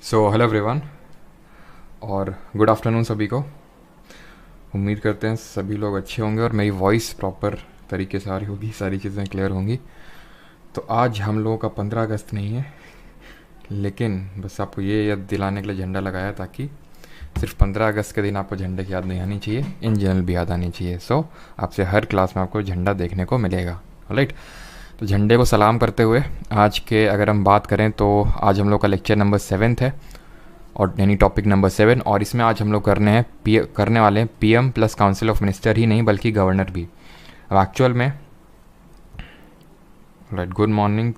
So hello everyone और good afternoon सभी को। उम्मीद करते हैं सभी लोग अच्छे होंगे और मेरी वॉइस प्रॉपर तरीके से आ रही होगी, सारी चीज़ें क्लियर होंगी। तो आज हम लोगों का 15 अगस्त नहीं है, लेकिन बस आपको ये याद दिलाने के लिए झंडा लगाया ताकि सिर्फ 15 अगस्त के दिन आपको झंडे की याद नहीं आनी चाहिए, इन जनरल भी याद आनी चाहिए। सो आपसे हर क्लास में आपको झंडा देखने को मिलेगा। राइट, तो झंडे को सलाम करते हुए आज के अगर हम बात करें तो आज हम लोग का लेक्चर नंबर 7 है और यानी टॉपिक नंबर 7। और इसमें आज हम लोग करने वाले हैं PM plus council of minister ही नहीं बल्कि गवर्नर भी। अब एक्चुअल में राइट, गुड मॉर्निंग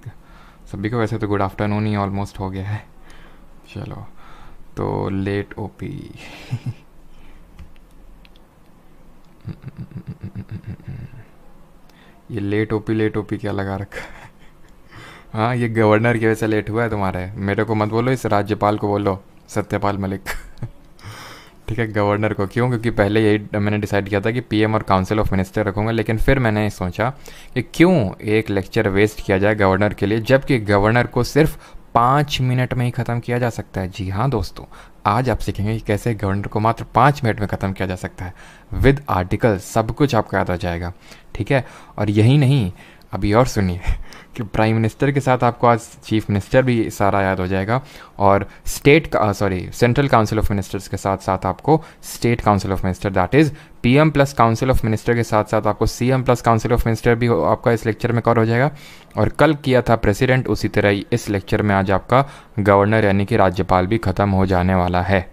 सभी को, वैसे तो गुड आफ्टरनून ही ऑलमोस्ट हो गया है। चलो तो लेट ओपी ये लेट ओपी क्या लगा रखा है? हाँ, ये गवर्नर की वजह से लेट हुआ है तुम्हारे। मेरे को मत बोलो, इस राज्यपाल को बोलो, सत्यपाल मलिक। ठीक है, गवर्नर को क्यों? क्योंकि पहले यही मैंने डिसाइड किया था कि पीएम और काउंसिल ऑफ मिनिस्टर रखूंगा, लेकिन फिर मैंने सोचा कि क्यों एक लेक्चर वेस्ट किया जाए गवर्नर के लिए, जबकि गवर्नर को सिर्फ 5 मिनट में ही ख़त्म किया जा सकता है। जी हाँ दोस्तों, आज आप सीखेंगे कि कैसे गवर्नर को मात्र 5 मिनट में ख़त्म किया जा सकता है विद आर्टिकल। सब कुछ आपको याद आ जाएगा। ठीक है, और यही नहीं, अभी और सुनिए कि प्राइम मिनिस्टर के साथ आपको आज चीफ मिनिस्टर भी सारा याद हो जाएगा, और सेंट्रल काउंसिल ऑफ मिनिस्टर्स के साथ साथ आपको state council of minister, that is PM plus council of minister के साथ साथ आपको CM plus council of minister भी आपका इस लेक्चर में कवर हो जाएगा। और कल किया था प्रेसिडेंट, उसी तरह ही इस लेक्चर में आज आपका गवर्नर यानी कि राज्यपाल भी खत्म हो जाने वाला है।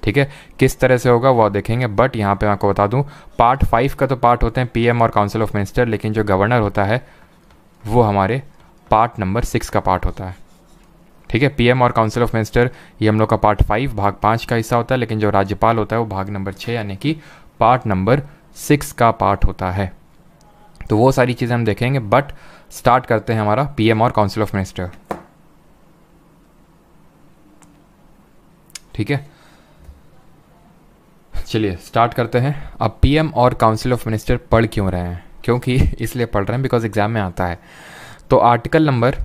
ठीक है, किस तरह से होगा वो देखेंगे, बट यहाँ पे मैं आपको बता दूं, पार्ट 5 का तो पार्ट होते हैं पीएम और काउंसिल ऑफ मिनिस्टर, लेकिन जो गवर्नर होता है वो हमारे पार्ट नंबर 6 का पार्ट होता है। ठीक है, पीएम और काउंसिल ऑफ मिनिस्टर ये हम लोग का पार्ट 5 भाग 5 का हिस्सा होता है, लेकिन जो राज्यपाल होता है वो भाग नंबर 6 यानी कि पार्ट नंबर 6 का पार्ट होता है। तो वो सारी चीज़ें हम देखेंगे, बट स्टार्ट करते हैं हमारा पीएम और काउंसिल ऑफ मिनिस्टर। ठीक है, चलिए स्टार्ट करते हैं। अब पीएम और काउंसिल ऑफ मिनिस्टर पढ़ क्यों रहे हैं? क्योंकि इसलिए पढ़ रहे हैं बिकॉज एग्जाम में आता है। तो आर्टिकल नंबर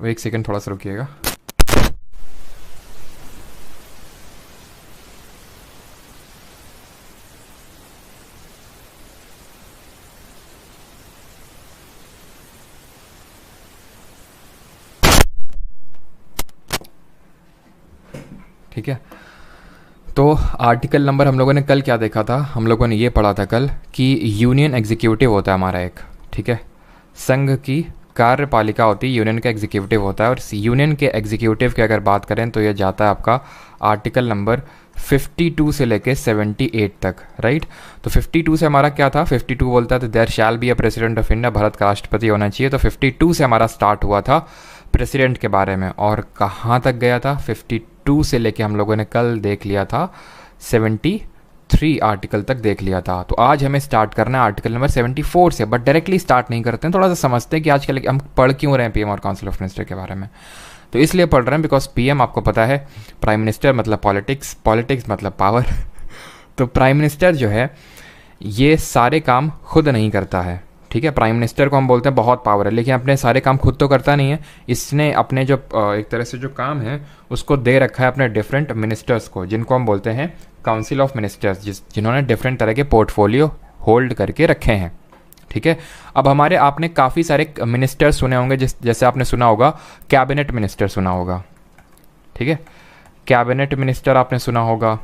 एक सेकंड, थोड़ा सा रुकिएगा। ठीक है, तो आर्टिकल नंबर हम लोगों ने कल क्या देखा था? हम लोगों ने ये पढ़ा था कल कि यूनियन एग्जीक्यूटिव होता है हमारा एक। ठीक है, संघ की कार्यपालिका होती है, यूनियन का एग्जीक्यूटिव होता है। और यूनियन के एग्जीक्यूटिव की अगर बात करें तो ये जाता है आपका आर्टिकल नंबर 52 से लेके 78 तक। राइट, तो 52 से हमारा क्या था? 52 बोलता है तो there shall be a president of India, Bharat का राष्ट्रपति होना चाहिए। तो 52 से हमारा स्टार्ट हुआ था प्रेसिडेंट के बारे में, और कहाँ तक गया था? 52 से लेके हम लोगों ने कल देख लिया था 73 आर्टिकल तक देख लिया था। तो आज हमें स्टार्ट करना है आर्टिकल नंबर 74 से, बट डायरेक्टली स्टार्ट नहीं करते हैं, थोड़ा सा समझते हैं कि आजकल हम पढ़ क्यों रहे हैं पीएम और काउंसिल ऑफ मिनिस्टर के बारे में। तो इसलिए पढ़ रहे हैं बिकॉज पीएम आपको पता है, प्राइम मिनिस्टर मतलब पॉलिटिक्स, पॉलिटिक्स मतलब पावर। तो प्राइम मिनिस्टर जो है ये सारे काम खुद नहीं करता है। ठीक है, प्राइम मिनिस्टर को हम बोलते हैं बहुत पावर है, लेकिन अपने सारे काम खुद तो करता नहीं है। इसने अपने जो एक तरह से जो काम है उसको दे रखा है अपने डिफरेंट मिनिस्टर्स को, जिनको हम बोलते हैं काउंसिल ऑफ मिनिस्टर्स, जिन्होंने डिफरेंट तरह के पोर्टफोलियो होल्ड करके रखे हैं। ठीक है, अब हमारे आपने काफ़ी सारे मिनिस्टर सुने होंगे, जैसे आपने सुना होगा कैबिनेट मिनिस्टर सुना होगा। ठीक है, कैबिनेट मिनिस्टर आपने सुना होगा।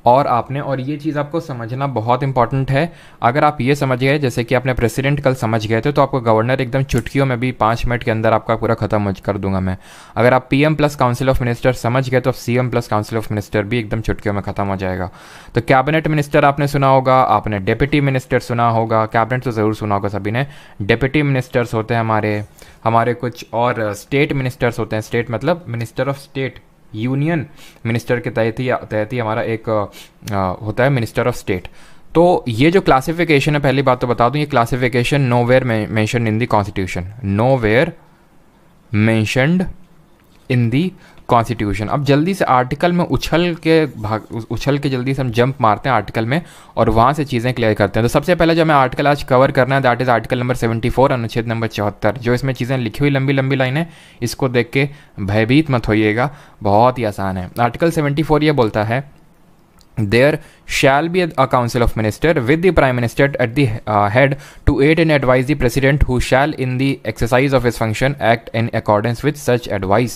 और ये चीज़ आपको समझना बहुत इंपॉर्टेंट है। अगर आप ये समझ गए, जैसे कि आपने प्रेसिडेंट कल समझ गए थे, तो आपको गवर्नर एकदम चुटकियों में भी 5 मिनट के अंदर आपका पूरा खत्म कर दूंगा मैं। अगर आप PM plus council of minister समझ गए तो CM plus council of minister भी एकदम चुटकियों में खत्म हो जाएगा। तो कैबिनेट मिनिस्टर आपने सुना होगा, आपने डेप्यूटी मिनिस्टर सुना होगा, कैबिनेट तो ज़रूर सुना होगा सभी ने। डेप्यूटी मिनिस्टर्स होते हैं हमारे कुछ, और स्टेट मिनिस्टर्स होते हैं। स्टेट मतलब minister of state, union minister के तहत ही हमारा एक होता है मिनिस्टर ऑफ स्टेट। तो ये जो क्लासिफिकेशन है, पहली बात तो बता दूं, ये classification nowhere mentioned in the constitution, nowhere mentioned in the constitution. अब जल्दी से आर्टिकल में उछल के जल्दी से हम जंप मारते हैं आर्टिकल में और वहाँ से चीज़ें क्लियर करते हैं। तो सबसे पहले जो हमें आर्टिकल आज कवर करना है दैट इज़ आर्टिकल नंबर 74 अनुच्छेद नंबर 74। जो इसमें चीज़ें लिखी हुई लंबी लंबी लाइनें, इसको देख के भयभीत मत होइएगा, बहुत ही आसान है। आर्टिकल 74 ये बोलता है There shall be a council of minister with the prime minister at the head to aid and advise the president, who shall in the exercise of his function act in accordance with such advice।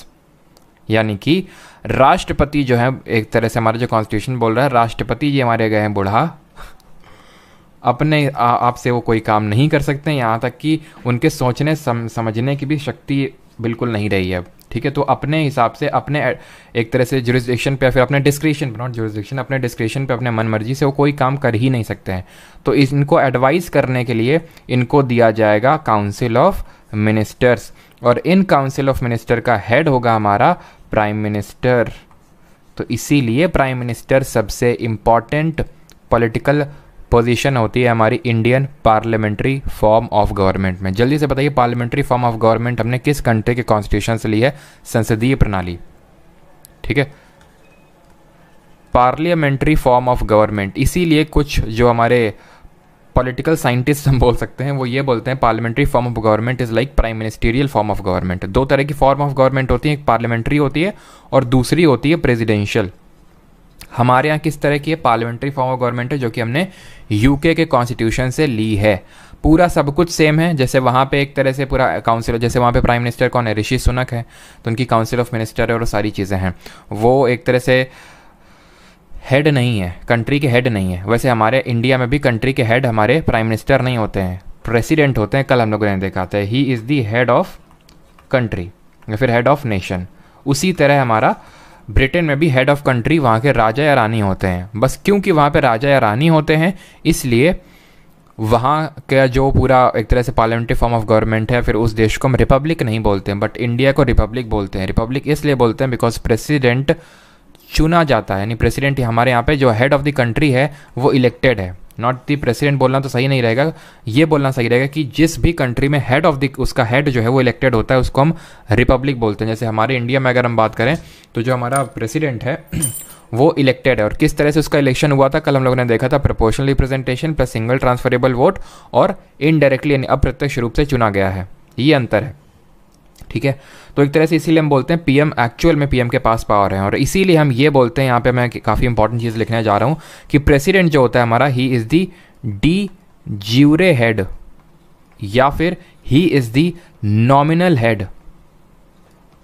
यानी कि राष्ट्रपति जो है, एक तरह से हमारा जो कॉन्स्टिट्यूशन बोल रहा है, राष्ट्रपति जी हमारे गए हैं बूढ़ा, अपने आप से वो कोई काम नहीं कर सकते, यहाँ तक कि उनके सोचने समझने की भी शक्ति बिल्कुल नहीं रही है। ठीक है, तो अपने हिसाब से, अपने एक तरह से जुरिस्डिक्शन पे, फिर अपने डिस्क्रिशन पे, नॉट जुरिस्डिक्शन, अपने डिस्क्रिशन पे, अपने मन मर्जी से वो कोई काम कर ही नहीं सकते हैं। तो इनको एडवाइस करने के लिए इनको दिया जाएगा काउंसिल ऑफ मिनिस्टर्स, और इन काउंसिल ऑफ मिनिस्टर का हेड होगा हमारा प्राइम मिनिस्टर। तो इसीलिए प्राइम मिनिस्टर सबसे इम्पॉर्टेंट पॉलिटिकल पोजीशन होती है हमारी Indian parliamentary form of government में। जल्दी से बताइए, पार्लियामेंट्री फॉर्म ऑफ गवर्नमेंट हमने किस कंट्री के कॉन्स्टिट्यूशन से ली है? संसदीय प्रणाली। ठीक है, पार्लियामेंट्री फॉर्म ऑफ गवर्नमेंट। इसीलिए कुछ जो हमारे पॉलिटिकल साइंटिस्ट हम बोल सकते हैं, वो ये बोलते हैं parliamentary form of government is like prime ministerial form of government. दो तरह की फॉर्म ऑफ गवर्नमेंट होती है, एक पार्लियामेंट्री होती है और दूसरी होती है प्रेसिडेंशियल। हमारे यहाँ किस तरह की है? पार्लियामेंट्री फॉर्म ऑफ गवर्नमेंट है, जो कि हमने यूके के कॉन्स्टिट्यूशन से ली है। पूरा सब कुछ सेम है, जैसे वहाँ पे एक तरह से पूरा काउंसिल, जैसे वहाँ पे प्राइम मिनिस्टर कौन है? ऋषि सुनक है, तो उनकी काउंसिल ऑफ मिनिस्टर है और सारी चीज़ें हैं। वो एक तरह से हेड नहीं है, कंट्री के हेड नहीं है। वैसे हमारे इंडिया में भी कंट्री के हेड हमारे प्राइम मिनिस्टर नहीं होते हैं, प्रेसिडेंट होते हैं। कल हम लोगों ने देखा था, ही is the head of country या फिर हेड ऑफ नेशन। उसी तरह हमारा ब्रिटेन में भी हेड ऑफ कंट्री वहाँ के राजा या रानी होते हैं। बस क्योंकि वहाँ पे राजा या रानी होते हैं, इसलिए वहाँ का जो पूरा एक तरह से पार्लियामेंट्री फॉर्म ऑफ गवर्नमेंट है, फिर उस देश को हम रिपब्लिक नहीं बोलते हैं, बट इंडिया को रिपब्लिक बोलते हैं। रिपब्लिक इसलिए बोलते हैं बिकॉज प्रेसिडेंट चुना जाता है, यानी प्रेसिडेंट हमारे यहाँ पे जो हेड ऑफ द कंट्री है वो इलेक्टेड है। नॉट दी प्रेसिडेंट बोलना तो सही नहीं रहेगा, ये बोलना सही रहेगा कि जिस भी कंट्री में हेड ऑफ द, उसका हेड जो है वो इलेक्टेड होता है, उसको हम रिपब्लिक बोलते हैं। जैसे हमारे इंडिया में अगर हम बात करें तो जो हमारा प्रेसिडेंट है वो इलेक्टेड है। और किस तरह से उसका इलेक्शन हुआ था, कल हम लोगों ने देखा था, proportional representation plus single transferable vote, और इनडायरेक्टली यानी अप्रत्यक्ष रूप से चुना गया है, ये अंतर है। ठीक है, तो एक तरह से इसीलिए हम बोलते हैं पीएम, एक्चुअल में पीएम के पास पावर है। और इसीलिए हम ये बोलते हैं, यहाँ पे मैं काफ़ी इंपॉर्टेंट चीज़ लिखने जा रहा हूँ कि प्रेसिडेंट जो होता है हमारा, he is the de jure head या फिर he is the nominal head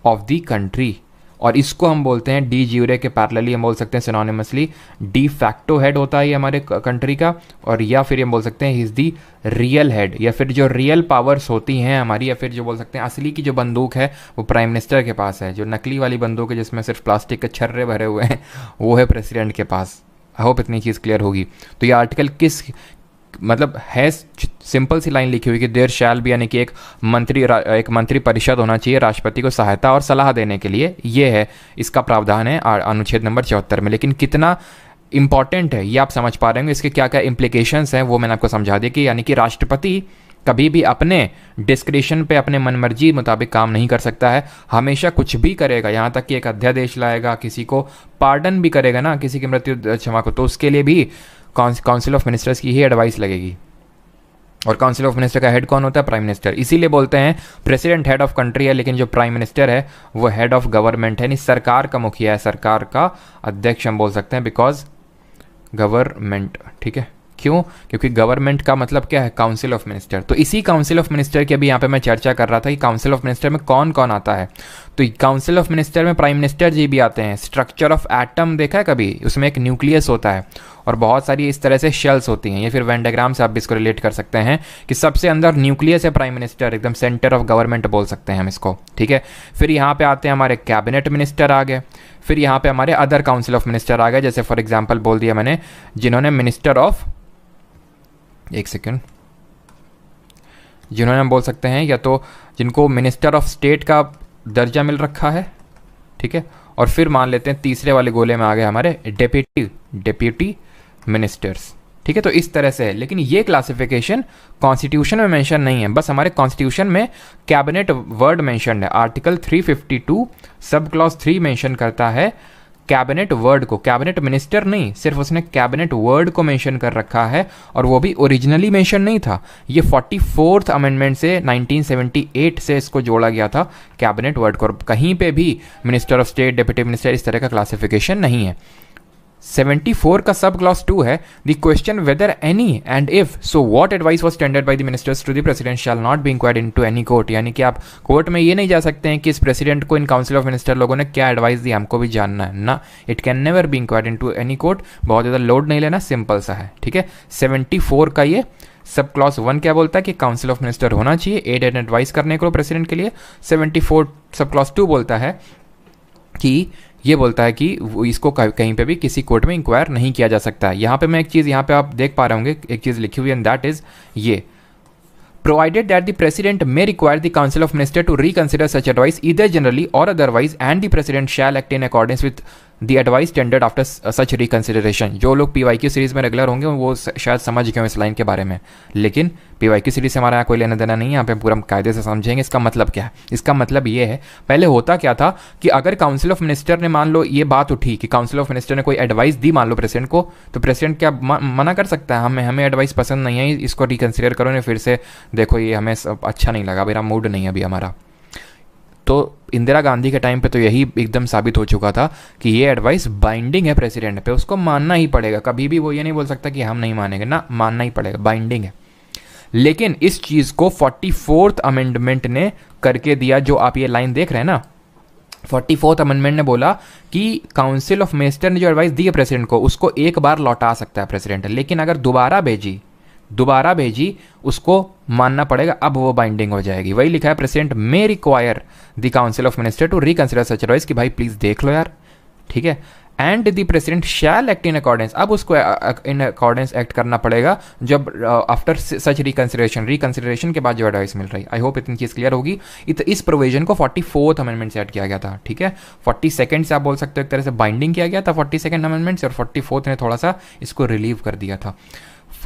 of the country. और इसको हम बोलते हैं डी ज्यूरे के पैरेलली हम बोल सकते हैं सिनोनिमसली डी फैक्टो हेड होता है ये हमारे कंट्री का, और या फिर हम बोल सकते हैं ही इज़ दी रियल हेड, या फिर जो रियल पावर्स होती हैं हमारी, या फिर जो बोल सकते हैं असली की जो बंदूक है वो प्राइम मिनिस्टर के पास है। जो नकली वाली बंदूक है जिसमें सिर्फ प्लास्टिक के छर्रे भरे हुए हैं, वो है प्रेसिडेंट के पास। आई होप इतनी चीज़ क्लियर होगी। तो ये आर्टिकल किस मतलब है, सिंपल सी लाइन लिखी हुई कि देयर शैल बी, यानी कि एक मंत्री परिषद होना चाहिए राष्ट्रपति को सहायता और सलाह देने के लिए। ये है, इसका प्रावधान है अनुच्छेद नंबर 74 में। लेकिन कितना इंपॉर्टेंट है ये आप समझ पा रहे होंगे, इसके क्या क्या इम्प्लीकेशंस हैं वो मैंने आपको समझा दिया। कि यानी कि राष्ट्रपति कभी भी अपने डिस्क्रिशन पे, अपने मनमर्जी मुताबिक काम नहीं कर सकता है, हमेशा कुछ भी करेगा। यहाँ तक कि एक अध्यादेश लाएगा, किसी को पार्डन भी करेगा ना, किसी की मृत्यु क्षमा को, तो उसके लिए भी काउंसिल ऑफ मिनिस्टर्स की ही एडवाइस लगेगी। और काउंसिल ऑफ मिनिस्टर का हेड कौन होता है? Prime minister. इसीलिए बोलते हैं प्रेसिडेंट हेड ऑफ कंट्री है, लेकिन जो प्राइम मिनिस्टर है वो हेड ऑफ गवर्नमेंट है, यानी सरकार का मुखिया है, सरकार का अध्यक्ष हम बोल सकते हैं, बिकॉज गवर्नमेंट। ठीक है, क्यों? क्योंकि गवर्नमेंट का मतलब क्या है? Council of minister. तो इसी काउंसिल ऑफ मिनिस्टर की अभी यहाँ पे मैं चर्चा कर रहा था कि काउंसिल ऑफ मिनिस्टर में कौन कौन आता है। तो काउंसिल ऑफ मिनिस्टर में प्राइम मिनिस्टर जी भी आते हैं। स्ट्रक्चर ऑफ एटम देखा है कभी? उसमें एक न्यूक्लियस होता है और बहुत सारी इस तरह से शेल्स होती हैं, या फिर वेन डायग्राम से आप इसको रिलेट कर सकते हैं कि सबसे अंदर न्यूक्लियस है प्राइम मिनिस्टर, एकदम सेंटर ऑफ गवर्नमेंट बोल सकते हैं हम इसको। ठीक है, फिर यहाँ पे आते हैं हमारे कैबिनेट मिनिस्टर आ गए, फिर यहाँ पे हमारे अदर काउंसिल ऑफ मिनिस्टर आ गए, जैसे फॉर एग्जाम्पल बोल दिया मैंने, जिन्होंने मिनिस्टर ऑफ, एक सेकेंड, जिन्होंने हम बोल सकते हैं या तो जिनको मिनिस्टर ऑफ स्टेट का दर्जा मिल रखा है। ठीक है, और फिर मान लेते हैं तीसरे वाले गोले में आ गए हमारे डेप्यूटी मिनिस्टर्स। ठीक है, तो इस तरह से है। लेकिन ये क्लासिफिकेशन कॉन्स्टिट्यूशन में मेंशन नहीं है, बस हमारे कॉन्स्टिट्यूशन में कैबिनेट वर्ड मेंशन है। आर्टिकल 352 सब क्लॉज 3 मेंशन करता है कैबिनेट वर्ड को, कैबिनेट मिनिस्टर नहीं, सिर्फ उसने कैबिनेट वर्ड को मेंशन कर रखा है, और वो भी ओरिजिनली मेंशन नहीं था। ये 44th अमेंडमेंट से 1978 से इसको जोड़ा गया था कैबिनेट वर्ड को। कहीं पे भी minister of state, deputy minister, इस तरह का क्लासिफिकेशन नहीं है। 74 का सब क्लॉज 2 है, the question whether any and if so what advice was tendered by the ministers to the president shall not be inquired into any court. यानी कि आप कोर्ट में ये नहीं जा सकते हैं कि इस प्रेसिडेंट को इन काउंसिल ऑफ मिनिस्टर लोगों ने क्या एडवाइस दी, हमको भी जानना है ना। It can never be inquired into any court. बहुत ज़्यादा लोड नहीं लेना, सिंपल सा है, ठीक है। 74 का ये सब क्लॉज 1 क्या बोलता है कि काउंसिल ऑफ मिनिस्टर होना चाहिए एड एंड एडवाइस करने को प्रेसिडेंट के लिए। 74 सब क्लॉज 2 बोलता है कि ये बोलता है कि इसको कहीं पे भी किसी कोर्ट में इंक्वायर नहीं किया जा सकता है। यहाँ पे मैं एक चीज़, यहाँ पे आप देख पा रहे होंगे एक चीज़ लिखी हुई है, एंड दैट इज ये, provided that the president may require the council of minister to reconsider such advice either generally or otherwise, and the president shall act in accordance with the advice tendered after such reconsideration। जो लोग PYQ series में regular होंगे वो शायद समझ गए इस line के बारे में, लेकिन PYQ सीरीज से हमारा यहाँ कोई लेना देना नहीं है। यहाँ पे पूरा कायदे से समझेंगे इसका मतलब क्या है। इसका मतलब ये है, पहले होता क्या था कि अगर काउंसिल ऑफ मिनिस्टर ने, मान लो ये बात उठी कि काउंसिल ऑफ मिनिस्टर ने कोई एडवाइस दी मान लो प्रेसिडेंट को, तो प्रेसिडेंट क्या मना कर सकता है, हमें एडवाइस पसंद नहीं है, इसको रिकन्सिडर करो ने, फिर से देखो ये हमें अच्छा नहीं लगा, मेरा मूड नहीं है अभी हमारा। तो इंदिरा गांधी के टाइम पे तो यही एकदम साबित हो चुका था कि ये एडवाइस बाइंडिंग है प्रेसिडेंट पे, उसको मानना ही पड़ेगा। कभी भी वो ये नहीं बोल सकता कि हम नहीं मानेंगे, ना, मानना ही पड़ेगा, बाइंडिंग है। लेकिन इस चीज़ को 44th अमेंडमेंट ने करके दिया, जो आप ये लाइन देख रहे हैं ना, 44th अमेंडमेंट ने बोला कि काउंसिल ऑफ मिनिस्टर ने जो एडवाइस दी है प्रेसिडेंट को, उसको एक बार लौटा सकता है प्रेसिडेंट, लेकिन अगर दोबारा भेजी उसको मानना पड़ेगा, अब वो बाइंडिंग हो जाएगी। वही लिखा है, president may require the council of minister to reconsider such advice, कि भाई प्लीज देख लो यार, ठीक है। And the president shall act in accordance, अब उसको इन अकॉर्डेंस एक्ट करना पड़ेगा जब आफ्टर सच रिकंसिडरेशन के बाद जो एडवाइस मिल रही। आई होप इतनी चीज़ क्लियर होगी। इस प्रोविजन को 44th अमेंडमेंट से ऐड किया गया था, ठीक है। 42nd से आप बोल सकते हो एक तरह से बाइंडिंग किया गया था 42nd अमेंडमेंट से, और 44th ने थोड़ा सा इसको रिलीव कर दिया था।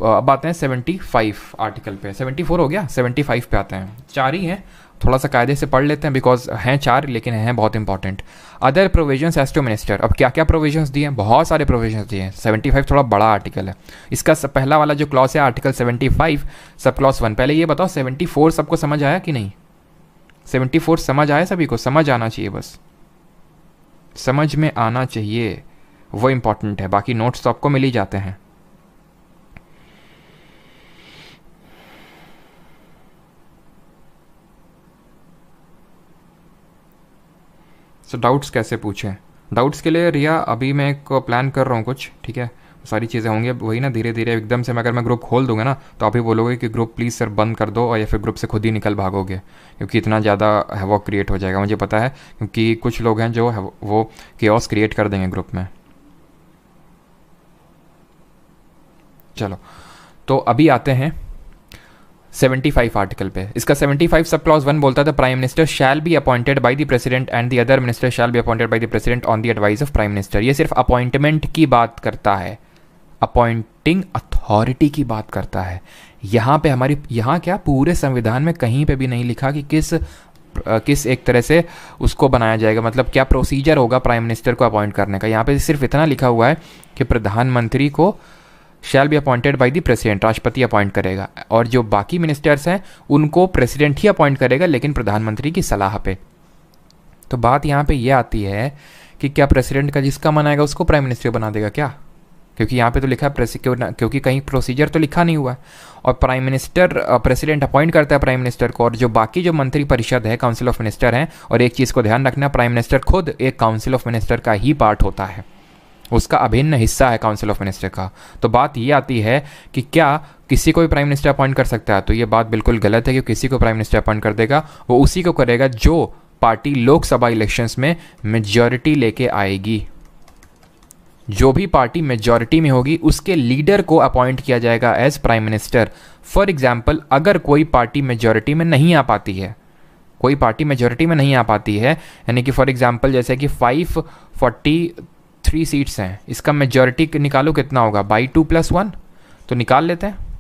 अब आते हैं 75 आर्टिकल पे, 74 हो गया, 75 पे आते हैं। 4 ही हैं, थोड़ा सा कायदे से पढ़ लेते हैं बिकॉज हैं 4 लेकिन हैं बहुत important. Other provisions as to minister, अब क्या क्या प्रोविजंस दिए हैं, बहुत सारे प्रोविजंस दिए हैं। 75 थोड़ा बड़ा आर्टिकल है। इसका पहला वाला जो क्लॉज है आर्टिकल 75 सब क्लॉज 1। पहले ये बताओ 74 सबको समझ आया कि नहीं? 74 समझ आया सभी को? समझ आना चाहिए, बस समझ में आना चाहिए, वो इंपॉर्टेंट है। बाकी नोट्स तो आपको मिल ही जाते हैं। तो डाउट्स कैसे पूछें? डाउट्स के लिए रिया अभी मैं एक प्लान कर रहा हूँ कुछ, ठीक है। सारी चीज़ें होंगी वही ना, धीरे धीरे एकदम से अगर मैं ग्रुप खोल दूंगा ना तो आप ही बोलोगे कि ग्रुप प्लीज़ सर बंद कर दो, और या फिर ग्रुप से खुद ही निकल भागोगे, क्योंकि इतना ज़्यादा हैवॉक क्रिएट हो जाएगा, मुझे पता है। क्योंकि कुछ लोग हैं जो वो केओस क्रिएट कर देंगे ग्रुप में। चलो तो अभी आते हैं 75 आर्टिकल पे। इसका 75 सब क्लॉज 1 बोलता था prime minister shall be appointed by the president and the other minister shall be appointed by the president on the advice of prime minister. ये सिर्फ अपॉइंटमेंट की बात करता है, अपॉइंटिंग अथॉरिटी की बात करता है। यहाँ पे हमारी यहाँ क्या पूरे संविधान में कहीं पे भी नहीं लिखा कि किस एक तरह से उसको बनाया जाएगा, मतलब क्या प्रोसीजर होगा प्राइम मिनिस्टर को अपॉइंट करने का। यहाँ पे सिर्फ इतना लिखा हुआ है कि प्रधानमंत्री को शैल be appointed by the president, राष्ट्रपति अपॉइंट करेगा, और जो बाकी मिनिस्टर्स हैं उनको प्रेसिडेंट ही अपॉइंट करेगा लेकिन प्रधानमंत्री की सलाह पे। तो बात यहाँ पे ये आती है कि क्या प्रेसिडेंट का जिसका मन आएगा उसको प्राइम मिनिस्टर बना देगा क्या? क्योंकि यहाँ पे तो लिखा है क्योंकि कहीं प्रोसीजर तो लिखा नहीं हुआ है, और प्राइम मिनिस्टर प्रेसिडेंट अपॉइंट करता है प्राइम मिनिस्टर को, और जो बाकी जो मंत्री परिषद है काउंसिल ऑफ मिनिस्टर हैं। और एक चीज़ को ध्यान रखना, प्राइम मिनिस्टर खुद एक काउंसिल ऑफ मिनिस्टर का ही पार्ट होता है, उसका अभिन्न हिस्सा है काउंसिल ऑफ मिनिस्टर का। तो बात ये आती है कि क्या किसी को भी प्राइम मिनिस्टर अपॉइंट कर सकता है? तो ये बात बिल्कुल गलत है कि किसी को प्राइम मिनिस्टर अपॉइंट कर देगा। वो उसी को करेगा जो पार्टी लोकसभा इलेक्शंस में मेजॉरिटी लेके आएगी। जो भी पार्टी मेजॉरिटी में होगी उसके लीडर को अपॉइंट किया जाएगा as prime minister. For example, अगर कोई पार्टी मेजॉरिटी में नहीं आ पाती है, कोई पार्टी मेजॉरिटी में नहीं आ पाती है, यानी कि फॉर एग्जाम्पल जैसे कि 543 सीट्स हैं, इसका मेजॉरिटी निकालो कितना होगा, बाई 2 + 1। तो निकाल लेते हैं।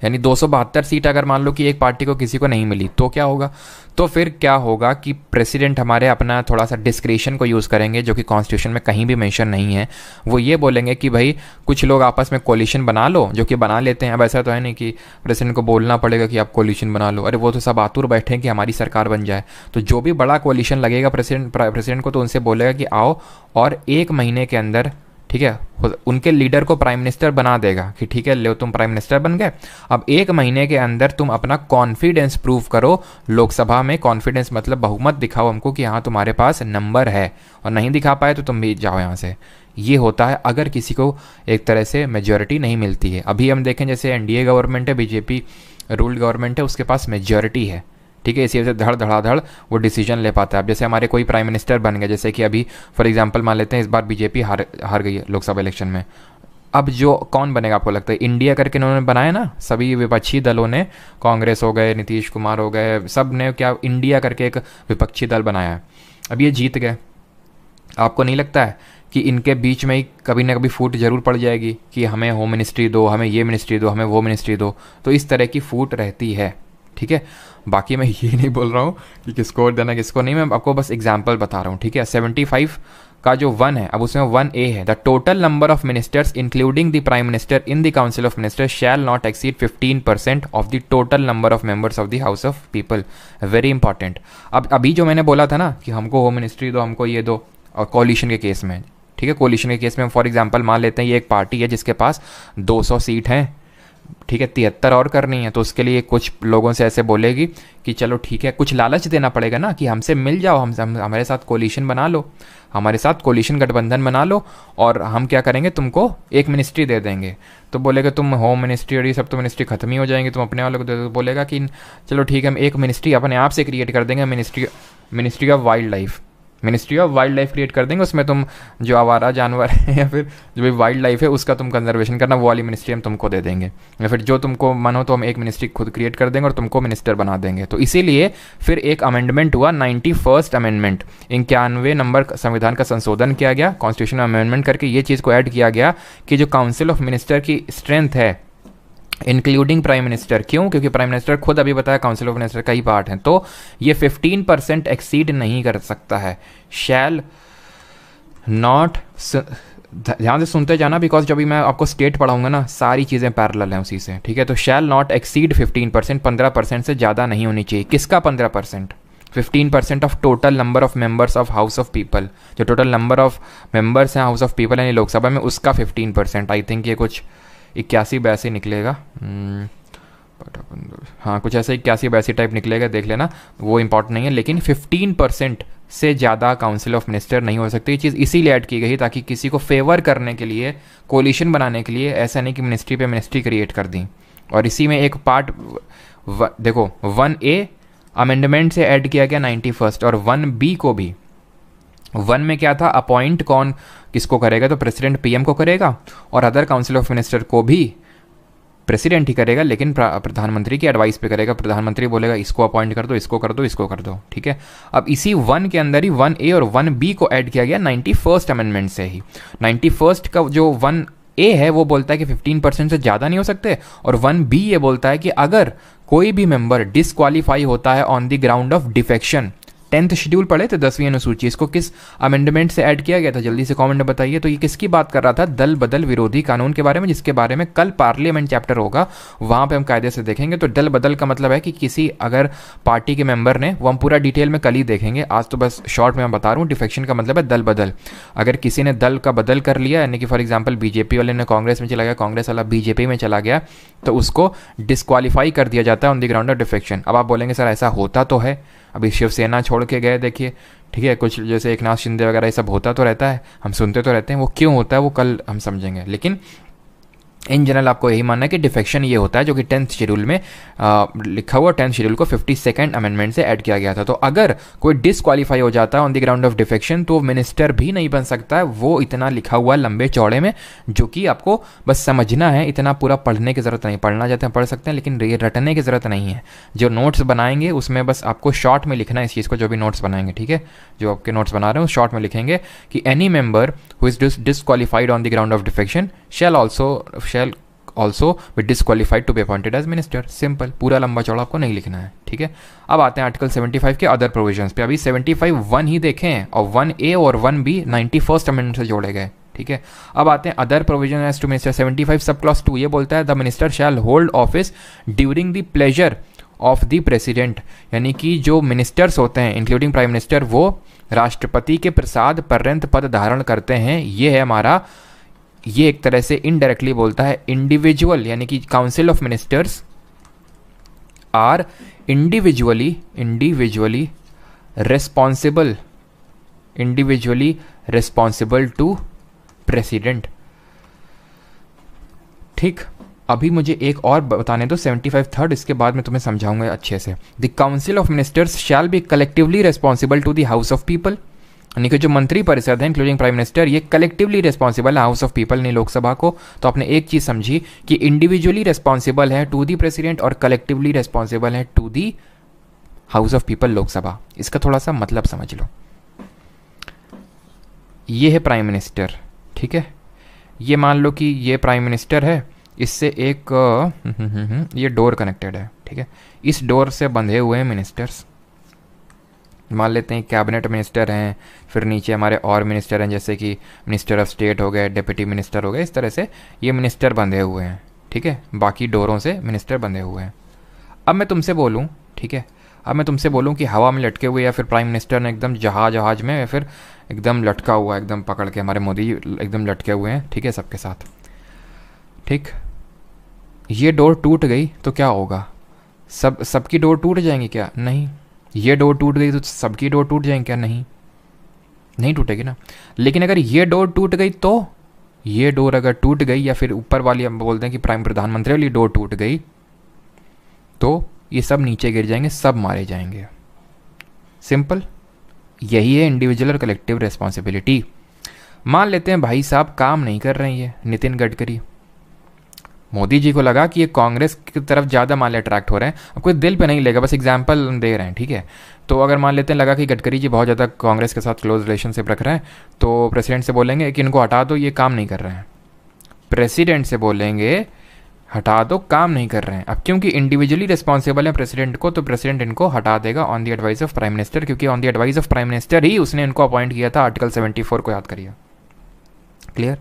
यानी 272 सीट अगर मान लो कि एक पार्टी को किसी को नहीं मिली तो क्या होगा, तो फिर क्या होगा कि प्रेसिडेंट हमारे अपना थोड़ा सा डिस्क्रिशन को यूज़ करेंगे, जो कि कॉन्स्टिट्यूशन में कहीं भी मेंशन नहीं है। वो ये बोलेंगे कि भाई कुछ लोग आपस में कोलिशन बना लो, जो कि बना लेते हैं। अब ऐसा तो है नहीं कि प्रेसिडेंट को बोलना पड़ेगा कि आप कोलिशन बना लो, अरे वो तो सब आतुर बैठे हैं कि हमारी सरकार बन जाए। तो जो भी बड़ा कोलिशन लगेगा प्रेसिडेंट को, तो उनसे बोलेगा कि आओ, और 1 महीने के अंदर, ठीक है, उनके लीडर को प्राइम मिनिस्टर बना देगा कि ठीक है लो तुम प्राइम मिनिस्टर बन गए। अब 1 महीने के अंदर तुम अपना कॉन्फिडेंस प्रूव करो लोकसभा में। कॉन्फिडेंस मतलब बहुमत दिखाओ हमको कि हाँ तुम्हारे पास नंबर है, और नहीं दिखा पाए तो तुम भी जाओ यहाँ से। ये होता है अगर किसी को एक तरह से मेजॉरिटी नहीं मिलती है। अभी हम देखें जैसे एनडीए गवर्नमेंट है, बीजेपी रूल्ड गवर्नमेंट है, उसके पास मेजॉरिटी है, ठीक है, इसी वजह से धड़ाधड़ वो डिसीजन ले पाता है। अब जैसे हमारे कोई प्राइम मिनिस्टर बन गया, जैसे कि अभी फॉर एग्जांपल मान लेते हैं इस बार बीजेपी हार गई है लोकसभा इलेक्शन में। अब जो कौन बनेगा आपको लगता है? इंडिया करके इन्होंने बनाया ना, सभी विपक्षी दलों ने, कांग्रेस हो गए, नीतीश कुमार हो गए, सब ने क्या इंडिया करके एक विपक्षी दल बनाया है। अब ये जीत गए, आपको नहीं लगता है कि इनके बीच में ही कभी ना कभी फूट जरूर पड़ जाएगी कि हमें होम मिनिस्ट्री दो, हमें ये मिनिस्ट्री दो, हमें वो मिनिस्ट्री दो? तो इस तरह की फूट रहती है, ठीक है। बाकी मैं ये नहीं बोल रहा हूँ कि किसको देना किसको नहीं, मैं आपको बस एग्जांपल बता रहा हूँ, ठीक है। 75 का जो 1 है, अब उसमें 1A है, the total number of ministers including the prime minister in the council of ministers shall not exceed 15% of the total number of members of the house of people. Very important. अब अभी जो मैंने बोला था ना कि हमको होम मिनिस्ट्री दो, हमको ये दो, और कोलिशन के केस में, ठीक है, कोलिशन के केस में फॉर एग्जाम्पल मान लेते हैं ये एक पार्टी है जिसके पास 200 सीट हैं, ठीक है, 73 और करनी है, तो उसके लिए कुछ लोगों से ऐसे बोलेगी कि चलो ठीक है, कुछ लालच देना पड़ेगा ना कि हमसे मिल जाओ, हम हमारे साथ कोलिशन बना लो, हमारे साथ कोलिशन गठबंधन बना लो, और हम क्या करेंगे, तुमको एक मिनिस्ट्री दे देंगे। तो बोलेगा तुम होम मिनिस्ट्री और ये सब तो मिनिस्ट्री खत्म ही हो जाएंगी, तुम अपने वालों को दे दो। बोलेगा कि चलो ठीक है, हम एक मिनिस्ट्री अपने आप से क्रिएट कर देंगे, ministry of wild life, ministry of wild life create कर देंगे। उसमें तुम जो आवारा जानवर है या फिर जो भी वाइल्ड लाइफ है उसका तुम कंजर्वेशन करना, वो वाली मिनिस्ट्री हम तुमको दे देंगे, या फिर जो तुमको मन हो तो हम एक मिनिस्ट्री खुद क्रिएट कर देंगे और तुमको मिनिस्टर बना देंगे। तो इसीलिए फिर एक अमेंडमेंट हुआ, 91st अमेंडमेंट, 91वें नंबर संविधान का संशोधन किया गया, कॉन्स्टिट्यूशन अमेंडमेंट करके ये चीज़ को ऐड किया गया कि जो काउंसिल ऑफ मिनिस्टर की स्ट्रेंथ है इंक्लूडिंग प्राइम मिनिस्टर, क्यों? क्योंकि प्राइम मिनिस्टर खुद अभी बताया काउंसिल ऑफ मिनिस्टर का ही पार्ट है, तो ये 15% एक्सीड नहीं कर सकता है। शैल नॉट, ध्यान से सुनते जाना बिकॉज जब भी मैं आपको स्टेट पढ़ाऊंगा ना सारी चीज़ें पैरेलल हैं उसी से, ठीक है। तो शैल नॉट एक्सीड 15%, 15% से ज़्यादा नहीं होनी चाहिए। किसका 15%? 15% of total number of members of house of people, जो टोटल नंबर ऑफ मेंबर्स हैं हाउस ऑफ पीपल यानी लोकसभा में, उसका 15%। आई थिंक ये कुछ 81-82 निकलेगा, हाँ कुछ ऐसा 81-82 टाइप निकलेगा, देख लेना, वो इंपॉर्टेंट नहीं है। लेकिन 15% से ज़्यादा काउंसिल ऑफ मिनिस्टर नहीं हो सकती। ये चीज़ इसीलिए ऐड की गई ताकि किसी को फेवर करने के लिए, कोलिशन बनाने के लिए, ऐसा नहीं कि मिनिस्ट्री पे मिनिस्ट्री क्रिएट कर दी। और इसी में एक पार्ट देखो 1A अमेंडमेंट से ऐड किया गया 91st, और 1B को भी। 1 में क्या था, अपॉइंट कौन किसको करेगा, तो प्रेसिडेंट पीएम को करेगा, और अदर काउंसिल ऑफ मिनिस्टर को भी प्रेसिडेंट ही करेगा, लेकिन प्रधानमंत्री की एडवाइस पे करेगा। प्रधानमंत्री बोलेगा इसको अपॉइंट कर दो, इसको कर दो, इसको कर दो, ठीक है। अब इसी 1 के अंदर ही 1A और 1B को ऐड किया गया 91st अमेंडमेंट से ही। 91st का जो 1A है वो बोलता है कि 15% से ज़्यादा नहीं हो सकते, और 1B ये बोलता है कि अगर कोई भी मेंबर डिसक्वालीफाई होता है on the ground of defection. 10th schedule पढ़े थे 10वीं अनुसूची, इसको किस अमेंडमेंट से ऐड किया गया था, जल्दी से कमेंट में बताइए। तो ये किसकी बात कर रहा था, दल बदल विरोधी कानून के बारे में, जिसके बारे में कल पार्लियामेंट चैप्टर होगा, वहाँ पे हम कायदे से देखेंगे। तो दल बदल का मतलब है कि किसी अगर पार्टी के मेंबर ने, वो हम पूरा डिटेल में कल ही देखेंगे, आज तो बस शॉर्ट में मैं बता रहा हूँ। डिफेक्शन का मतलब है दल बदल। अगर किसी ने दल का बदल कर लिया, यानी कि फॉर एग्जाम्पल बीजेपी वाले ने कांग्रेस में चला गया, कांग्रेस वाला बीजेपी में चला गया, तो उसको डिस्क्वालीफाई कर दिया जाता है on the ground of defection. अब आप बोलेंगे सर ऐसा होता तो है, अभी शिवसेना छोड़ के गए देखिए, ठीक है, कुछ जैसे एकनाथ शिंदे वगैरह ये सब होता तो रहता है, हम सुनते तो रहते हैं, वो क्यों होता है वो कल हम समझेंगे। लेकिन इन जनरल आपको यही मानना है कि डिफेक्शन ये होता है, जो कि 10th शेड्यूल में लिखा हुआ। 10th शेड्यूल को 52nd अमेंडमेंट से ऐड किया गया था। तो अगर कोई डिसक्वालीफाई हो जाता है on the ground of defection, तो मिनिस्टर भी नहीं बन सकता है। वो इतना लिखा हुआ है लंबे चौड़े में, जो कि आपको बस समझना है, इतना पूरा पढ़ने की ज़रूरत नहीं। पढ़ना चाहते हैं पढ़ सकते हैं, लेकिन ये रटने की ज़रूरत नहीं है। जो नोट्स बनाएंगे उसमें बस आपको शॉर्ट में लिखना है इस चीज़ को, जो भी नोट्स बनाएंगे, ठीक है, जो आपके नोट्स बना रहे हैं शॉर्ट में लिखेंगे कि any member who is disqualified on the ground of defection shall also be disqualified to be appointed as minister. Simple, पूरा लंबा चौड़ा आपको नहीं लिखना है, ठीक है। अब आते हैं आर्टिकल 75 के अदर प्रोविजंस पे। अभी 75(1) ही देखें और 1A और 1B 91st अमेंडमेंट से जोड़े गए, ठीक है। अब आते हैं other provision as to minister. 75 sub clause 2 ये बोलता है the minister shall hold office during the pleasure of the president, यानी कि जो मिनिस्टर्स होते हैं इंक्लूडिंग प्राइम मिनिस्टर वो राष्ट्रपति के प्रसाद पर्यंत पद धारण करते हैं। ये है हमारा, ये एक तरह से इनडायरेक्टली बोलता है इंडिविजुअल, यानी कि council of ministers are individually responsible to president. ठीक, अभी मुझे एक और बताने दो 75 थर्ड, इसके बाद मैं तुम्हें समझाऊंगा अच्छे से। The council of ministers shall be collectively responsible to the house of people, यानी कि जो मंत्री परिषद है इंक्लूडिंग प्राइम मिनिस्टर ये कलेक्टिवली रिस्पॉन्सिबल है हाउस ऑफ पीपल नहीं लोकसभा को। तो आपने एक चीज समझी कि इंडिविजुअली रिस्पॉन्सिबल है टू दी प्रेसिडेंट और कलेक्टिवली रिस्पॉन्सिबल है to the house of people Lok Sabha. इसका थोड़ा सा मतलब समझ लो। ये है प्राइम मिनिस्टर, ठीक है। ये मान लो कि ये प्राइम मिनिस्टर है, इससे एक ये डोर कनेक्टेड है, ठीक है। इस डोर से बंधे हुए हैं मिनिस्टर्स। मान लेते हैं कैबिनेट मिनिस्टर हैं, फिर नीचे हमारे और मिनिस्टर हैं जैसे कि मिनिस्टर ऑफ स्टेट हो गए, डिप्टी मिनिस्टर हो गए, इस तरह से ये मिनिस्टर बंधे हुए हैं, ठीक है। बाकी डोरों से मिनिस्टर बंधे हुए हैं। अब मैं तुमसे बोलूँ, ठीक है, अब मैं तुमसे बोलूँ कि हवा में लटके हुए या फिर प्राइम मिनिस्टर ने एकदम जहाज में या फिर एकदम लटका हुआ, एकदम पकड़ के, हमारे मोदी एकदम लटके हुए हैं, ठीक है, सबके साथ, ठीक। ये डोर टूट गई तो क्या होगा? सबकी डोर टूट जाएंगी क्या? नहीं। ये डोर टूट गई तो सबकी डोर टूट जाएंगी क्या? नहीं, नहीं टूटेगी ना। लेकिन अगर ये डोर टूट गई तो, ये डोर अगर टूट गई या फिर ऊपर वाली हम बोलते हैं कि प्रधानमंत्री वाली डोर टूट गई तो ये सब नीचे गिर जाएंगे, सब मारे जाएंगे। सिंपल, यही है इंडिविजुअल और कलेक्टिव रिस्पॉन्सिबिलिटी। मान लेते हैं भाई साहब काम नहीं कर रहे हैं ये नितिन गडकरी, मोदी जी को लगा कि ये कांग्रेस की तरफ ज़्यादा मान लिया अट्रैक्ट हो रहे हैं। अब कोई दिल पे नहीं लेगा, बस एग्जांपल दे रहे हैं, ठीक है। तो अगर मान लेते हैं लगा कि गडकरी जी बहुत ज़्यादा कांग्रेस के साथ क्लोज रिलेशनशिप रख रहे हैं तो प्रेसिडेंट से बोलेंगे कि इनको हटा दो, ये काम नहीं कर रहे हैं। प्रेसिडेंट से बोलेंगे हटा दो, काम नहीं कर रहे हैं। अब क्योंकि इंडिविजुअली रिस्पॉन्सिबल है प्रेसिडेंट को, तो प्रेसिडेंट इनको हटा देगा on the advice of prime minister, क्योंकि on the advice of prime minister ही उसने इनको अपॉइंट किया था। आर्टिकल 74 को याद करिए। क्लियर?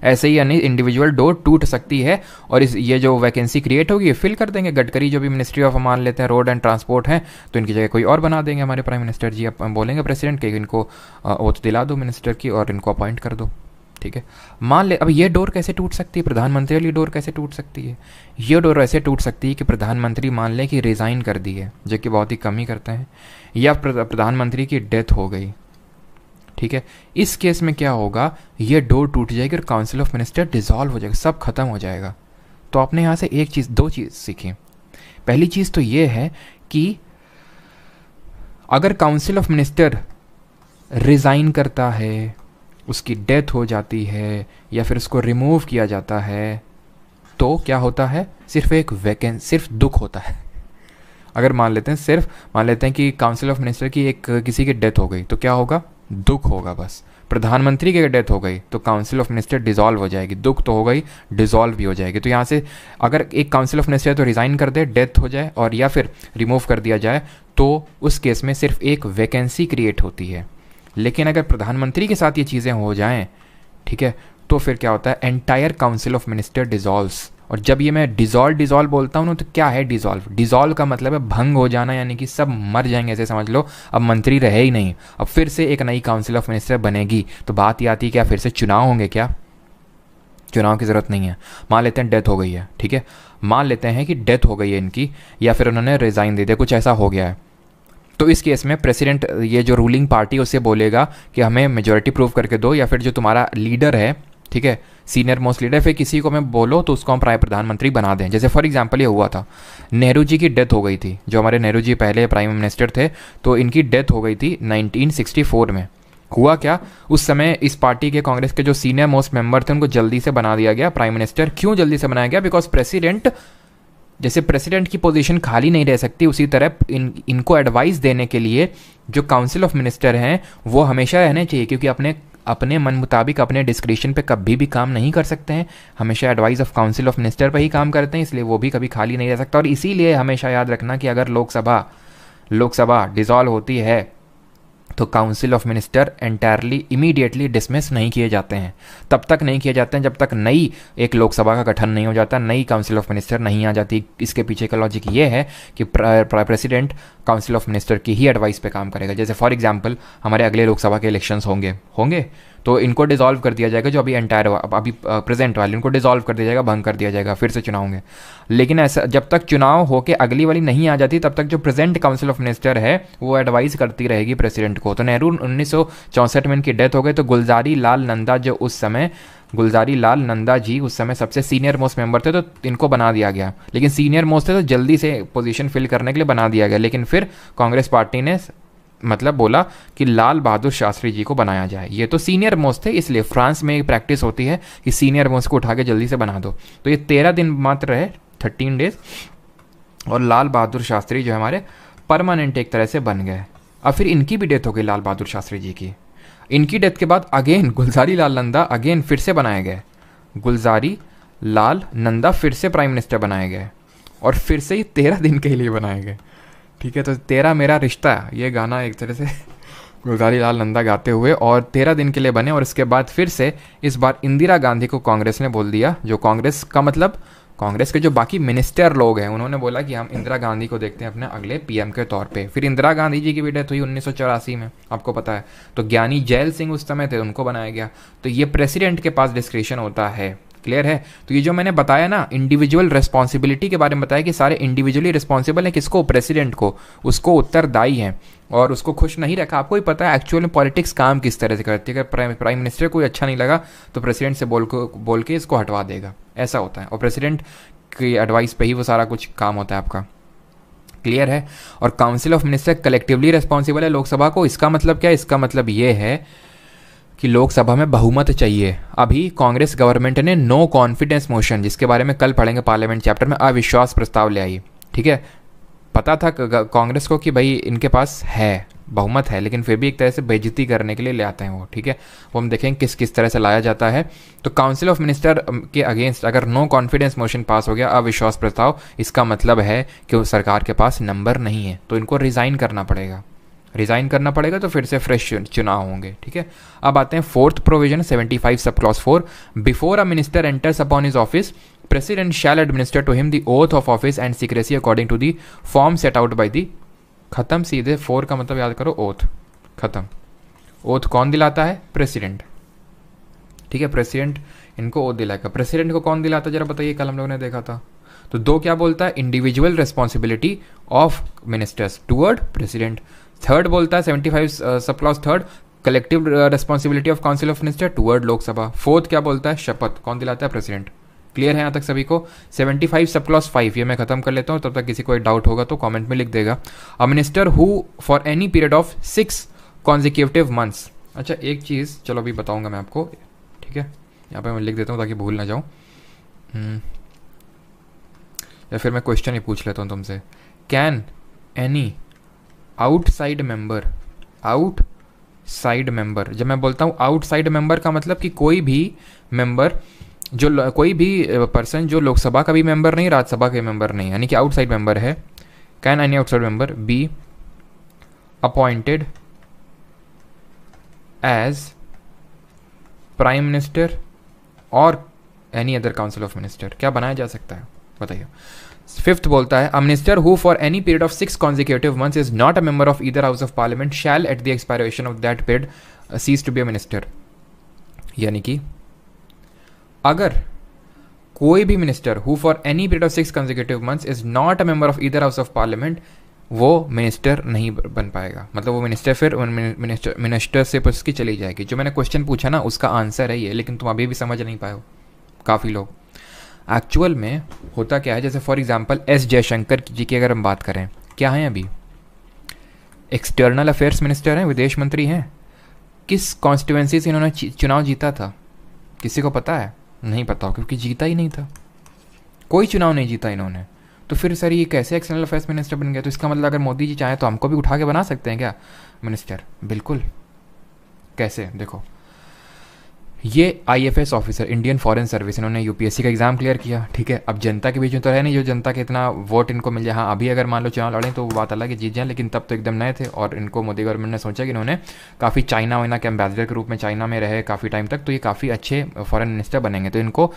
ऐसे ही यानी इंडिविजुअल डोर टूट सकती है और ये जो वैकेंसी क्रिएट होगी ये फिल कर देंगे। गडकरी जो भी मिनिस्ट्री ऑफ मान लेते हैं रोड एंड ट्रांसपोर्ट है तो इनकी जगह कोई और बना देंगे हमारे प्राइम मिनिस्टर जी। अब बोलेंगे प्रेसिडेंट के इनको ओथ दिला दो मिनिस्टर की और इनको अपॉइंट कर दो, ठीक है। मान ले अब ये डोर कैसे टूट सकती है? प्रधानमंत्री वाली डोर कैसे टूट सकती है? ये डोर ऐसे टूट सकती है कि प्रधानमंत्री मान लें कि रिज़ाइन कर दी है, जो कि बहुत ही कम ही करते हैं, या प्रधानमंत्री की डेथ हो गई, ठीक है। इस केस में क्या होगा, ये डोर टूट जाएगी और काउंसिल ऑफ मिनिस्टर डिसॉल्व हो जाएगा, सब खत्म हो जाएगा। तो आपने यहाँ से एक चीज़, दो चीज़ सीखी। पहली चीज़ तो ये है कि अगर काउंसिल ऑफ मिनिस्टर रिज़ाइन करता है, उसकी डेथ हो जाती है या फिर उसको रिमूव किया जाता है तो क्या होता है? सिर्फ एक सिर्फ दुख होता है। अगर मान लेते हैं कि काउंसिल ऑफ मिनिस्टर की किसी की डेथ हो गई तो क्या होगा? दुख होगा बस। प्रधानमंत्री की डेथ हो गई तो काउंसिल ऑफ मिनिस्टर डिसॉल्व हो जाएगी, दुख तो हो गई, डिसॉल्व भी हो जाएगी। तो यहाँ से अगर एक काउंसिल ऑफ मिनिस्टर तो रिज़ाइन कर दे, डेथ हो जाए और या फिर रिमूव कर दिया जाए तो उस केस में सिर्फ एक वैकेंसी क्रिएट होती है। लेकिन अगर प्रधानमंत्री के साथ ये चीज़ें हो जाएं, ठीक है, तो फिर क्या होता है? Entire council of minister dissolves. और जब ये मैं डिसॉल्व बोलता हूँ ना, तो क्या है डिसॉल्व? डिसॉल्व का मतलब है भंग हो जाना, यानी कि सब मर जाएंगे, ऐसे समझ लो। अब मंत्री रहे ही नहीं, अब फिर से एक नई काउंसिल ऑफ मिनिस्टर बनेगी तो बात ये आती है क्या फिर से चुनाव होंगे? क्या चुनाव की ज़रूरत नहीं है। मान लेते हैं डेथ हो गई है, ठीक है, मान लेते हैं कि डेथ हो गई है इनकी या फिर उन्होंने रिज़ाइन दे दिया, कुछ ऐसा हो गया है। तो इस केस में प्रेसिडेंट, ये जो रूलिंग पार्टी उससे बोलेगा कि हमें मेजॉरिटी प्रूव करके दो, या फिर जो तुम्हारा लीडर है, ठीक है, सीनियर मोस्ट लीडर, फिर किसी को मैं बोलो तो उसको हम प्रधानमंत्री बना दें। जैसे फॉर एग्जांपल ये हुआ था, नेहरू जी की डेथ हो गई थी, जो हमारे नेहरू जी पहले प्राइम मिनिस्टर थे, तो इनकी डेथ हो गई थी 1964 में। हुआ क्या, उस समय इस पार्टी के कांग्रेस के जो सीनियर मोस्ट मेंबर थे उनको जल्दी से बना दिया गया प्राइम मिनिस्टर। क्यों जल्दी से बनाया गया? बिकॉज प्रेसिडेंट, जैसे प्रेसिडेंट की पोजीशन खाली नहीं रह सकती, उसी तरह इनको एडवाइस देने के लिए जो काउंसिल ऑफ मिनिस्टर हैं वो हमेशा रहने चाहिए, क्योंकि अपने मन मुताबिक अपने डिस्क्रिप्शन पे कभी भी काम नहीं कर सकते हैं, हमेशा advice of council of minister पर ही काम करते हैं, इसलिए वो भी कभी खाली नहीं रह सकता। और इसीलिए हमेशा याद रखना कि अगर लोकसभा डिसॉल्व होती है तो council of minister entirely immediately dismiss नहीं किए जाते हैं। तब तक नहीं किए जाते हैं जब तक नई एक लोकसभा का गठन नहीं हो जाता, नई काउंसिल ऑफ मिनिस्टर नहीं आ जाती। इसके पीछे का लॉजिक ये है कि प्रेसिडेंट काउंसिल ऑफ मिनिस्टर की ही एडवाइस पे काम करेगा। जैसे फॉर एग्जांपल हमारे अगले लोकसभा के इलेक्शंस होंगे तो इनको डिसॉल्व कर दिया जाएगा, जो अभी अभी प्रेजेंट वाले उनको डिसॉल्व कर दिया जाएगा, भंग कर दिया जाएगा, फिर से चुनाव होंगे। लेकिन ऐसा जब तक चुनाव होके अगली वाली नहीं आ जाती तब तक जो प्रेजेंट काउंसिल ऑफ मिनिस्टर है वो एडवाइस करती रहेगी प्रेसिडेंट को। तो नेहरू 1964 में इनकी डेथ हो गई, तो गुलजारी लाल नंदा जी उस समय सबसे सीनियर मोस्ट मेंबर थे, तो इनको बना दिया गया। लेकिन सीनियर मोस्ट थे तो जल्दी से पोजीशन फिल करने के लिए बना दिया गया। लेकिन फिर कांग्रेस पार्टी ने मतलब बोला कि लाल बहादुर शास्त्री जी को बनाया जाए। ये तो सीनियर मोस्ट थे, इसलिए फ्रांस में एक प्रैक्टिस होती है कि सीनियर मोस्ट को उठा के जल्दी से बना दो। तो ये 13 दिन मात्र रहे, 13 डेज, और लाल बहादुर शास्त्री जो हमारे परमानेंट एक तरह से बन गए। अब फिर इनकी भी डेथ हो गई, लाल बहादुर शास्त्री जी की। इनकी डेथ के बाद अगेन गुलजारी लाल नंदा अगेन फिर से बनाए गए। गुलजारी लाल नंदा फिर से प्राइम मिनिस्टर बनाए गए और फिर से ही 13 दिन के लिए बनाए गए। ठीक है, तो तेरा मेरा रिश्ता, ये गाना एक तरह से गुलजारी लाल नंदा गाते हुए और 13 दिन के लिए बने। और इसके बाद फिर से इस बार इंदिरा गांधी को कांग्रेस ने बोल दिया, जो कांग्रेस का मतलब कांग्रेस के जो बाकी मिनिस्टर लोग हैं उन्होंने बोला कि हम इंदिरा गांधी को देखते हैं अपने अगले पीएम के तौर पे। फिर इंदिरा गांधी जी की भी डेथ हुई 1984 में, आपको पता है। तो ज्ञानी जैल सिंह उस समय थे, उनको बनाया गया। तो ये प्रेसिडेंट के पास डिस्क्रिप्शन होता है, क्लियर है। तो ये जो मैंने बताया ना इंडिविजुअल रिस्पॉन्सिबिलिटी के बारे में बताया कि सारे इंडिविजुअली रिस्पॉन्सिबल हैं, किसको, प्रेसिडेंट को, उसको उत्तरदायी हैं और उसको खुश नहीं रखा। आपको ही पता है एक्चुअल में पॉलिटिक्स काम किस तरह से करती है। अगर प्राइम मिनिस्टर को अच्छा नहीं लगा तो प्रेसिडेंट से बोल के इसको हटवा देगा, ऐसा होता है। और प्रेसिडेंट की एडवाइस पे ही वो सारा कुछ काम होता है आपका, क्लियर है। और council of minister collectively responsible है लोकसभा को। इसका मतलब क्या है? इसका मतलब ये है कि लोकसभा में बहुमत चाहिए। अभी कांग्रेस गवर्नमेंट ने नो कॉन्फिडेंस मोशन, जिसके बारे में कल पढ़ेंगे पार्लियामेंट चैप्टर में, अविश्वास प्रस्ताव ले आई। ठीक है, पता था कांग्रेस को कि भाई इनके पास है बहुमत है, लेकिन फिर भी एक तरह से बेइज्जती करने के लिए ले आते हैं वो। ठीक है, वो हम देखेंगे किस किस तरह से लाया जाता है। तो काउंसिल ऑफ मिनिस्टर के अगेंस्ट अगर नो कॉन्फिडेंस मोशन पास हो गया, अविश्वास प्रस्ताव, इसका मतलब है कि वो सरकार के पास नंबर नहीं है, तो इनको रिज़ाइन करना पड़ेगा। तो फिर से फ्रेश चुनाव होंगे। ठीक है, अब आते हैं fourth provision 75 sub clause 4, before a minister enters upon his office president shall administer to him the oath of office and secrecy according to the form set out by the. खत्म, सीधे 4 का मतलब याद करो, ओथ, खत्म। Oath कौन दिलाता है? प्रेसिडेंट। ठीक है, प्रेसिडेंट इनको ओथ दिलाएगा। प्रेसिडेंट को कौन दिलाता है जरा बताइए, कल हम लोगों ने देखा था। तो 2 क्या बोलता है? Individual responsibility of ministers toward president. Third बोलता है 75 sub clause 3 collective responsibility of council of minister toward Lok Sabha. Fourth क्या बोलता है? शपथ कौन दिलाता है? प्रेसिडेंट। क्लियर है यहाँ तक सभी को? 75 सब क्लॉज 5 ये मैं खत्म कर लेता हूँ, तब तक किसी को एक डाउट होगा तो कमेंट में लिख देगा। अ minister who for any period of 6 consecutive months. अच्छा एक चीज़ चलो अभी बताऊँगा मैं आपको, ठीक है, यहाँ पे मैं लिख देता हूँ ताकि भूल ना जाऊँ। या फिर मैं क्वेश्चन ही पूछ लेता हूँ तुमसे, कैन एनी आउटसाइड मेंबर, जब मैं बोलता हूँ आउटसाइड मेंबर का मतलब कि कोई भी मेंबर, जो कोई भी पर्सन जो लोकसभा का भी मेंबर नहीं, राज्यसभा के मेंबर नहीं, यानी कि आउटसाइड मेंबर है। Can any outside member be appointed as prime minister और any other council of minister. क्या बनाया जा सकता है बताइए। फिफ्थ बोलता है, a minister who for any period of 6 consecutive months is not a member of either house of parliament shall at the expiration of that period cease to be a minister. यानी कि अगर कोई भी minister who for any period of 6 consecutive months is not a member of either house of parliament, वो minister नहीं बन पाएगा। मतलब वो मिनिस्टर फिर मिनिस्टरशिप उसकी चली जाएगी। जो मैंने क्वेश्चन पूछा ना उसका आंसर है ये, लेकिन तुम अभी भी समझ नहीं पाए हो काफ़ी लोग। एक्चुअल में होता क्या है, जैसे फॉर एग्जांपल एस जयशंकर जी की अगर हम बात करें, क्या हैं अभी? एक्सटर्नल अफेयर्स मिनिस्टर हैं, विदेश मंत्री हैं। किस कॉन्स्टिट्यूएंसी से इन्होंने चुनाव जीता था? किसी को पता है? नहीं पता हो, क्योंकि जीता ही नहीं था, कोई चुनाव नहीं जीता इन्होंने। तो फिर सर ये कैसे एक्सटर्नल अफेयर्स मिनिस्टर बन गया? तो इसका मतलब अगर मोदी जी चाहें तो हमको भी उठा के बना सकते हैं क्या मिनिस्टर? बिल्कुल। कैसे? देखो, ये IFS officer, Indian foreign service, इन्होंने यूपीएससी का एग्ज़ाम क्लियर किया, ठीक है। अब जनता के बीच में तो है नहीं जो जनता के इतना वोट इनको मिल जाए। हाँ, अभी अगर मान लो चुनाव लड़ें तो वो बात अलग है, जीत जाए, लेकिन तब तो एकदम नए थे। और इनको मोदी गवर्नमेंट ने सोचा कि इन्होंने काफ़ी चाइना वाइना के एम्बेसडर के रूप में चाइना में रहे काफ़ी टाइम तक, तो ये काफ़ी अच्छे फॉरेन मिनिस्टर बनेंगे। तो इनको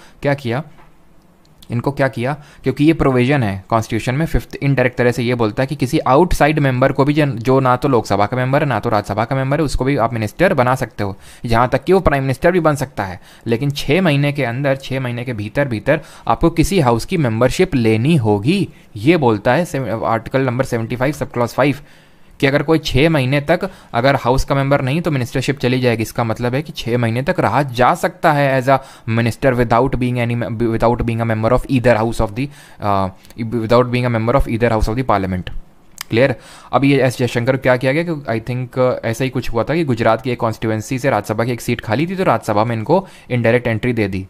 क्या किया, क्योंकि ये प्रोविजन है कॉन्स्टिट्यूशन में, फिफ्थ इनडायरेक्ट तरह से ये बोलता है कि किसी आउटसाइड मेंबर को भी जो ना तो लोकसभा का मेंबर है ना तो राज्यसभा का मेंबर है, उसको भी आप मिनिस्टर बना सकते हो, जहाँ तक कि वो प्राइम मिनिस्टर भी बन सकता है। लेकिन 6 महीने के अंदर, 6 महीने के भीतर भीतर आपको किसी हाउस की मेंबरशिप लेनी होगी। ये बोलता है आर्टिकल नंबर 75 सब क्लॉज 5 कि अगर कोई 6 महीने तक अगर हाउस का मेंबर नहीं तो मिनिस्टरशिप चली जाएगी। इसका मतलब है कि 6 महीने तक रहा जा सकता है as a minister without being a member of either house of the parliament. Clear. अब ये एस जयशंकर क्या किया गया कि आई थिंक ऐसा ही कुछ हुआ था कि गुजरात की एक कॉन्स्टिट्यूएंसी से राज्यसभा की एक सीट खाली थी, तो राज्यसभा में इनको इनडायरेक्ट एंट्री दे दी,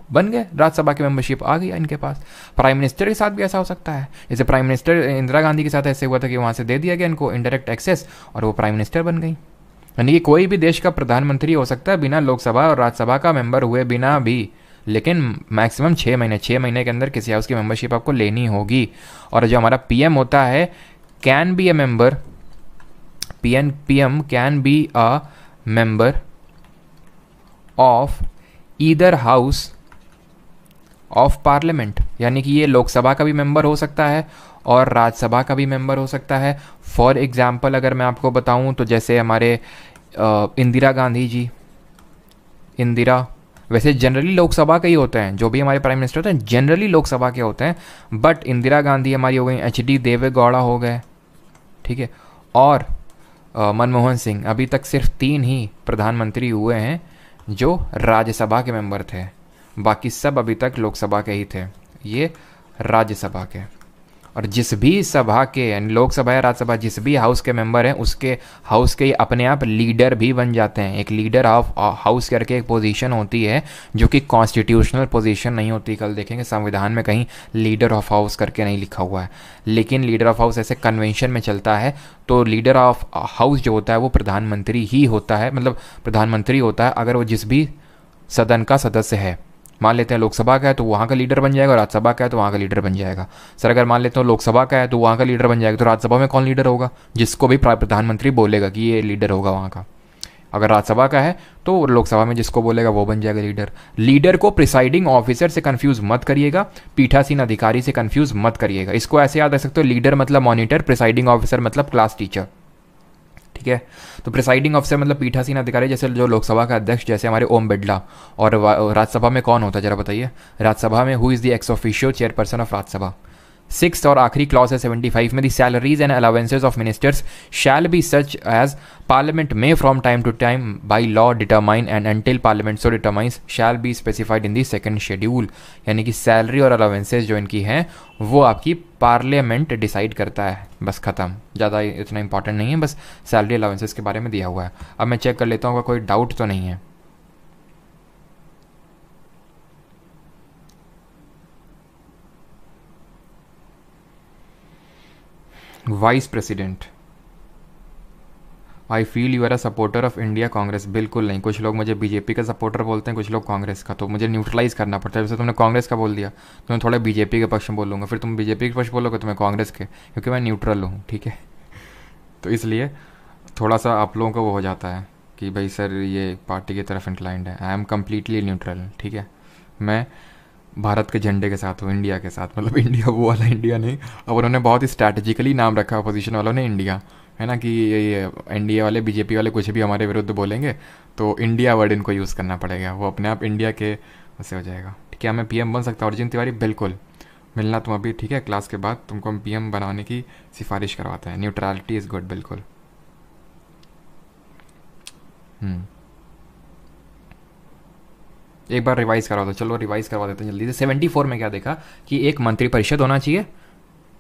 बन गए, राज्यसभा की मेंबरशिप आ गई इनके पास। प्राइम मिनिस्टर के साथ भी ऐसा हो सकता है, जैसे प्राइम मिनिस्टर इंदिरा गांधी के साथ ऐसे हुआ था कि वहाँ से दे दिया गया इनको इनडायरेक्ट एक्सेस और वो प्राइम मिनिस्टर बन गई। यानी कि कोई भी देश का प्रधानमंत्री हो सकता है बिना लोकसभा और राज्यसभा का मेंबर हुए बिना भी, लेकिन मैक्सिमम 6 महीने के अंदर किसी हाउस की मेंबरशिप आपको लेनी होगी। और जो हमारा पीएम होता है can be a member, PM can be a member of either house of parliament, यानी कि ये लोकसभा का भी मेंबर हो सकता है और राज्यसभा का भी मेंबर हो सकता है। फॉर एग्जांपल अगर मैं आपको बताऊं तो जैसे हमारे इंदिरा गांधी जी, वैसे जनरली लोकसभा के ही होते हैं, जो भी हमारे प्राइम मिनिस्टर होते हैं जनरली लोकसभा के होते हैं, बट इंदिरा गांधी हमारी हो गई, एचडी देवेगौड़ा हो गए, ठीक है, और मनमोहन सिंह। अभी तक सिर्फ 3 ही प्रधानमंत्री हुए हैं जो राज्यसभा के मेंबर थे, बाकी सब अभी तक लोकसभा के ही थे, ये राज्यसभा के। और जिस भी सभा के, यानी लोकसभा या राज्यसभा, जिस भी हाउस के मेंबर हैं उसके हाउस के अपने आप लीडर भी बन जाते हैं। एक लीडर ऑफ हाउस करके एक पोजीशन होती है जो कि कॉन्स्टिट्यूशनल पोजीशन नहीं होती। कल देखेंगे संविधान में कहीं लीडर ऑफ हाउस करके नहीं लिखा हुआ है, लेकिन लीडर ऑफ हाउस ऐसे कन्वेंशन में चलता है। तो लीडर ऑफ हाउस जो होता है वो प्रधानमंत्री ही होता है, मतलब प्रधानमंत्री होता है अगर वो जिस भी सदन का सदस्य है। मान लेते हैं लोकसभा का है तो वहाँ का लीडर बन जाएगा, राज्यसभा का है तो वहाँ का लीडर बन जाएगा। सर अगर मान लेते हो लोकसभा का है तो वहाँ का लीडर बन जाएगा, तो राज्यसभा में कौन लीडर होगा? जिसको भी प्रधानमंत्री बोलेगा कि ये लीडर होगा वहाँ का। अगर राज्यसभा का है तो लोकसभा में जिसको बोलेगा वो बन जाएगा लीडर। लीडर को प्रिसाइडिंग ऑफिसर से कंफ्यूज मत करिएगा, पीठासीन अधिकारी से कंफ्यूज मत करिएगा। इसको ऐसे याद रख सकते हो, लीडर मतलब मॉनिटर, प्रिसाइडिंग ऑफिसर मतलब क्लास टीचर, ठीक है। तो प्रिसाइडिंग ऑफिसर मतलब पीठासीन अधिकारी, जैसे जो लोकसभा का अध्यक्ष जैसे हमारे ओम बिरला। और राज्यसभा में कौन होता है जरा बताइए? राज्यसभा में who is the ex officio chairperson of Rajya Sabha. 6th और आखिरी क्लॉज है 75 में, the salaries and allowances of ministers shall be such as parliament में from time to time by law determine and until parliament so determines shall be specified in the second schedule. यानी कि salary और allowances जो इनकी हैं वो आपकी parliament decide करता है, बस ख़त्म। ज़्यादा इतना इंपॉर्टेंट नहीं है, बस सैलरी अलाउंसेज के बारे में दिया हुआ है। अब मैं चेक कर लेता हूँ कोई डाउट तो नहीं है। Vice president, I feel you are a supporter of India Congress. बिल्कुल नहीं, कुछ लोग मुझे बीजेपी का सपोर्टर बोलते हैं, कुछ लोग कांग्रेस का, तो मुझे न्यूट्रलाइज करना पड़ता है। जैसे तुमने कांग्रेस का बोल दिया तो मैं थोड़ा बीजेपी के पक्ष में बोलूँगा, फिर तुम बीजेपी के पक्ष बोलोगे तो मैं कांग्रेस के, क्योंकि मैं न्यूट्रल हूँ, ठीक है। तो इसलिए थोड़ा सा आप लोगों को वो हो जाता है कि भाई सर ये पार्टी की तरफ इंक्लाइंड है। आई एम कम्प्लीटली न्यूट्रल, ठीक है। मैं भारत के झंडे के साथ हूँ, इंडिया के साथ, मतलब इंडिया वो वाला इंडिया नहीं। अब उन्होंने बहुत ही स्ट्रैटेजिकली नाम रखा अपोजिशन वालों ने इंडिया, है ना, कि ये एनडीए वाले बीजेपी वाले कुछ भी हमारे विरुद्ध बोलेंगे तो इंडिया वर्ड इनको यूज़ करना पड़ेगा, वो अपने आप इंडिया के वैसे हो जाएगा। ठीक है, मैं पीएम बन सकता हूँ अर्जुन तिवारी, बिल्कुल मिलना तुम अभी, ठीक है, क्लास के बाद तुमको हम पीएम बनाने की सिफारिश करवाते हैं। न्यूट्रलिटी इज़ गुड, बिल्कुल। एक बार रिवाइज करवा दो, चलो रिवाइज करवा देते हैं जल्दी से। 74 में क्या देखा कि एक मंत्रिपरिषद होना चाहिए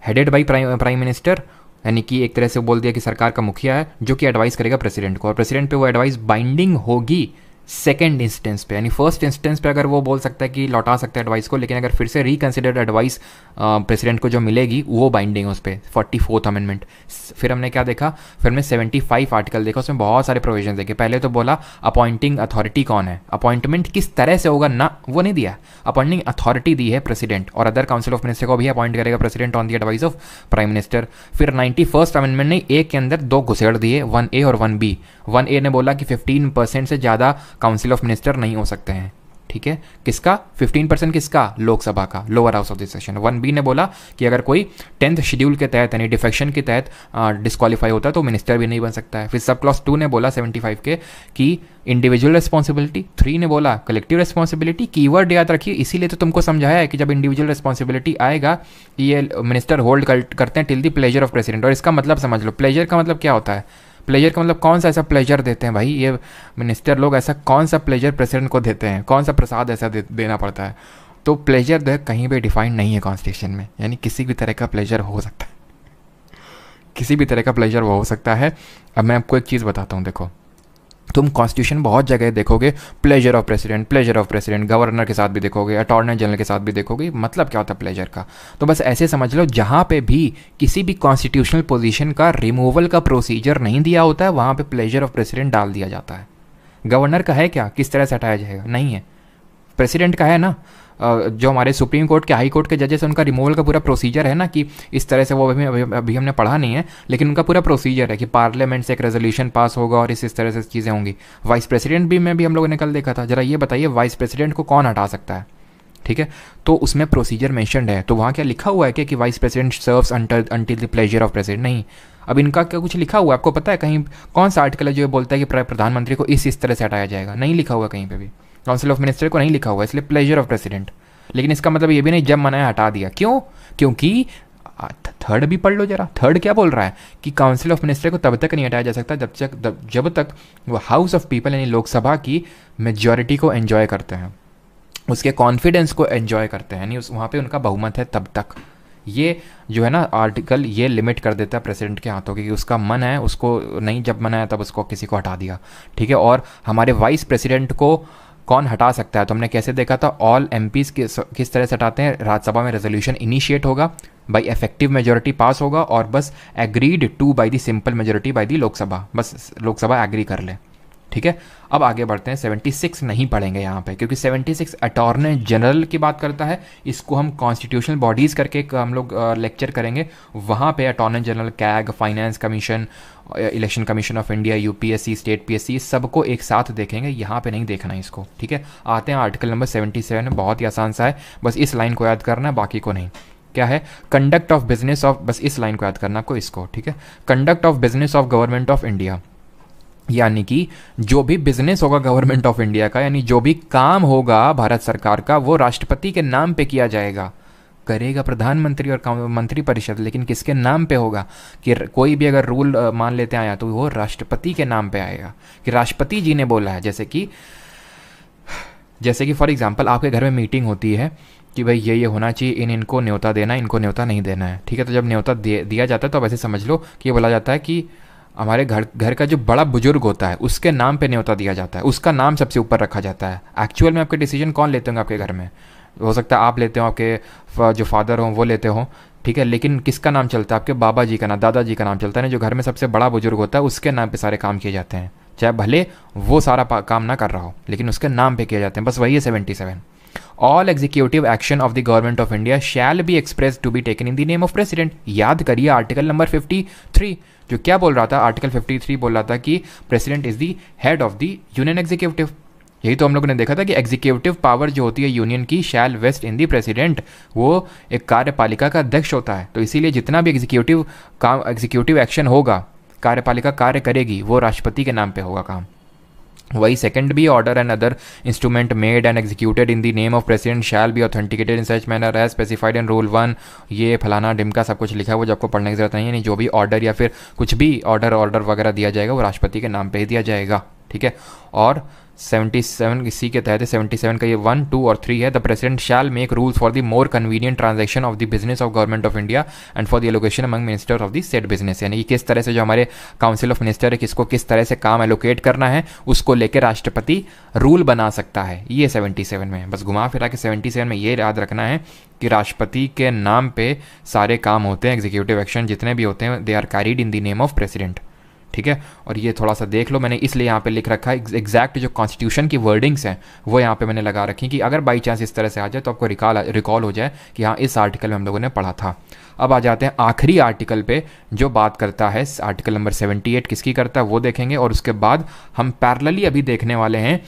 हेडेड बाई प्राइम मिनिस्टर, यानी कि एक तरह से बोल दिया कि सरकार का मुखिया है जो कि एडवाइस करेगा प्रेसिडेंट को, और प्रेसिडेंट पे वो एडवाइस बाइंडिंग होगी सेकेंड इंस्टेंस पे, यानी फर्स्ट इंस्टेंस पे अगर वो बोल सकता है कि लौटा सकता है एडवाइस को, लेकिन अगर फिर से रिकन्सिडर्ड एडवाइस प्रेसिडेंट को जो मिलेगी वो बाइंडिंग उस पर 44th अमेंडमेंट। फिर हमने क्या देखा, फिर हमने 75 आर्टिकल देखा, उसमें बहुत सारे प्रोविजन देखे। पहले तो बोला अपॉइंटिंग अथॉरिटी कौन है, अपॉइंटमेंट किस तरह से होगा ना, वो नहीं दिया। अपॉइंटिंग अथॉरिटी दी है प्रेसिडेंट, और अदर काउंसिल ऑफ मिनिस्टर को भी अपॉइंट करेगा president on the advice of prime minister. फिर 91st अमेंडमेंट ने एक के अंदर दो घुसेड़ दिए, 1A और 1B। 1A ने बोला कि 15% से ज़्यादा काउंसिल ऑफ मिनिस्टर नहीं हो सकते हैं, ठीक है। किसका 15%? किसका? लोकसभा का, lower house of the session. 1B ने बोला कि अगर कोई 10th शेड्यूल के तहत यानी डिफेक्शन के तहत डिस्क्वालीफाई होता है तो मिनिस्टर भी नहीं बन सकता है। फिर सब क्लॉज 2 ने बोला 75 के कि इंडिविजुअल रिस्पॉन्सिबिलिटी। 3 ने बोला कलेक्टिव रिस्पॉन्सिबिलिटी। कीवर्ड याद रखिए, इसीलिए तो तुमको समझाया है कि जब इंडिविजुअल रिस्पॉन्सिबिलिटी आएगा ये मिनिस्टर होल्ड करते हैं till the pleasure of president. और इसका मतलब समझ लो, प्लेजर का मतलब क्या होता है? प्लेजर का मतलब कौन सा ऐसा प्लेजर देते हैं भाई ये मिनिस्टर लोग, ऐसा कौन सा प्लेजर प्रेसिडेंट को देते हैं, कौन सा प्रसाद ऐसा देना पड़ता है? तो प्लेजर जो है कहीं भी डिफाइंड नहीं है कॉन्स्टिट्यूशन में, यानी किसी भी तरह का प्लेजर हो सकता है, किसी भी तरह का प्लेजर वो हो सकता है। अब मैं आपको एक चीज़ बताता हूँ, देखो तुम कॉन्स्टिट्यूशन बहुत जगह देखोगे pleasure of president, pleasure of president, governor के साथ भी देखोगे, अटॉर्नी जनरल के साथ भी देखोगे। मतलब क्या होता है प्लेजर का? तो बस ऐसे समझ लो, जहाँ पे भी किसी भी कॉन्स्टिट्यूशनल पोजीशन का रिमूवल का प्रोसीजर नहीं दिया होता है वहाँ पे प्लेजर ऑफ प्रेसिडेंट डाल दिया जाता है। गवर्नर का है क्या, किस तरह से हटाया जाएगा? नहीं है। प्रेसिडेंट का है ना, जो हमारे सुप्रीम कोर्ट के, हाई कोर्ट के जजेस हैं उनका रिमूवल का पूरा प्रोसीजर है ना, कि इस तरह से वो अभी हमने पढ़ा नहीं है, लेकिन उनका पूरा प्रोसीजर है कि पार्लियामेंट से एक रेजोल्यूशन पास होगा और इस तरह से चीज़ें होंगी। वाइस प्रेसिडेंट भी में भी हम लोगों ने कल देखा था। जरा ये बताइए वाइस प्रेसिडेंट को कौन हटा सकता है? ठीक है, तो उसमें प्रोसीजर मैंशनड है। तो वहाँ क्या लिखा हुआ है कि vice president serves until the pleasure of president? नहीं। अब इनका क्या कुछ लिखा हुआ है आपको पता है कहीं? कौन सा आर्टिकल है जो बोलता है कि प्रधानमंत्री को इस तरह से हटाया जाएगा? नहीं लिखा हुआ कहीं पे भी। काउंसिल ऑफ मिनिस्टर को नहीं लिखा हुआ, इसलिए प्लेजर ऑफ प्रेसिडेंट। लेकिन इसका मतलब ये भी नहीं जब मनाया हटा दिया। क्यों? क्योंकि थर्ड भी पढ़ लो जरा, थर्ड क्या बोल रहा है कि काउंसिल ऑफ मिनिस्टर को तब तक नहीं हटाया जा सकता जब तक वो हाउस ऑफ पीपल यानी लोकसभा की मेजॉरिटी को एंजॉय करते हैं, उसके कॉन्फिडेंस को एंजॉय करते हैं, यानी वहाँ पे उनका बहुमत है तब तक। ये जो है ना आर्टिकल, ये लिमिट कर देता है प्रेसिडेंट के हाथों की, कि उसका मन है उसको नहीं, जब मन आया तब उसको किसी को हटा दिया, ठीक है। और हमारे वाइस प्रेसिडेंट को कौन हटा सकता है? तो हमने कैसे देखा था, ऑल एमपीज किस तरह से हटाते हैं? राज्यसभा में रेजोल्यूशन इनिशिएट होगा, बाई इफेक्टिव मेजोरिटी पास होगा, और बस agreed two by the simple majority by the Lok Sabha, बस लोकसभा एग्री कर ले, ठीक है। अब आगे बढ़ते हैं। 76 नहीं पढ़ेंगे यहाँ पे, क्योंकि 76 अटॉर्नी जनरल की बात करता है। इसको हम कॉन्स्टिट्यूशनल बॉडीज़ करके हम लोग लेक्चर करेंगे। वहाँ पे attorney general, CAG, finance commission, election commission of India, UPSC, state PSC, सबको एक साथ देखेंगे। यहाँ पे नहीं देखना है इसको, ठीक है। आते हैं आर्टिकल नंबर 77, बहुत ही आसान सा है, बस इस लाइन को याद करना है, बाकी को नहीं। क्या है? कंडक्ट ऑफ बिजनेस ऑफ, बस इस लाइन को याद करना आपको, इसको, ठीक है। Conduct of business of government of India, यानी कि जो भी बिजनेस होगा गवर्नमेंट ऑफ इंडिया का, यानी जो भी काम होगा भारत सरकार का, वो राष्ट्रपति के नाम पे किया जाएगा। करेगा प्रधानमंत्री और मंत्री परिषद, लेकिन किसके नाम पे होगा? कि कोई भी अगर रूल मान लेते आया तो वो राष्ट्रपति के नाम पे आएगा, कि राष्ट्रपति जी ने बोला है। जैसे कि फॉर एग्जांपल आपके घर में मीटिंग होती है कि भाई ये होना चाहिए, इनको न्योता देना है, इनको न्योता नहीं देना है, ठीक है। तो जब न्योता दिया जाता है तो अब ऐसे समझ लो कि ये बोला जाता है कि हमारे घर का जो बड़ा बुजुर्ग होता है उसके नाम पे न्योता दिया जाता है, उसका नाम सबसे ऊपर रखा जाता है। एक्चुअल में आपके डिसीजन कौन लेते होंगे आपके घर में? हो सकता है आप लेते हो, आपके जो फादर हों वो लेते हो, ठीक है। लेकिन किसका नाम चलता है? आपके बाबा जी का नाम, दादाजी का नाम चलता है ना। जो घर में सबसे बड़ा बुजुर्ग होता है उसके नाम पे सारे काम किए जाते हैं, चाहे भले वो सारा काम ना कर रहा हो, लेकिन उसके नाम पे किए जाते हैं। बस वही है 77। All executive action of the government of India shall be express to be taken in the name of president. याद करिए आर्टिकल नंबर 53 जो क्या बोल रहा था? आर्टिकल 53 बोल रहा था कि president is the head of the union executive. यही तो हम लोगों ने देखा था कि एग्जीक्यूटिव पावर जो होती है यूनियन की, शैल वेस्ट इन दी प्रेसिडेंट, वो एक कार्यपालिका का अध्यक्ष होता है। तो इसीलिए जितना भी एग्जीक्यूटिव एक्शन होगा, कार्यपालिका कार्य करेगी, वो राष्ट्रपति के नाम पे होगा काम। वही सेकंड भी, order and other instrument made and executed in the name of president shall be authenticated in such manner as specified in rule 1। ये फलाना डिमका सब कुछ लिखा है, वो जो आपको पढ़ने की जरूरत नहीं है। नहीं, जो भी ऑर्डर या फिर कुछ भी ऑर्डर वगैरह दिया जाएगा वो राष्ट्रपति के नाम पे ही दिया जाएगा, ठीक है। और 77 इसी के तहत 77 का ये 1, 2 और 3 है। The president shell make rules for the more convenient transaction of the business of government of India and for the allocation among minister of the set business, यानी कि किस तरह से जो हमारे काउंसिल ऑफ मिनिस्टर है किसको किस तरह से काम एलोकेट करना है उसको लेकर राष्ट्रपति रूल बना सकता है। ये 77 में है। बस घुमा फिरा के 77 में ये याद रखना है कि राष्ट्रपति के नाम पे सारे काम होते हैं, एग्जीक्यूटिव एक्शन जितने भी होते हैं they are carried in the name of president. ठीक है, और ये थोड़ा सा देख लो, मैंने इसलिए यहाँ पे लिख रखा है एग्जैक्ट जो कॉन्स्टिट्यूशन की वर्डिंग्स हैं वो यहाँ पे मैंने लगा रखी कि अगर बाई चांस इस तरह से आ जाए तो आपको रिकॉल हो जाए कि हाँ इस आर्टिकल में हम लोगों ने पढ़ा था। अब आ जाते हैं आखिरी आर्टिकल पे जो बात करता है, आर्टिकल नंबर 78 किसकी करता है वो देखेंगे, और उसके बाद हम पैरेलली अभी देखने वाले हैं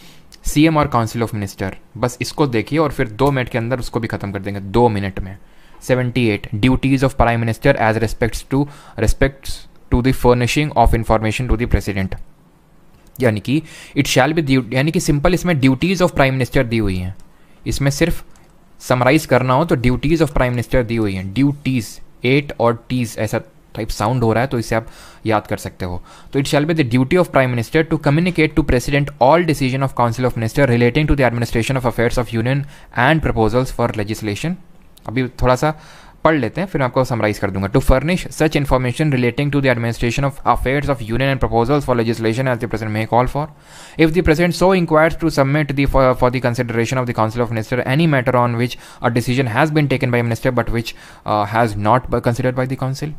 सीएम और काउंसिल ऑफ मिनिस्टर। बस इसको देखिए और फिर 2 मिनट के अंदर उसको भी खत्म कर देंगे, 2 मिनट में। 78 duties of prime minister as respects to the furnishing of information to the president, यानी कि इट शैल बी, यानी कि सिंपल इसमें ड्यूटीज ऑफ प्राइम मिनिस्टर दी हुई हैं। इसमें सिर्फ समराइज करना हो तो ड्यूटीज ऑफ प्राइम मिनिस्टर दी हुई हैं। ड्यूटीज 8 और टीज ऐसा टाइप साउंड हो रहा है तो इसे आप याद कर सकते हो। तो it shall be the duty of prime minister to communicate to president all decision of council of minister relating to the administration of affairs of union and proposals for legislation. अभी थोड़ा सा पढ़ लेते हैं फिर मैं आपको समराइज कर दूंगा। To furnish such information relating to the administration of affairs of union and proposals for legislation as the president may call for, if the president so inquires to submit the for the consideration of the council of minister any matter on which a decision has been taken by minister but which has not considered by the council.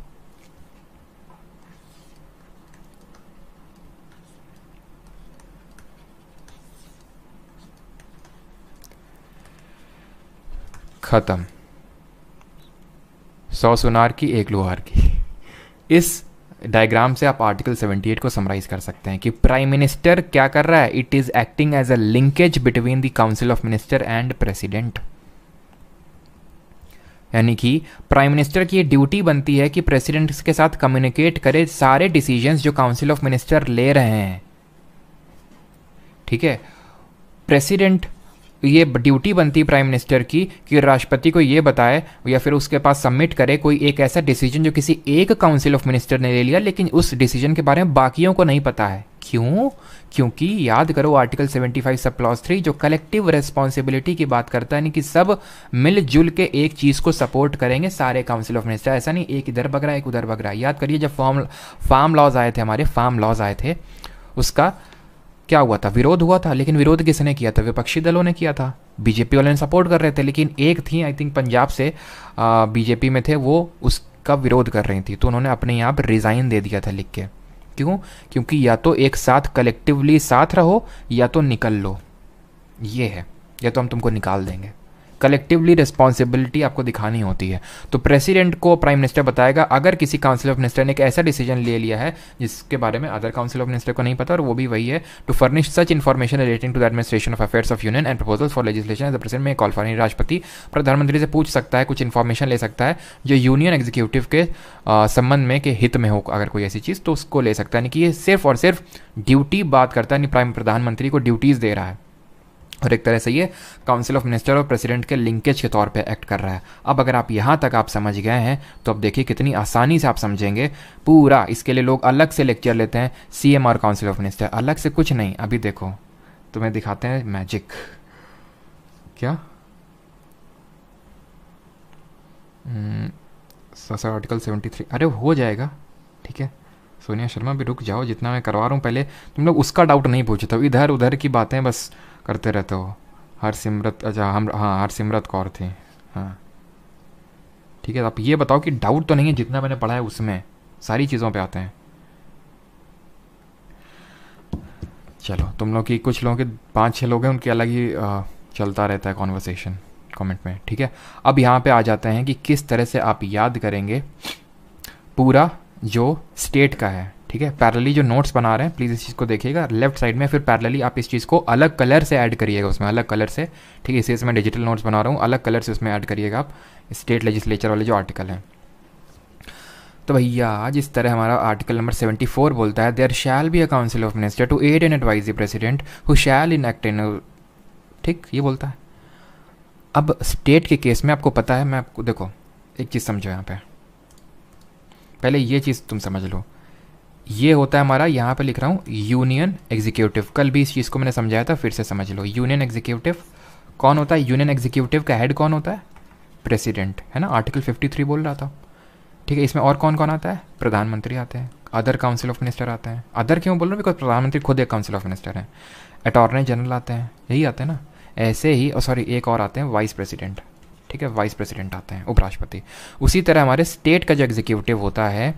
खत्म। 100 सुनार की 1 लोहार की। इस diagram से आप article 78 को summarise कर सकते हैं कि प्राइम मिनिस्टर क्या कर रहा है, it is acting as a linkage between the council of minister and president. यानी कि प्राइम मिनिस्टर की ये ड्यूटी बनती है कि प्रेसिडेंट के साथ कम्युनिकेट करे सारे डिसीजंस जो काउंसिल ऑफ मिनिस्टर ले रहे हैं। ठीक है, प्रेसिडेंट ये ड्यूटी बनती है प्राइम मिनिस्टर की कि राष्ट्रपति को ये बताए या फिर उसके पास सबमिट करे कोई एक ऐसा डिसीजन जो किसी एक काउंसिल ऑफ मिनिस्टर ने ले लिया लेकिन उस डिसीजन के बारे में बाकियों को नहीं पता है। क्यों? क्योंकि याद करो आर्टिकल 75 सब क्लॉज 3 जो कलेक्टिव रिस्पॉन्सिबिलिटी की बात करता है, यानी कि सब मिलजुल के एक चीज़ को सपोर्ट करेंगे सारे काउंसिल ऑफ मिनिस्टर। ऐसा नहीं एक इधर बग रहा है एक उधर बग रहा है। याद करिए जब फार्म लॉज आए थे, हमारे फार्म लॉज आए थे, उसका क्या हुआ था, विरोध हुआ था। लेकिन विरोध किसने किया था? विपक्षी दलों ने किया था। बीजेपी वाले ने सपोर्ट कर रहे थे, लेकिन एक थी आई थिंक पंजाब से बीजेपी में थे, वो उसका विरोध कर रही थी, तो उन्होंने अपने यहाँ पर रिज़ाइन दे दिया था लिख के। क्यों? क्योंकि या तो एक साथ कलेक्टिवली साथ रहो या तो निकल लो, ये है, या तो हम तुमको निकाल देंगे। कलेक्टिवली रिस्पॉन्सिबिलिटी आपको दिखानी होती है। तो प्रेसिडेंट को प्राइम मिनिस्टर बताएगा अगर किसी काउंसिल ऑफ मिनिस्टर ने एक ऐसा डिसीजन ले लिया है जिसके बारे में अदर काउंसिल ऑफ मिनिस्टर को नहीं पता, और वो भी वही है, to furnish such information relating to the administration of affairs of union and proposals for legislation as the president may call for. राष्ट्रपति प्रधानमंत्री से पूछ सकता है, कुछ इन्फॉर्मेशन ले सकता है जो यूनियन एग्जीक्यूटिव के संबंध में के हित में हो, अगर कोई ऐसी चीज़ तो उसको ले सकता है। यानी कि ये सिर्फ और सिर्फ ड्यूटी बात करता है, प्राइम प्रधानमंत्री को ड्यूटीज़ दे रहा है, और एक तरह से ये काउंसिल ऑफ मिनिस्टर और प्रेसिडेंट के लिंकेज के तौर पे एक्ट कर रहा है। अब अगर आप यहाँ तक आप समझ गए हैं तो अब देखिए कितनी आसानी से आप समझेंगे पूरा। इसके लिए लोग अलग से लेक्चर लेते हैं, सीएम और काउंसिल ऑफ मिनिस्टर, अलग से कुछ नहीं। अभी देखो तुम्हें दिखाते हैं मैजिक। क्या सर आर्टिकल 73, अरे हो जाएगा, ठीक है। सोनिया शर्मा भी रुक जाओ, जितना मैं करवा रहा हूँ पहले तुम लोग उसका डाउट नहीं पूछते हो, इधर उधर की बातें बस करते रहते हो। हरसिमरत, अच्छा हम, हाँ हरसिमरत कौर थी, हाँ ठीक है। आप ये बताओ कि डाउट तो नहीं है, जितना मैंने पढ़ा है उसमें सारी चीज़ों पे आते हैं। चलो तुम लोग की, कुछ लोगों के 5-6 लोग हैं, उनके अलग ही चलता रहता है कॉन्वर्सेशन कमेंट में, ठीक है। अब यहाँ पे आ जाते हैं कि किस तरह से आप याद करेंगे पूरा जो स्टेट का है, ठीक है। पैरेलली जो नोट्स बना रहे हैं प्लीज़ इस चीज़ को देखिएगा लेफ्ट साइड में, फिर पैरेलली आप इस चीज़ को अलग कलर से ऐड करिएगा उसमें, अलग कलर से, ठीक है। इसे मैं डिजिटल नोट्स बना रहा हूँ, अलग कलर से उसमें ऐड करिएगा आप स्टेट लेजिस्लेचर वाले जो आर्टिकल हैं। तो भैया जिस तरह हमारा आर्टिकल नंबर 74 बोलता है, there shall be a council of minister to aid and advise the president who shall enact in, ठीक, ये बोलता है। अब स्टेट के केस में आपको पता है, मैं आपको देखो एक चीज़ समझो यहाँ पे, पहले ये चीज़ तुम समझ लो, ये होता है हमारा, यहाँ पे लिख रहा हूँ यूनियन एग्जीक्यूटिव। कल भी इस चीज़ को मैंने समझाया था, फिर से समझ लो। यूनियन एग्जीक्यूटिव कौन होता है? यूनियन एग्जीक्यूटिव का हेड कौन होता है? प्रेसिडेंट, है ना, आर्टिकल 53 बोल रहा था। ठीक है, इसमें और कौन कौन आता है? प्रधानमंत्री आते हैं, अदर काउंसिल ऑफ मिनिस्टर आते हैं। अदर क्यों बोल रहा हूँ? बिकॉज प्रधानमंत्री खुद एक काउंसिल ऑफ मिनिस्टर हैं। अटॉर्नी जनरल आते हैं, यही आते हैं ना। ऐसे ही, और सॉरी एक और आते हैं वाइस प्रेसिडेंट। ठीक है, वाइस प्रेसिडेंट आते हैं, उपराष्ट्रपति। उसी तरह हमारे स्टेट का जो एग्जीक्यूटिव होता है,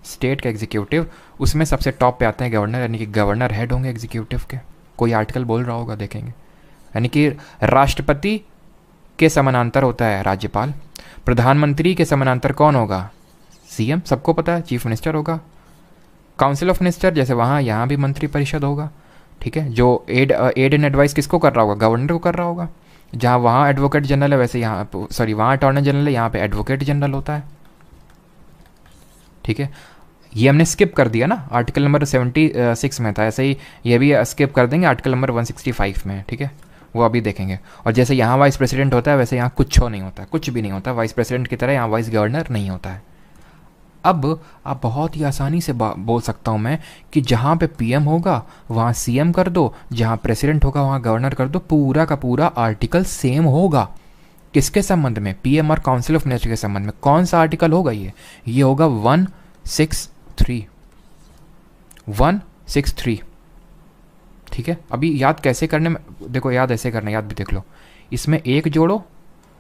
स्टेट का एग्जीक्यूटिव, उसमें सबसे टॉप पे आते हैं गवर्नर, यानी कि गवर्नर हेड होंगे एग्जीक्यूटिव के। कोई आर्टिकल बोल रहा होगा, देखेंगे। यानी कि राष्ट्रपति के समानांतर होता है राज्यपाल, प्रधानमंत्री के समानांतर कौन होगा? सीएम, सबको पता है, चीफ मिनिस्टर होगा। काउंसिल ऑफ मिनिस्टर जैसे वहाँ, यहाँ भी मंत्री परिषद होगा। ठीक है, जो एड एंड एडवाइस किसको कर रहा होगा? गवर्नर को कर रहा होगा। जहाँ वहाँ एडवोकेट जनरल है, वैसे यहाँ, सॉरी वहाँ अटॉर्नी जनरल है, यहाँ पे एडवोकेट जनरल होता है। ठीक है, ये हमने स्किप कर दिया ना, आर्टिकल नंबर 76 में था। ऐसे ही ये भी स्किप कर देंगे, आर्टिकल नंबर 165 में। ठीक है, वो अभी देखेंगे। और जैसे यहाँ वाइस प्रेसिडेंट होता है, वैसे यहाँ कुछ नहीं होता, कुछ भी नहीं होता। वाइस प्रेसिडेंट की तरह यहाँ वाइस गवर्नर नहीं होता है। अब आप बहुत ही आसानी से बोल सकता हूँ मैं कि जहाँ पे पीएम होगा वहाँ सीएम कर दो, जहाँ प्रेसिडेंट होगा वहाँ गवर्नर कर दो। पूरा का पूरा आर्टिकल सेम होगा। किसके संबंध में? पीएम और काउंसिल ऑफ मिनिस्टर के संबंध में। कौन सा आर्टिकल होगा ये होगा 163। 163। ठीक है, अभी याद कैसे करने में, देखो याद ऐसे करना, याद भी देख लो। इसमें एक जोड़ो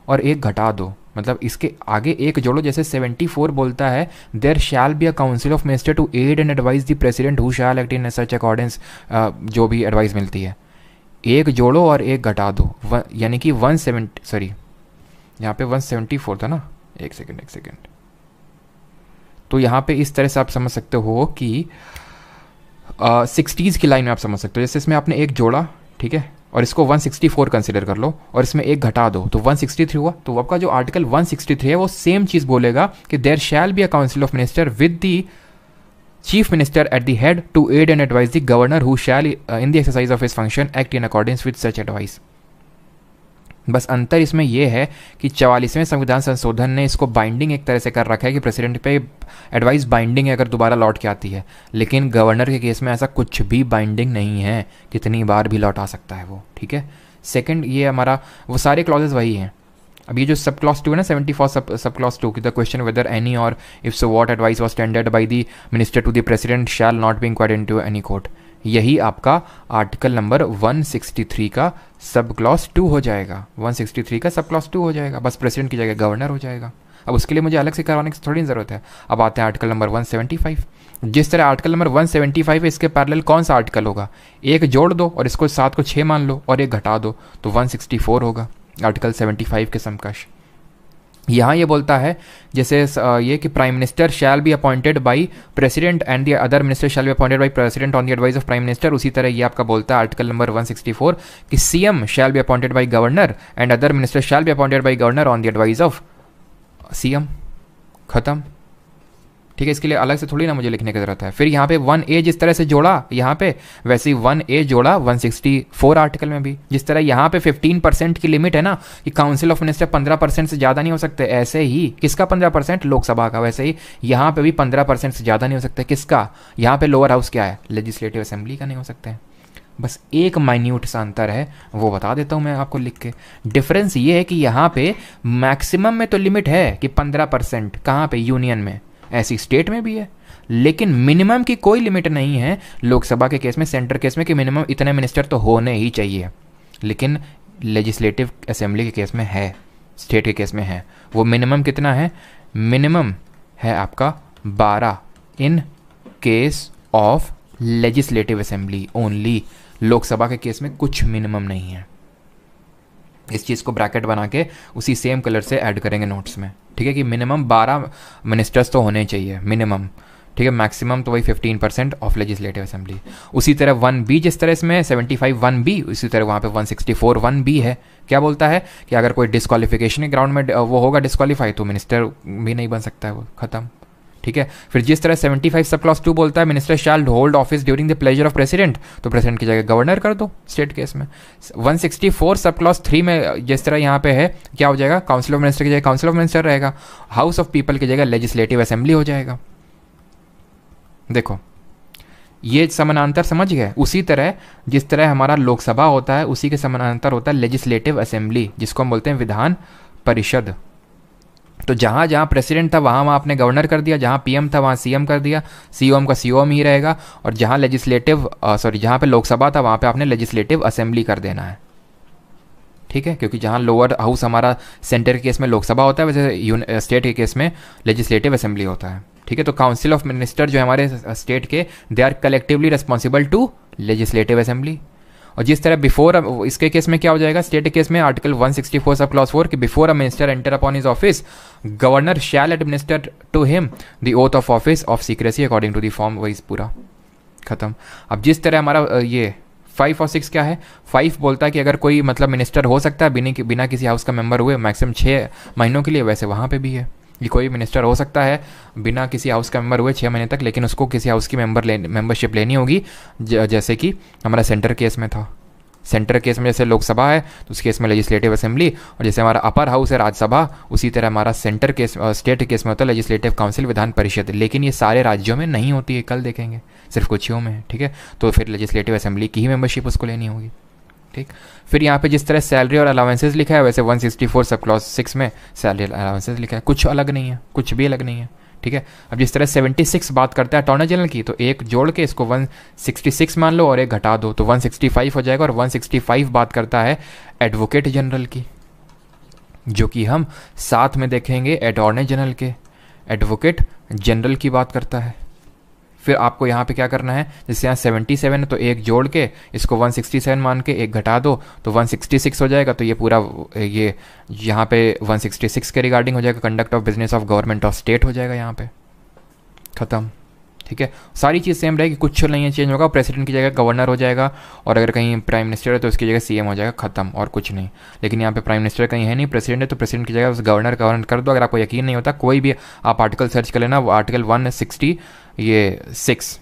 और एक घटा दो, मतलब इसके आगे एक जोड़ो। जैसे 74 बोलता है, there shall be a council of minister to aid and advice the president who shall act in such accordance, जो भी एडवाइस मिलती है। एक जोड़ो और एक घटा दो, यानी कि 170, सॉरी यहाँ पे 174 था ना। एक सेकेंड। तो यहाँ पे इस तरह से आप समझ सकते हो कि 60s की लाइन में आप समझ सकते हो। जैसे इसमें आपने एक जोड़ा, ठीक है, और इसको 164 कंसिडर कर लो, और इसमें एक घटा दो तो 163 हुआ। तो आपका जो आर्टिकल 163 है वो सेम चीज़ बोलेगा कि there shall be a council of minister with the chief minister at the head to aid and advice the governor who shall in the exercise of his function act in accordance with such advice. बस अंतर इसमें यह है कि 44वें संविधान संशोधन ने इसको बाइंडिंग एक तरह से कर रखा है कि प्रेसिडेंट पे एडवाइस बाइंडिंग है अगर दोबारा लौट के आती है। लेकिन गवर्नर के केस में ऐसा कुछ भी बाइंडिंग नहीं है, कितनी बार भी लौट आ सकता है वो। ठीक है, सेकंड ये हमारा, वो सारे क्लॉजेज वही हैं। अब ये जो सब क्लॉज 2 है ना, 74 सब क्लॉज 2 की, the question whether any or if so what advice was tendered by the minister to the president shall not be inquired into any court. यही आपका आर्टिकल नंबर 163 का सब क्लॉज 2 हो जाएगा। 163 का सब क्लॉज 2 हो जाएगा, बस प्रेसिडेंट की जगह गवर्नर हो जाएगा। अब उसके लिए मुझे अलग से करवाने की थोड़ी ज़रूरत है। अब आते हैं आर्टिकल नंबर 175। जिस तरह आर्टिकल नंबर 175 है, इसके पैरेलल कौन सा आर्टिकल होगा? एक जोड़ दो और इसको 7 को 6 मान लो और एक घटा दो तो 164 होगा, आर्टिकल 75 के समकक्ष। यहाँ ये बोलता है जैसे ये कि prime minister shall be appointed by president and the other minister shall be appointed by president on the advice of prime minister. उसी तरह ये आपका बोलता है आर्टिकल नंबर 164 कि CM shell be appointed by governor and other minister shall be appointed by governor on the advice of CM. खत्म। ठीक है, इसके लिए अलग से थोड़ी ना मुझे लिखने की जरूरत है। फिर यहाँ पे 1A जिस तरह से जोड़ा यहाँ पे, वैसे ही 1A जोड़ा 164 आर्टिकल में भी। जिस तरह यहाँ पे 15% की लिमिट है ना कि काउंसिल ऑफ मिनिस्टर 15% से ज़्यादा नहीं हो सकते, ऐसे ही किसका 15%? लोकसभा का। वैसे ही यहाँ पे भी 15% से ज़्यादा नहीं हो सकते, किसका? यहाँ पे लोअर हाउस क्या है? लेजिस्लेटिव असेंबली का नहीं हो सकते। बस एक माइन्यूट सा अंतर है, वो बता देता हूँ मैं आपको लिख के। डिफरेंस ये है कि यहाँ पे मैक्सिमम में तो लिमिट है कि 15%, कहाँ पे? यूनियन में। ऐसी स्टेट में भी है, लेकिन मिनिमम की कोई लिमिट नहीं है लोकसभा के केस में, सेंटर केस में, कि मिनिमम इतने मिनिस्टर तो होने ही चाहिए। लेकिन लेजिस्लेटिव असेंबली के केस में है, स्टेट के केस में है। वो मिनिमम कितना है? मिनिमम है आपका 12 इन case of legislative assembly only. Lok Sabha के केस में कुछ मिनिमम नहीं है। इस चीज़ को ब्रैकेट बना के उसी सेम कलर से ऐड करेंगे नोट्स में। ठीक है, कि मिनिमम 12 मिनिस्टर्स तो होने चाहिए मिनिमम। ठीक है, मैक्सिमम तो वही 15% ऑफ लेजिस्लेटिव असेंबली। उसी तरह 1B जिस तरह इसमें 75 1B, उसी तरह वहाँ पे 164 1B है। क्या बोलता है कि अगर कोई डिस्क्वालिफिकेशन के ग्राउंड में वो होगा डिस्क्वालीफाई, तो मिनिस्टर भी नहीं बन सकता है वो। खत्म। ठीक है, फिर जिस तरह 75 सब क्लॉज 2 बोलता है minister shall hold office during the pleasure of president, तो प्रेसिडेंट की जगह गवर्नर कर दो स्टेट केस में। 164 सब क्लॉज 3 में जिस तरह यहाँ पे है, क्या हो जाएगा? काउंसिल ऑफ मिनिस्टर की जगह काउंसिल ऑफ मिनिस्टर रहेगा, हाउस ऑफ पीपल की जगह लेजिस्लेटिव असेंबली हो जाएगा। देखो ये समानांतर समझ गए? उसी तरह जिस तरह हमारा लोकसभा होता है उसी के समानांतर होता है लेजिस्लेटिव असेंबली, जिसको हम बोलते हैं विधान परिषद। तो जहाँ जहाँ प्रेसिडेंट था वहाँ वहाँ आपने गवर्नर कर दिया, जहाँ पीएम था वहाँ सीएम कर दिया, सीएम का सीओएम ही रहेगा, और जहाँ जहाँ पे लोकसभा था वहाँ पे आपने लेजिस्लेटिव असेंबली कर देना है। ठीक है, क्योंकि जहाँ लोअर हाउस हमारा सेंटर के केस में लोकसभा होता है, वैसे स्टेट के केस में लेजिस्लेटिव असेंबली होता है। ठीक है, तो काउंसिल ऑफ मिनिस्टर जो हमारे स्टेट के, they are collectively responsible to legislative assembly. और जिस तरह बिफोर, इसके केस में क्या हो जाएगा, स्टेट के केस में आर्टिकल 164 सब क्लॉज 4 कि before a minister enter upon his office governor shall administer to him the oath of office of secrecy according to the form, वही पूरा खत्म। अब जिस तरह हमारा ये 5 और 6 क्या है, 5 बोलता है कि अगर कोई मतलब मिनिस्टर हो सकता है बिना किसी हाउस का मेंबर हुए मैक्सिमम 6 महीनों के लिए, वैसे वहाँ पे भी है कि कोई मिनिस्टर हो सकता है बिना किसी हाउस का मेंबर हुए 6 महीने तक, लेकिन उसको किसी हाउस की मेंबरशिप लेनी होगी, जैसे कि हमारा सेंटर केस में था। सेंटर केस में जैसे लोकसभा है तो उस केस में लेजिस्लेटिव असेंबली, और जैसे हमारा अपर हाउस है राज्यसभा, उसी तरह हमारा सेंटर केस स्टेट केस में होता है लेजिस्लेटिव काउंसिल विधान परिषद। लेकिन ये सारे राज्यों में नहीं होती है, कल देखेंगे, सिर्फ कुछ ही में है। ठीक है, तो फिर लेजिस्लेटिव असेंबली की ही मेंबरशिप उसको लेनी होगी। ठीक, फिर यहाँ पे जिस तरह सैलरी और अलाउंसेस लिखा है वैसे 164 सब क्लॉज 6 में सैलरी अलाउंसेस लिखा है, कुछ अलग नहीं है, कुछ भी अलग नहीं है। ठीक है, अब जिस तरह 76 बात करता है अटॉर्नी जनरल की, तो एक जोड़ के इसको 166 मान लो और एक घटा दो तो 165 हो जाएगा। और 165 बात करता है एडवोकेट जनरल की, जो कि हम साथ में देखेंगे अटॉर्नी जनरल के। एडवोकेट जनरल की बात करता है। फिर आपको यहाँ पे क्या करना है, जैसे यहाँ 77 है तो एक जोड़ के इसको 167 मान के एक घटा दो तो 166 हो जाएगा। तो ये पूरा ये यहाँ पे 166 के रिगार्डिंग हो जाएगा, conduct of business of government of state हो जाएगा यहाँ पे, खत्म। ठीक है, सारी चीज़ सेम रहेगी, कुछ नहीं है चेंज होगा। प्रेसिडेंट की जगह गवर्नर हो जाएगा, और अगर कहीं प्राइम मिनिस्टर है तो उसकी जगह सीएम हो जाएगा, खत्म, और कुछ नहीं। लेकिन यहाँ पे प्राइम मिनिस्टर कहीं है नहीं, प्रेसिडेंट है, तो प्रेसिडेंट की जगह उस गवर्नर कर दो। अगर आपको यकीन नहीं होता, कोई भी आप आर्टिकल सर्च कर लेना, वो आर्टिकल 166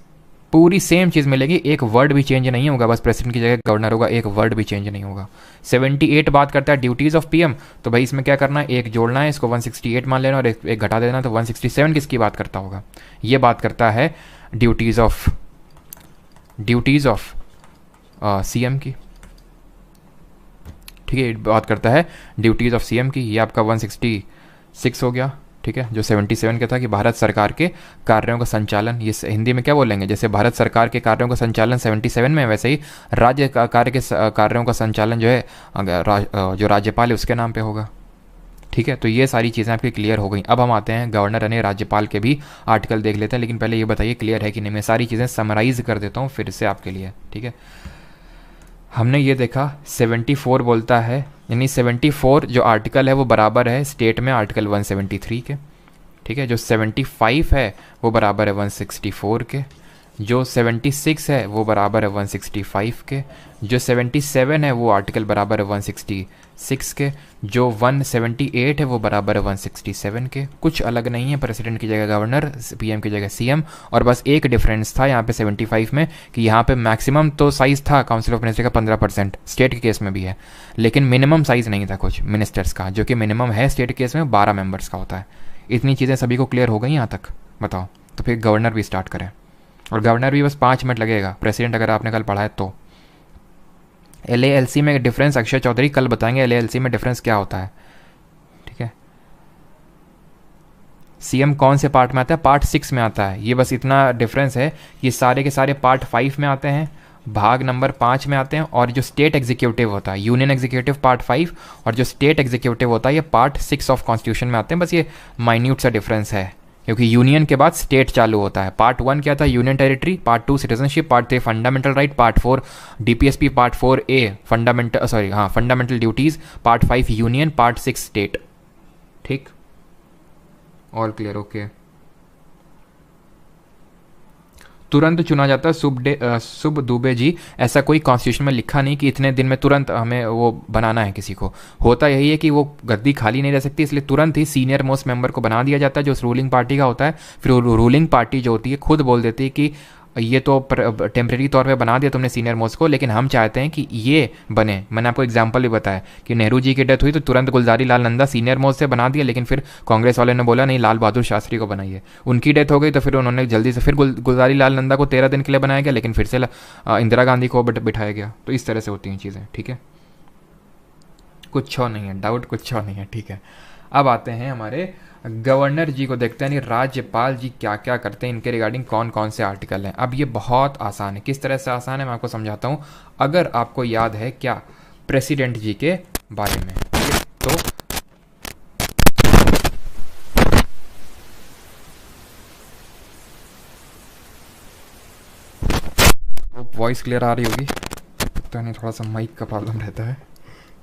पूरी सेम चीज़ मिलेगी, एक वर्ड भी चेंज नहीं होगा, बस प्रेसिडेंट की जगह गवर्नर होगा, एक वर्ड भी चेंज नहीं होगा। 78 बात करता है ड्यूटीज़ ऑफ पीएम, तो भाई इसमें क्या करना है, एक जोड़ना है, इसको 168 मान लेना और एक घटा देना, तो 167 किसकी बात करता होगा, ये बात करता है ड्यूटीज़ ऑफ सीएम की। ठीक है, बात करता है ड्यूटीज़ ऑफ सीएम की, ये आपका 166 हो गया। ठीक है, जो 77 का था कि भारत सरकार के कार्यों का संचालन, ये हिंदी में क्या बोलेंगे, जैसे भारत सरकार के कार्यों का संचालन 77 में, वैसे ही राज्य कार्य के कार्यों का संचालन जो है जो राज्यपाल है उसके नाम पे होगा। ठीक है, तो ये सारी चीज़ें आपकी क्लियर हो गई। अब हम आते हैं गवर्नर यानी राज्यपाल के भी आर्टिकल देख लेते हैं, लेकिन पहले ये बताइए क्लियर है कि नहीं। मैं सारी चीज़ें समराइज़ कर देता हूँ फिर से आपके लिए। ठीक है, हमने ये देखा 74 बोलता है, यानी 74 जो आर्टिकल है वो बराबर है स्टेट में आर्टिकल 173 के। ठीक है, जो 75 है वो बराबर है 164 के, जो 76 है वो बराबर है 165 के, जो 77 है वो आर्टिकल बराबर है 166 के, जो 178 है वो बराबर है 167 के। कुछ अलग नहीं है, प्रेसिडेंट की जगह गवर्नर, पीएम की जगह सीएम, और बस एक डिफरेंस था यहाँ पे 75 में कि यहाँ पे मैक्सिमम तो साइज़ था काउंसिल ऑफ मिनिस्टर का 15%, स्टेट के केस में भी है, लेकिन मिनिमम साइज़ नहीं था कुछ मिनिस्टर्स का, जो कि मिनिमम है स्टेट के केस में 12 मेंबर्स का होता है। इतनी चीज़ें सभी को क्लियर हो गई यहाँ तक, बताओ। तो फिर गवर्नर भी स्टार्ट करें, और गवर्नर भी बस 5 मिनट लगेगा। प्रेसिडेंट अगर आपने कल पढ़ा है तो। LALC में डिफरेंस अक्षय चौधरी कल बताएंगे LALC में डिफरेंस क्या होता है। ठीक है, सीएम कौन से पार्ट में आता है, पार्ट 6 में आता है। ये बस इतना डिफरेंस है, ये सारे के सारे पार्ट 5 में आते हैं, भाग नंबर 5 में आते हैं, और जो स्टेट एग्जीक्यूटिव होता है, यूनियन एग्जीक्यूटिव पार्ट 5, और जो स्टेट एग्जीक्यूटिव होता है ये पार्ट 6 ऑफ कॉन्स्टिट्यूशन में आते हैं। बस ये माइन्यूट सा डिफरेंस है, क्योंकि यूनियन के बाद स्टेट चालू होता है। पार्ट 1 क्या था, union territory, part 2 citizenship, part 3 fundamental right, part 4 DPSP, part 4A fundamental duties, part 5 union, part 6 state. ठीक, ऑल क्लियर, ओके। तुरंत चुना जाता है शुभ दुबे जी, ऐसा कोई कॉन्स्टिट्यूशन में लिखा नहीं कि इतने दिन में तुरंत हमें वो बनाना है किसी को। होता यही है कि वो गद्दी खाली नहीं रह सकती, इसलिए तुरंत ही सीनियर मोस्ट मेंबर को बना दिया जाता है जो उस रूलिंग पार्टी का होता है। फिर रूलिंग पार्टी जो होती है खुद बोल देती है कि ये तो टेम्प्रेरी तौर पे बना दिया तुमने सीनियर मोस्ट को, लेकिन हम चाहते हैं कि ये बने। मैंने आपको एग्जांपल भी बताया कि नेहरू जी की डेथ हुई तो तुरंत गुलजारी लाल नंदा सीनियर मोस्ट से बना दिया, लेकिन फिर कांग्रेस वाले ने बोला नहीं, लाल बहादुर शास्त्री को बनाइए। उनकी डेथ हो गई तो फिर उन्होंने जल्दी से फिर गुलजारी लाल नंदा को 13 दिन के लिए बनाया गया, लेकिन फिर से इंदिरा गांधी को बिठाया गया। तो इस तरह से होती हैं चीज़ें, ठीक है। कुछ हो नहीं है, डाउट कुछ हो नहीं है, ठीक है। अब आते हैं हमारे गवर्नर जी को, देखते हैं नहीं राज्यपाल जी क्या क्या करते हैं, इनके रिगार्डिंग कौन कौन से आर्टिकल हैं। अब ये बहुत आसान है। किस तरह से आसान है मैं आपको समझाता हूँ। अगर आपको याद है क्या प्रेसिडेंट जी के बारे में, तो वॉइस क्लियर आ रही होगी, पता नहीं, थोड़ा सा माइक का प्रॉब्लम रहता है।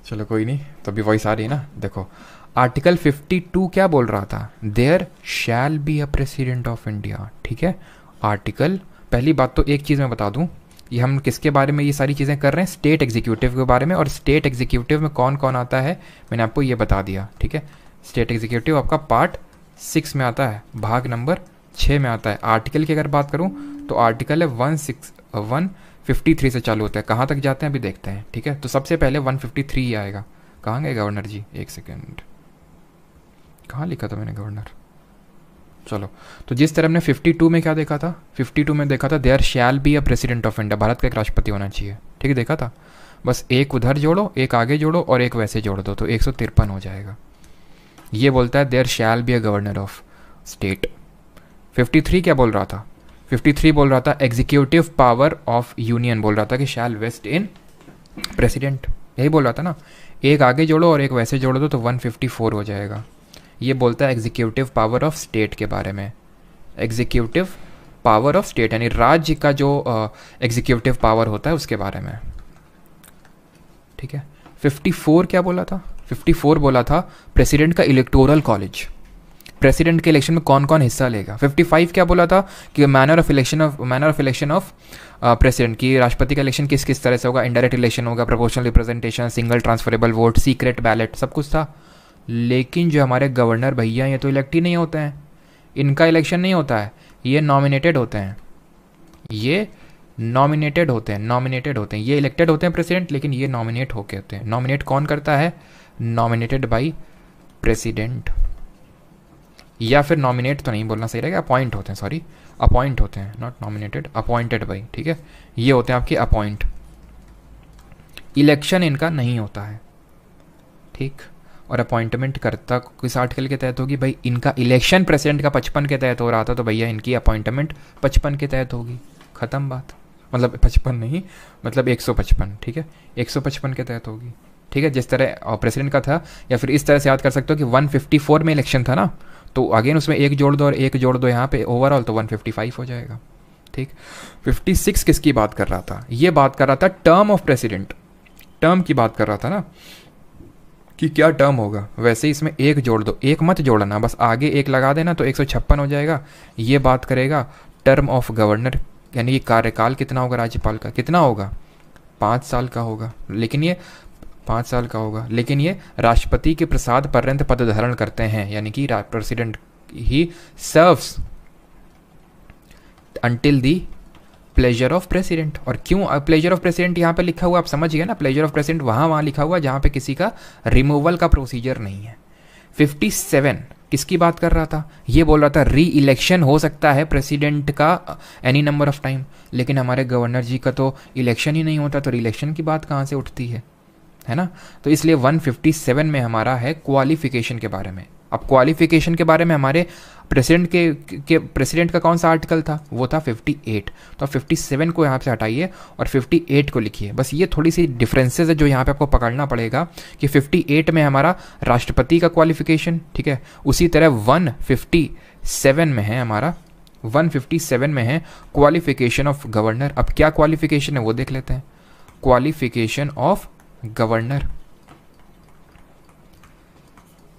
चलो कोई नहीं, तो अभी वॉइस आ रही है ना। देखो आर्टिकल 52 क्या बोल रहा था, there shall be a president of India, ठीक है। आर्टिकल, पहली बात तो एक चीज़ मैं बता दूं, ये हम किसके बारे में ये सारी चीज़ें कर रहे हैं, स्टेट एग्जीक्यूटिव के बारे में। और स्टेट एग्जीक्यूटिव में कौन कौन आता है मैंने आपको ये बता दिया, ठीक है। स्टेट एग्जीक्यूटिव आपका पार्ट 6 में आता है, भाग नंबर 6 में आता है। आर्टिकल की अगर बात करूँ तो आर्टिकल है 153 से चालू होता है। कहाँ तक जाते हैं अभी देखते हैं, ठीक है। तो सबसे पहले 153 ही आएगा। कहाँ गए गवर्नर जी, एक सेकेंड, कहाँ लिखा था मैंने गवर्नर, चलो। तो जिस तरह हमने 52 में क्या देखा था, 52 में देखा था there shall be a president of India, Bharat का एक राष्ट्रपति होना चाहिए, ठीक है, देखा था। बस एक उधर जोड़ो, एक आगे जोड़ो और एक वैसे जोड़ दो तो 153 हो जाएगा। ये बोलता है there shall be a governor of state. 53 क्या बोल रहा था, 53 बोल रहा था एग्जीक्यूटिव पावर ऑफ यूनियन, बोल रहा था कि शैल वेस्ट इन प्रेसिडेंट, यही बोल रहा था ना। एक आगे जोड़ो और एक वैसे जोड़ दो तो 154 हो जाएगा। ये बोलता है एग्जीक्यूटिव पावर ऑफ स्टेट के बारे में, एग्जीक्यूटिव पावर ऑफ स्टेट यानी राज्य का जो एग्जीक्यूटिव पावर होता है उसके बारे में, ठीक है। 54 क्या बोला था, 54 बोला था प्रेसिडेंट का इलेक्टोरल कॉलेज, प्रेसिडेंट के इलेक्शन में कौन कौन हिस्सा लेगा। 55 क्या बोला था कि manner of election of president, की राष्ट्रपति का इलेक्शन किस किस तरह से होगा, इनडायरेक्ट इलेक्शन होगा, proportional representation, single transferable vote, secret ballot, सब कुछ था। लेकिन जो हमारे गवर्नर भैया ये तो इलेक्ट ही नहीं होते हैं, इनका इलेक्शन नहीं होता है, ये नॉमिनेटेड होते हैं, ये नॉमिनेटेड होते हैं, ये इलेक्टेड होते हैं प्रेसिडेंट, लेकिन ये नॉमिनेट होके होते हैं। नॉमिनेट कौन करता है, नॉमिनेटेड बाई प्रेसिडेंट, या फिर नॉमिनेट तो नहीं बोलना सही रहेगा, अपॉइंट होते हैं, सॉरी अपॉइंट होते हैं, नॉट नॉमिनेटेड, अपॉइंटेड बाई, ठीक है। ये होते हैं आपके अपॉइंट, इलेक्शन इनका नहीं होता है, ठीक। और अपॉइंटमेंट करता किस आर्टिकल के तहत होगी भाई, इनका इलेक्शन प्रेसिडेंट का 55 के तहत हो रहा था तो भैया इनकी अपॉइंटमेंट 55 के तहत होगी, ख़त्म बात। मतलब 55 नहीं, मतलब 155, ठीक है, 155 के तहत होगी, ठीक है। जिस तरह प्रेसिडेंट का था, या फिर इस तरह से याद कर सकते हो कि 154 में इलेक्शन था ना, तो अगेन उसमें एक जोड़ दो और एक जोड़ दो यहाँ पे, ओवरऑल तो 155 हो जाएगा, ठीक। 56 किसकी बात कर रहा था, ये बात कर रहा था टर्म ऑफ प्रेसिडेंट, टर्म की बात कर रहा था ना कि क्या टर्म होगा। वैसे ही इसमें एक जोड़ दो, एक मत जोड़ना, बस आगे एक लगा देना तो 156 हो जाएगा। ये बात करेगा टर्म ऑफ गवर्नर, यानी कि कार्यकाल कितना होगा राज्यपाल का, कितना होगा, 5 साल का होगा, लेकिन ये 5 साल का होगा, लेकिन ये राष्ट्रपति के प्रसाद पर्यंत पद धारण करते हैं, यानी कि president he serves until the pleasure of president. और क्यों प्लेजर ऑफ प्रेसिडेंट यहाँ पे लिखा हुआ, आप समझ गए ना, प्लेजर ऑफ प्रेसिडेंट वहाँ लिखा हुआ जहाँ पे किसी का रिमूवल का प्रोसीजर नहीं है। 57 किसकी बात कर रहा था, ये बोल रहा था री इलेक्शन हो सकता है प्रेसिडेंट का एनी नंबर ऑफ टाइम, लेकिन हमारे गवर्नर जी का तो इलेक्शन ही नहीं होता, तो री इलेक्शन की बात कहाँ से उठती है ना। तो इसलिए 157 में हमारा है क्वालिफिकेशन के बारे में। अब क्वालिफिकेशन के बारे में हमारे प्रेसिडेंट का कौन सा आर्टिकल था, वो था 58, तो 57 को यहाँ से हटाइए और 58 को लिखिए। बस ये थोड़ी सी डिफरेंसेस है जो यहाँ पे आपको पकड़ना पड़ेगा कि 58 में हमारा राष्ट्रपति का क्वालिफिकेशन, ठीक है, उसी तरह 157 में है हमारा, 157 में है क्वालिफिकेशन ऑफ गवर्नर। अब क्या क्वालिफिकेशन है वो देख लेते हैं। क्वालिफिकेशन ऑफ गवर्नर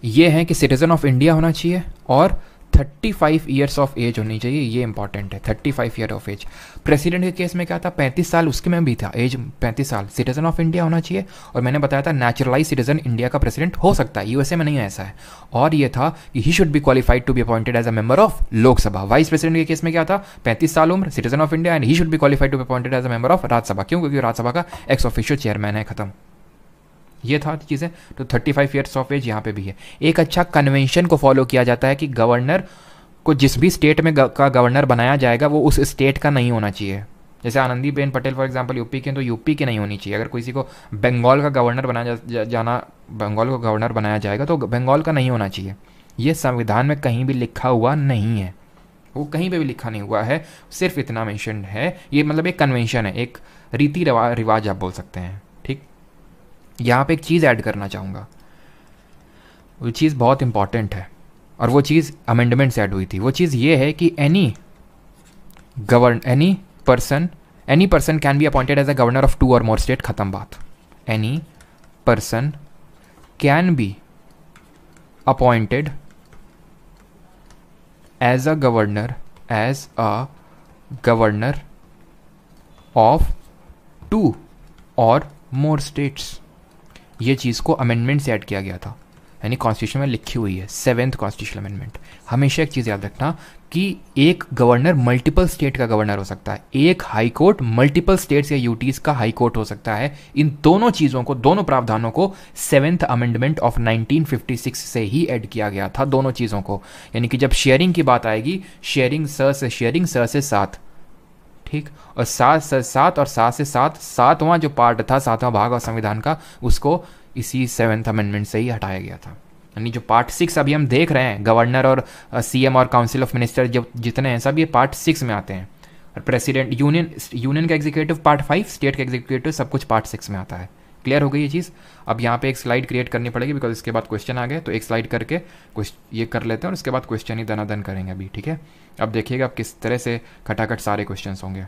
ये है कि सिटीजन ऑफ इंडिया होना चाहिए और 35 ईयर्स ऑफ एज होनी चाहिए, ये इंपॉर्टेंट है, 35 ईयर ऑफ एज। प्रेसिडेंट के केस में क्या था, 35 साल उसके में भी था, एज 35 साल। सिटीजन ऑफ इंडिया होना चाहिए, और मैंने बताया था नेचुरलाइज सिटीजन इंडिया का प्रेसिडेंट हो सकता है, यूएसए में नहीं ऐसा है। और ये था कि he should be qualified to be appointed as a member of Lok Sabha. Vice president के केस में क्या था, 35 साल उम्र, citizen of India, and he should be qualified to be appointed as a member of Rajya Sabha. क्यों? क्योंकि राज्यसभा का एक्स ऑफिशियो चेयरमैन है, खत्म। ये था चीज़ें। तो 35 ईयर्स ऑफ एज यहाँ पे भी है। एक अच्छा कन्वेंशन को फॉलो किया जाता है कि गवर्नर को जिस भी स्टेट में का गवर्नर बनाया जाएगा वो उस स्टेट का नहीं होना चाहिए। जैसे Anandiben Patel for example UP के, तो यूपी के नहीं होनी चाहिए। अगर किसी को बंगाल का गवर्नर बनाया बंगाल को गवर्नर बनाया जाएगा तो बंगाल का नहीं होना चाहिए। ये संविधान में कहीं भी लिखा हुआ नहीं है, वो कहीं पे भी लिखा नहीं हुआ है, सिर्फ इतना मेंशन है। ये मतलब एक कन्वेंशन है, एक रीति रिवाज आप बोल सकते हैं, ठीक। यहाँ पे एक चीज़ ऐड करना चाहूँगा, वो चीज़ बहुत इंपॉर्टेंट है, और वो चीज़ अमेंडमेंट से ऐड हुई थी। वो चीज़ ये है कि any person can be appointed as a governor of 2 or more state, खत्म बात। Any person can be appointed as a governor of 2 or more states. ये चीज़ को अमेंडमेंट से ऐड किया गया था, यानी कॉन्स्टिट्यूशन में लिखी हुई है, 7th कॉन्स्टिट्यूशनल अमेंडमेंट। हमेशा एक चीज़ याद रखना कि एक गवर्नर मल्टीपल स्टेट का गवर्नर हो सकता है, एक हाई कोर्ट मल्टीपल स्टेट्स या यूटीज़ का हाई कोर्ट हो सकता है। इन दोनों चीज़ों को, दोनों प्रावधानों को 7th अमेंडमेंट ऑफ 1956 से ही ऐड किया गया था, दोनों चीज़ों को। यानी कि जब शेयरिंग की बात आएगी, शेयरिंग स से 7, ठीक, और 7 और 7 से 7वां जो पार्ट था, 7वां भाग और संविधान का, उसको इसी 7th अमेंडमेंट से ही हटाया गया था। यानी जो पार्ट 6 अभी हम देख रहे हैं, गवर्नर और सीएम और काउंसिल ऑफ मिनिस्टर जो जितने हैं सब ये पार्ट 6 में आते हैं। और प्रेसिडेंट, यूनियन का एग्जीक्यूटिव पार्ट 5, स्टेट का एग्जीक्यूटिव सब कुछ पार्ट 6 में आता है। क्लियर हो गई ये चीज़। अब यहाँ पे एक स्लाइड क्रिएट करनी पड़ेगी बिकॉज इसके बाद क्वेश्चन आ गए, तो एक स्लाइड करके ये कर लेते हैं और उसके बाद क्वेश्चन ही दनादन करेंगे अभी, ठीक है। अब देखिएगा अब किस तरह से खटाखट सारे क्वेश्चन होंगे,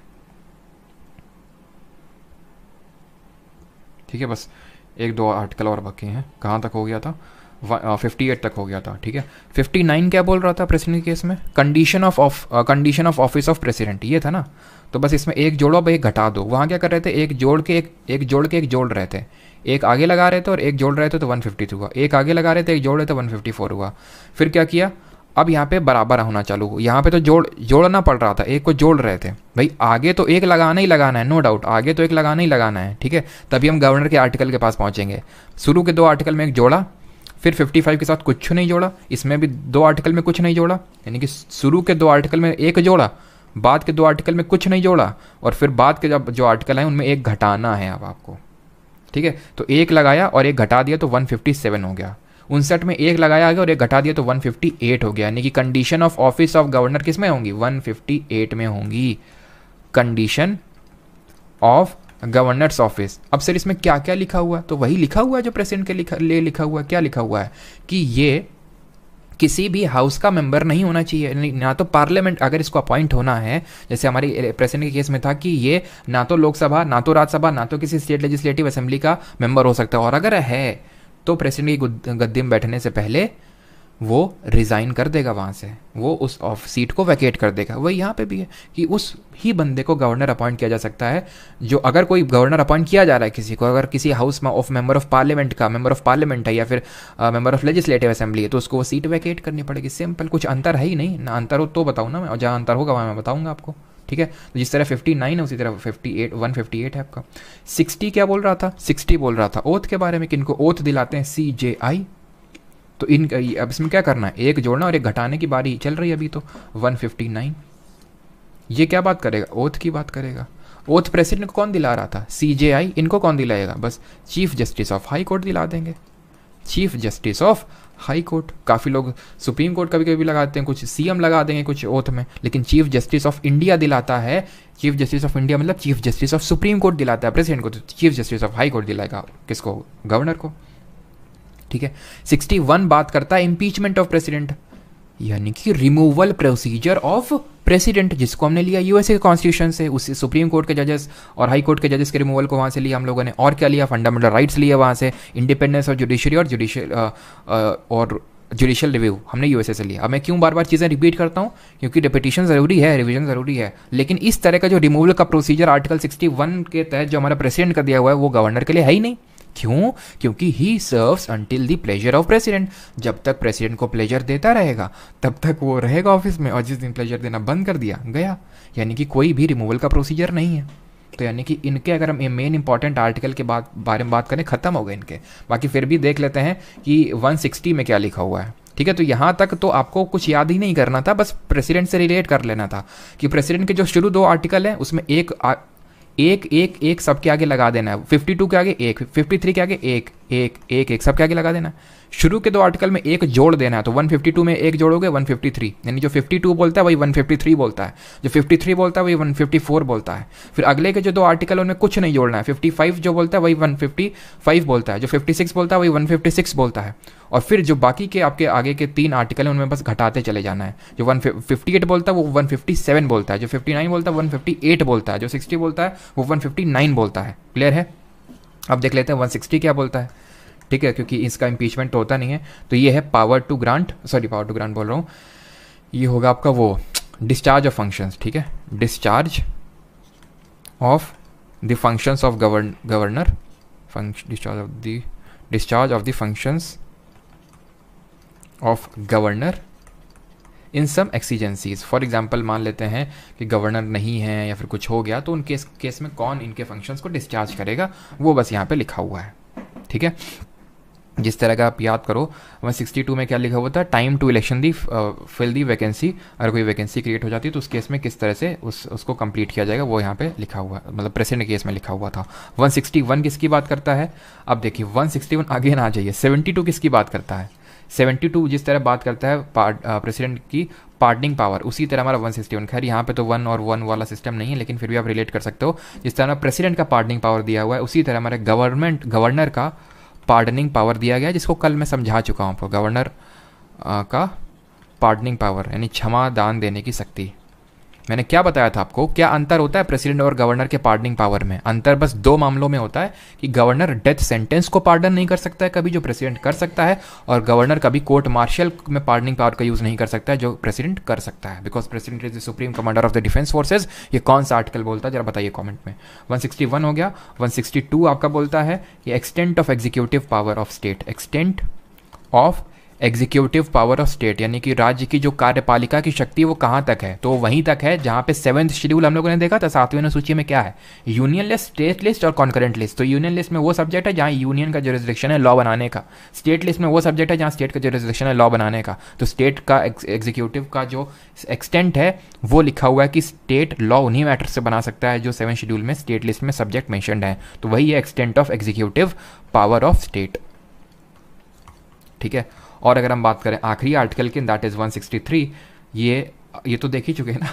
ठीक है। बस 1-2 आर्टिकल और बाकी हैं। कहाँ तक हो गया था, 58 तक हो गया था, ठीक है। 59 क्या बोल रहा था प्रेसिडेंट के केस में, condition of office of president, ये था ना। तो बस इसमें एक जोड़ो, अब एक घटा दो। वहाँ क्या कर रहे थे, एक जोड़ के एक जोड़ रहे थे, एक आगे लगा रहे थे और एक जोड़ रहे थे, तो 153 हुआ। एक आगे लगा रहे थे, एक जोड़ रहे थे, 154 हुआ। फिर क्या किया, अब यहाँ पे बराबर होना चालू हुआ। यहाँ पे तो जोड़ना पड़ रहा था, एक को जोड़ रहे थे भाई, आगे तो एक लगाना ही लगाना है, नो डाउट, आगे तो एक लगाना ही लगाना है, ठीक है। तभी हम गवर्नर के आर्टिकल के पास पहुँचेंगे। शुरू के 2 आर्टिकल में एक जोड़ा, फिर 55 के साथ कुछ नहीं जोड़ा, इसमें भी 2 आर्टिकल में कुछ नहीं जोड़ा, यानी कि शुरू के 2 आर्टिकल में एक जोड़ा, बाद के 2 आर्टिकल में कुछ नहीं जोड़ा, और फिर बाद के जब जो आर्टिकल हैं उनमें एक घटाना है अब आपको, ठीक है। तो एक लगाया और एक घटा दिया तो 157 हो गया। 59 में एक लगाया गया और एक घटा दिया तो 158 हो गया। यानी कि condition of office of governor किस में होंगी, 158 में होंगी, कंडीशन ऑफ गवर्नर्स ऑफिस। अब सर इसमें क्या क्या लिखा हुआ है, तो वही लिखा हुआ है जो प्रेसिडेंट के लिए लिखा हुआ है। क्या लिखा हुआ है कि ये किसी भी हाउस का मेंबर नहीं होना चाहिए, ना तो पार्लियामेंट, अगर इसको अपॉइंट होना है, जैसे हमारे प्रेसिडेंट के केस में था कि ये ना तो लोकसभा, ना तो राज्यसभा, ना तो किसी स्टेट लेजिस्लेटिव असेंबली का मेंबर हो सकता है। और अगर है तो प्रेसिडेंट की गद्दी में बैठने से पहले वो रिज़ाइन कर देगा वहाँ से, वो उस सीट को वैकेट कर देगा। वही यहाँ पे भी है कि उस ही बंदे को गवर्नर अपॉइंट किया जा सकता है, जो अगर कोई गवर्नर अपॉइंट किया जा रहा है किसी को, अगर किसी हाउस में ऑफ मेंबर ऑफ पार्लियामेंट है या फिर मेंबर ऑफ लेजिस्लेटिव असेंबली है, तो उसको वो सीट वैकेट करनी पड़ेगी। सिंपल, कुछ अंतर है ही नहीं ना। अंतर हो तो बताऊँ ना मैं, और जहाँ अंतर होगा वहाँ मैं बताऊँगा आपको, ठीक है। तो जिस तरह 59 है उसी तरह 158 है आपका। 60 क्या बोल रहा था, 60 बोल रहा था ओथ के बारे में, किनको ओथ दिलाते हैं, CJI। तो अब इसमें क्या करना है, एक जोड़ना और एक घटाने की बारी चल रही है अभी। तो 159 ये क्या बात करेगा, ओथ की बात करेगा। ओथ प्रेसिडेंट को कौन दिला रहा था, CJI। इनको कौन दिलाएगा, बस chief justice of high court दिला देंगे, chief justice of high court. काफ़ी लोग सुप्रीम कोर्ट कभी कभी लगाते हैं, कुछ CM लगा देंगे कुछ ओथ में, लेकिन चीफ जस्टिस ऑफ इंडिया दिलाता है। चीफ जस्टिस ऑफ इंडिया मतलब chief justice of supreme court दिलाता है प्रेसिडेंट को, तो chief justice of high court दिलाएगा किसको, गवर्नर को, ठीक है। 61 बात करता है इम्पीचमेंट ऑफ प्रेसिडेंट, यानी कि रिमूवल प्रोसीजर ऑफ प्रेसिडेंट, जिसको हमने लिया यूएसए के कॉन्स्टिट्यूशन से, उस सुप्रीम कोर्ट के जजेस और हाई कोर्ट के जजेस के रिमूवल को वहाँ से लिया हम लोगों ने। और क्या लिया, फंडामेंटल राइट्स लिया वहाँ से, इंडिपेंडेंस ऑफ जुडिशरी और जुडिशियल रिव्यू हमने यूएसए से लिया। अब मैं क्यों बार बार चीज़ें रिपीट करता हूँ, क्योंकि रिपीटिशन ज़रूरी है, रिवीजन ज़रूरी है, लेकिन इस तरह का जो रिमूवल का प्रोसीजर आर्टिकल 61 के तहत जो हमारा प्रेसिडेंट का दिया हुआ है वो गवर्नर के लिए है ही नहीं। क्यों? क्योंकि he serves until the pleasure of president. जब तक प्रेसिडेंट को प्लेजर देता रहेगा तब तक वो रहेगा ऑफिस में, और जिस दिन प्लेजर देना बंद कर दिया गया, यानी कि कोई भी रिमूवल का प्रोसीजर नहीं है। तो यानी कि इनके अगर हम मेन इंपॉर्टेंट आर्टिकल के बारे में बात करें, खत्म हो गए इनके। बाकी फिर भी देख लेते हैं कि 160 में क्या लिखा हुआ है। ठीक है, तो यहाँ तक तो आपको कुछ याद ही नहीं करना था, बस प्रेसिडेंट से रिलेट कर लेना था कि प्रेसिडेंट के जो शुरू 2 आर्टिकल हैं उसमें एक एक सबके आगे लगा देना है। 52 के आगे एक, 53 के आगे एक एक एक एक सबके आगे लगा देना है। शुरू के 2 आर्टिकल में एक जोड़ देना है, तो 152 में एक जोड़ोगे 153, यानी जो 52 बोलता है वही 153 बोलता है, जो 53 बोलता है वही 154 बोलता है। फिर अगले के जो 2 आर्टिकल उनमें कुछ नहीं जोड़ना है, 55 जो बोलता है वही 155 बोलता है, जो 56 बोलता है वही 156 बोलता है। और फिर जो बाकी के आपके आगे के 3 आर्टिकल हैं उनमें बस घटाते चले जाना है। जो 158 बोलता है वो 157 बोलता है, जो 59 बोलता है 158 बोलता है, जो 60 बोलता है वो 159 बोलता है। क्लियर है? अब देख लेते हैं 160 क्या बोलता है। ठीक है, क्योंकि इसका इम्पीचमेंट होता नहीं है, तो ये है पावर टू ग्रांट बोल रहा हूँ, ये होगा आपका वो डिस्चार्ज ऑफ फंक्शंस। ठीक है, discharge of the functions of governor, discharge of the functions of governor in some exigencies. For example मान लेते हैं कि गवर्नर नहीं है या फिर कुछ हो गया, तो उनके केस में कौन इनके फंक्शंस को डिस्चार्ज करेगा वो बस यहाँ पे लिखा हुआ है। ठीक है, जिस तरह का आप याद करो 162 में क्या लिखा हुआ था, time to election the fill the vacancy. अगर कोई वैकेंसी क्रिएट हो जाती है तो उस केस में किस तरह से उसको कंप्लीट किया जाएगा वो यहाँ पे लिखा हुआ, मतलब प्रेसिडेंट केस में लिखा हुआ था। 161 किसकी बात करता है? अब देखिए 161 आगे ना आ जाइए, 72 किसकी बात करता है? 72 जिस तरह बात करता है प्रेसिडेंट की पार्डनिंग पावर, उसी तरह हमारा 161, खैर यहाँ पे तो 1 और 1 वाला सिस्टम नहीं है, लेकिन फिर भी आप रिलेट कर सकते हो। जिस तरह प्रेसिडेंट का पार्डनिंग पावर दिया हुआ है उसी तरह हमारे गवर्नर का पार्डनिंग पावर दिया गया, जिसको कल मैं समझा चुका हूँ आपको। गवर्नर का पार्डनिंग पावर यानी क्षमा दान देने की शक्ति। मैंने क्या बताया था आपको, क्या अंतर होता है प्रेसिडेंट और गवर्नर के पार्डनिंग पावर में? अंतर बस 2 मामलों में होता है कि गवर्नर डेथ सेंटेंस को पार्डन नहीं कर सकता है कभी, जो प्रेसिडेंट कर सकता है, और गवर्नर कभी कोर्ट मार्शल में पार्डनिंग पावर का यूज़ नहीं कर सकता है, जो प्रेसिडेंट कर सकता है, because president is the supreme commander of the defence forces. ये कौन सा आर्टिकल बोलता है जरा बताइए कॉमेंट में। 161 हो गया। 162 आपका बोलता है कि extent of executive power of state, extent of executive power of state, यानी कि राज्य की जो कार्यपालिका की शक्ति वो कहाँ तक है? तो वहीं तक है जहाँ पे 7th शेड्यूल हम लोगों ने देखा था, 7वें अनुसूची में क्या है? यूनियन लिस्ट, स्टेट लिस्ट और कॉन्करेंट लिस्ट। तो यूनियन लिस्ट में वो सब्जेक्ट है जहाँ यूनियन का जुरिस्डिक्शन है लॉ बनाने का, स्टेट लिस्ट में वो सब्जेक्ट है जहाँ स्टेट का जुरिस्डिक्शन है लॉ बनाने का। तो स्टेट का एग्जीक्यूटिव का जो एक्सटेंट है वो लिखा हुआ है कि स्टेट लॉ उन्हीं मैटर से बना सकता है जो 7th शेड्यूल में स्टेट लिस्ट में सब्जेक्ट मैंशनड है। तो वही है extent of executive power of state. ठीक है, और अगर हम बात करें आखिरी आर्टिकल की, दैट इज 163, ये तो देख ही चुके हैं ना।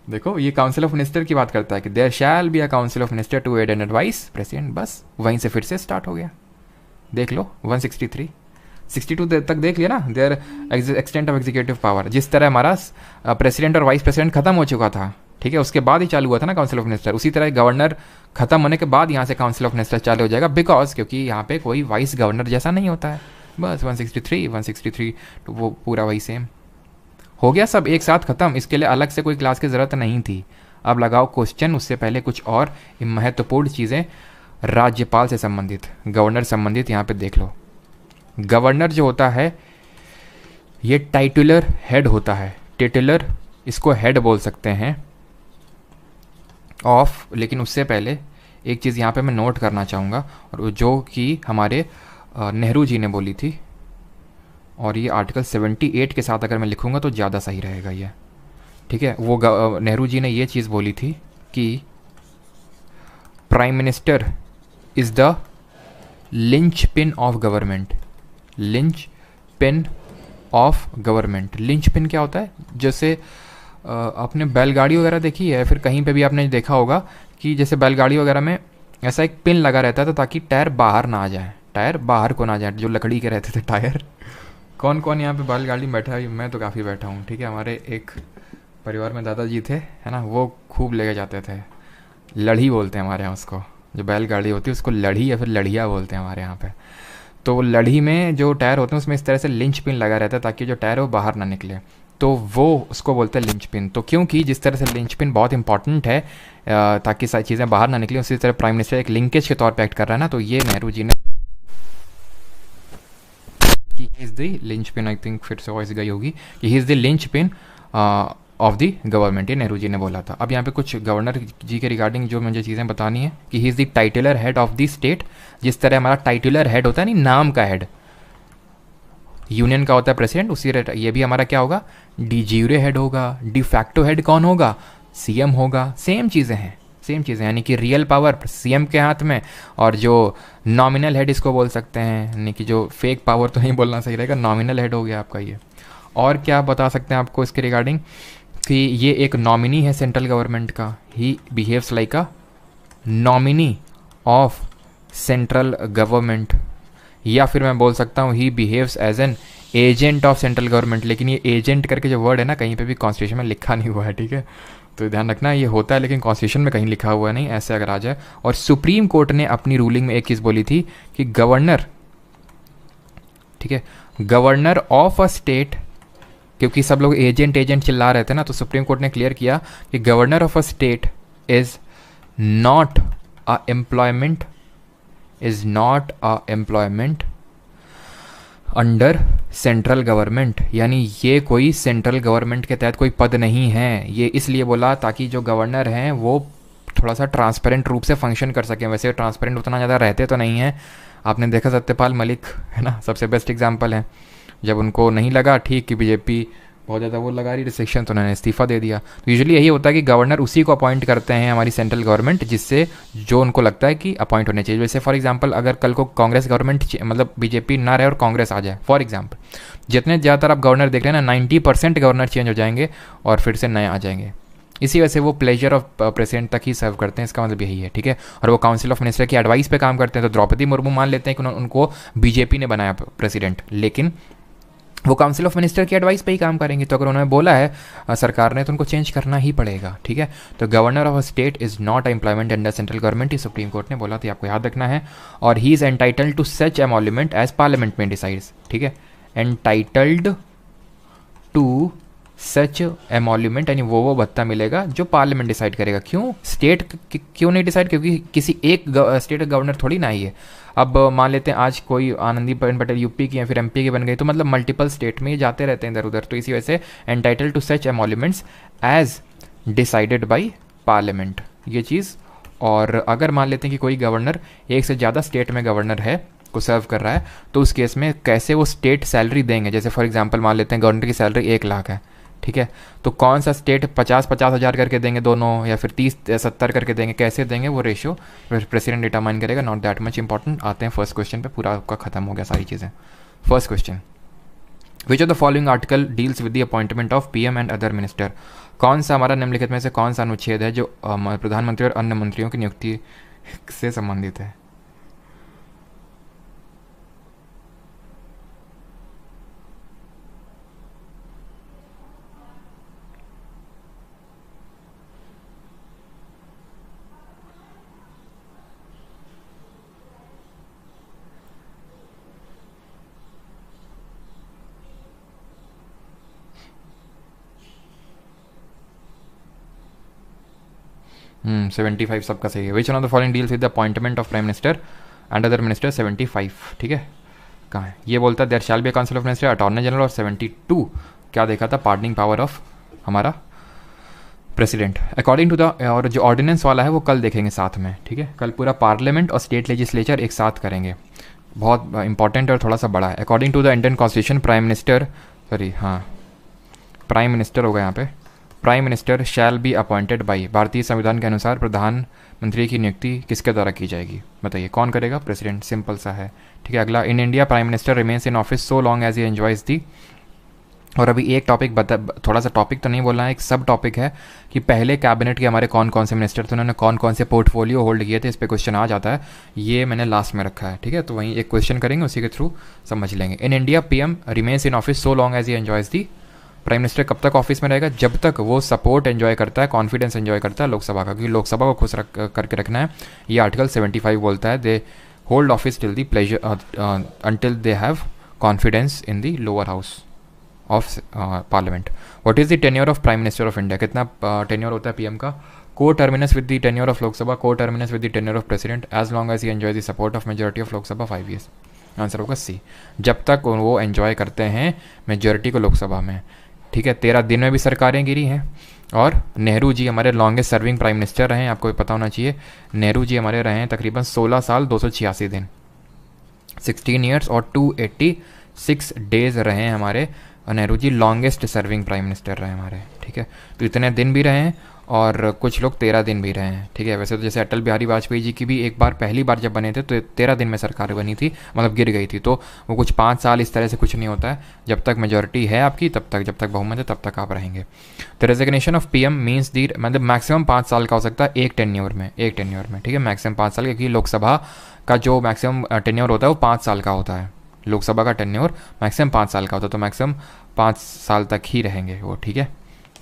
देखो ये काउंसिल ऑफ मिनिस्टर की बात करता है कि there shall be a council of minister to aid and advice president, बस वहीं से फिर से स्टार्ट हो गया। देख लो 163, 62 तक देख लिया ना, their extent of executive power. जिस तरह हमारा प्रेसिडेंट और वाइस प्रेसिडेंट खत्म हो चुका था, ठीक है, उसके बाद ही चालू हुआ था ना काउंसिल ऑफ मिनिस्टर, उसी तरह गवर्नर खत्म होने के बाद यहाँ से काउंसिल ऑफ मिनिस्टर चालू हो जाएगा, बिकॉज क्योंकि यहाँ पे कोई वाइस गवर्नर जैसा नहीं होता है। बस 163 तो वो पूरा वही सेम हो गया, सब एक साथ ख़त्म। इसके लिए अलग से कोई क्लास की ज़रूरत नहीं थी। अब लगाओ क्वेश्चन, उससे पहले कुछ और महत्वपूर्ण चीज़ें राज्यपाल से संबंधित, गवर्नर संबंधित यहाँ पे देख लो। गवर्नर जो होता है ये टाइटुलर हेड होता है, टिटुलर इसको हेड बोल सकते हैं ऑफ। लेकिन उससे पहले एक चीज़ यहाँ पे मैं नोट करना चाहूँगा, और जो कि हमारे नेहरू जी ने बोली थी, और ये आर्टिकल 78 के साथ अगर मैं लिखूँगा तो ज़्यादा सही रहेगा ये। ठीक है, वो नेहरू जी ने ये चीज़ बोली थी कि prime minister is the lynch pin of government, lynch pin of government. Lynch pin क्या होता है? जैसे आपने बैलगाड़ी वगैरह देखी है, फिर कहीं पे भी आपने देखा होगा कि जैसे बैलगाड़ी वगैरह में ऐसा एक पिन लगा रहता था ताकि टायर बाहर ना आ जाए, टायर बाहर को ना जाए, जो लकड़ी के रहते थे टायर। कौन कौन यहाँ पे बैलगाड़ी में बैठा है? मैं तो काफ़ी बैठा हूँ। ठीक है, हमारे एक परिवार में दादाजी थे, है ना, वो खूब लेके जाते थे। लड़ी बोलते हैं हमारे यहाँ उसको, जो बैलगाड़ी होती है उसको लड़ी या फिर लड़िया बोलते हैं हमारे यहाँ पे। तो लड़ी में जो टायर होते हैं उसमें इस तरह से लिंच पिन लगा रहता है ताकि जो टायर है वो बाहर ना निकले, तो वो उसको बोलते हैं लिंच पिन। तो क्योंकि जिस तरह से लिंच पिन बहुत इंपॉर्टेंट है ताकि सारी चीज़ें बाहर ना निकलें, उसी तरह प्राइम मिनिस्टर एक लिंकेज के तौर पे एक्ट कर रहा है ना, तो ये नेहरू जी ने कि he is the lynch pin, I think फिर से वॉइस गई होगी, कि he is the lynch pin of the government, ये नेहरू जी ने बोला था। अब यहाँ पे कुछ गवर्नर जी के रिगार्डिंग जो मुझे चीज़ें बतानी है कि he is the titular head of the state. जिस तरह हमारा टाइटुलर हेड होता है नहीं, नाम का हेड, यूनियन का होता है प्रेसिडेंट, उसी ये भी हमारा क्या होगा, डी ज्यूरे हेड होगा। डी फैक्टो हेड कौन होगा, सीएम होगा। सेम चीज़ें हैं, सेम चीज़ें, यानी कि रियल पावर सीएम के हाथ में, और जो नॉमिनल हेड इसको बोल सकते हैं, यानी कि जो फेक पावर तो नहीं बोलना सही रहेगा, नॉमिनल हेड हो गया आपका ये। और क्या बता सकते हैं आपको इसके रिगार्डिंग कि ये एक नॉमिनी है सेंट्रल गवर्नमेंट का, he behaves like a nominee of central government, या फिर मैं बोल सकता हूँ he behaves as an agent of central government. लेकिन ये एजेंट करके जो वर्ड है ना, कहीं पे भी कॉन्स्टिट्यूशन में लिखा नहीं हुआ है, ठीक है, तो ध्यान रखना, ये होता है लेकिन कॉन्स्टिट्यूशन में कहीं लिखा हुआ नहीं, ऐसे अगर आ जाए। और सुप्रीम कोर्ट ने अपनी रूलिंग में एक चीज़ बोली थी कि गवर्नर, ठीक है, गवर्नर ऑफ अ स्टेट, क्योंकि सब लोग एजेंट एजेंट चिल्ला रहे थे ना, तो सुप्रीम कोर्ट ने क्लियर किया कि governor of a state is not a employment, is not a employment under central government, यानी ये कोई सेंट्रल गवर्नमेंट के तहत कोई पद नहीं है। ये इसलिए बोला ताकि जो गवर्नर हैं वो थोड़ा सा ट्रांसपेरेंट रूप से फंक्शन कर सकें। वैसे ट्रांसपेरेंट उतना ज़्यादा रहते तो नहीं हैं, आपने देखा सत्यपाल मलिक है ना, सबसे बेस्ट एग्जांपल है। जब उनको नहीं लगा ठीक कि बीजेपी बहुत ज़्यादा वो लगा रही रिस्ट्रिक्शन, तो उन्होंने इस्तीफा दे दिया। तो यूजुअली यही होता है कि गवर्नर उसी को अपॉइंट करते हैं हमारी सेंट्रल गवर्नमेंट, जिससे जो उनको लगता है कि अपॉइंट होने चाहिए। जैसे फॉर एग्जांपल अगर कल को कांग्रेस गवर्नमेंट मतलब बीजेपी ना रहे और कांग्रेस आ जाए फॉर एग्जांपल, जितने ज़्यादातर आप गवर्नर देख रहे हैं ना, 90% गवर्नर चेंज हो जाएंगे और फिर से नए आ जाएंगे। इसी वजह से वो प्लेजर ऑफ प्रेसिडेंट तक ही सर्व करते हैं, इसका मतलब यही है, ठीक है। और वो काउंसिल ऑफ मिनिस्टर की एडवाइस पे काम करते हैं। तो द्रौपदी मुर्मू मान लेते हैं कि उनको बीजेपी ने बनाया प्रेसिडेंट, लेकिन वो काउंसिल ऑफ मिनिस्टर की एडवाइस पे ही काम करेंगे। तो अगर उन्होंने बोला है सरकार ने, तो उनको चेंज करना ही पड़ेगा, ठीक है। तो governor of a state is not employment under central government, ये सुप्रीम कोर्ट ने बोला, तो आपको याद रखना है। और he is entitled to such emolument as parliament में डिसाइड्स, ठीक है, एंटाइटल्ड टू सच एमोल्यूमेंट, यानी वो भत्ता मिलेगा जो पार्लियामेंट डिसाइड करेगा। क्यों स्टेट क्यों नहीं डिसाइड, क्योंकि किसी एक स्टेट का गवर्नर थोड़ी ना ही है। अब मान लेते हैं आज कोई आनंदीबेन पटेल यूपी की या फिर एमपी की बन गई, तो मतलब मल्टीपल स्टेट में जाते रहते हैं इधर उधर। तो इसी वजह से entitle to such emoluments as decided by parliament, ये चीज़। और अगर मान लेते हैं कि कोई गवर्नर एक से ज़्यादा स्टेट में गवर्नर है को सर्व कर रहा है, तो उस केस में कैसे वो स्टेट सैलरी देंगे। जैसे फॉर एग्जांपल मान लेते हैं गवर्नर की सैलरी 1 लाख है, ठीक है, तो कौन सा स्टेट 50-50 हज़ार करके देंगे दोनों, या फिर 30-70 करके देंगे, कैसे देंगे वो रेशियो प्रेसिडेंट डिटरमाइन करेगा। Not that much important. आते हैं फर्स्ट क्वेश्चन पे, पूरा आपका खत्म हो गया सारी चीज़ें। First question, which of the following article deals with the appointment of PM and other minister. कौन सा हमारा निम्नलिखित में से कौन सा अनुच्छेद है जो प्रधानमंत्री और अन्य मंत्रियों की नियुक्ति से संबंधित है। 75 सबका सही है। Which one of the following deals with the appointment of prime minister and other minister, 75, ठीक है। कहाँ है ये, बोलता है there shall be a council of minister, attorney general. और 72 क्या देखा था, पार्डनिंग पावर ऑफ हमारा प्रेसिडेंट अकॉर्डिंग टू द। और जो ऑर्डिनेंस वाला है वो कल देखेंगे साथ में, ठीक है। कल पूरा पार्लियामेंट और स्टेट लेजिस्लेचर एक साथ करेंगे, बहुत इंपॉर्टेंट और थोड़ा सा बड़ा है। According to the Indian constitution prime minister, sorry हाँ प्राइम मिनिस्टर होगा यहाँ पे, prime minister shall be appointed by. भारतीय संविधान के अनुसार प्रधानमंत्री की नियुक्ति किसके द्वारा की जाएगी, बताइए कौन करेगा, प्रेसिडेंट। सिंपल सा है, ठीक है। अगला, in India prime minister remains in office so long as he enjoys the. और अभी एक टॉपिक थोड़ा सा टॉपिक तो नहीं बोलना है, एक सब टॉपिक है कि पहले कैबिनेट के हमारे कौन कौन से मिनिस्टर थे, उन्होंने कौन कौन से पोर्टफोलियो होल्ड किए थे, इस पर क्वेश्चन आ जाता है। ये मैंने लास्ट में रखा है, ठीक है। तो वहीं एक क्वेश्चन करेंगे, उसी के थ्रू समझ लेंगे। In India PM remains in office so long as he enjoys the. Prime minister कब तक ऑफिस में रहेगा, जब तक वो सपोर्ट एंजॉय करता है, कॉन्फिडेंस एंजॉय करता है लोकसभा का, क्योंकि लोकसभा को खुश करके रखना है। ये आर्टिकल 75 बोलता है। They hold office till the pleasure until they have confidence in the lower house of parliament. What is the tenure of prime minister of India? कितना tenure होता है पीएम का? Co-terminus with the tenure of Lok Sabha, co-terminus with the tenure of president, as long as he enjoys the support of majority of Lok Sabha 5 years. Answer होगा सी, जब तक वो enjoy करते हैं मेजोरिटी को लोकसभा में, ठीक है। 13 दिन में भी सरकारें गिरी हैं। और नेहरू जी हमारे लॉन्गेस्ट सर्विंग प्राइम मिनिस्टर रहे हैं, आपको भी पता होना चाहिए। नेहरू जी हमारे रहे हैं तकरीबन 16 साल 286 दिन, 16 ईयर्स और 286 डेज रहे हैं हमारे Nehru ji, longest serving prime minister रहे हमारे, ठीक है। तो इतने दिन भी रहे हैं और कुछ लोग 13 दिन भी रहे हैं, ठीक है। वैसे तो जैसे अटल बिहारी वाजपेयी जी की भी एक बार पहली बार जब बने थे तो 13 दिन में सरकार बनी थी, मतलब गिर गई थी। तो वो कुछ 5 साल इस तरह से कुछ नहीं होता है, जब तक मेजोरिटी है आपकी तब तक, जब तक बहुमत है तब तक आप रहेंगे। The resignation of PM means the, मतलब मैक्सिमम 5 साल का हो सकता है एक टेन्योर में, ठीक है। मैक्सिमम 5 साल, क्योंकि लोकसभा का जो मैक्सिमम टेन्योर होता है वो 5 साल का होता है। लोकसभा का टेन्योर मैक्सिमम 5 साल का होता है, तो मैक्सिमम 5 साल तक ही रहेंगे वो, ठीक है।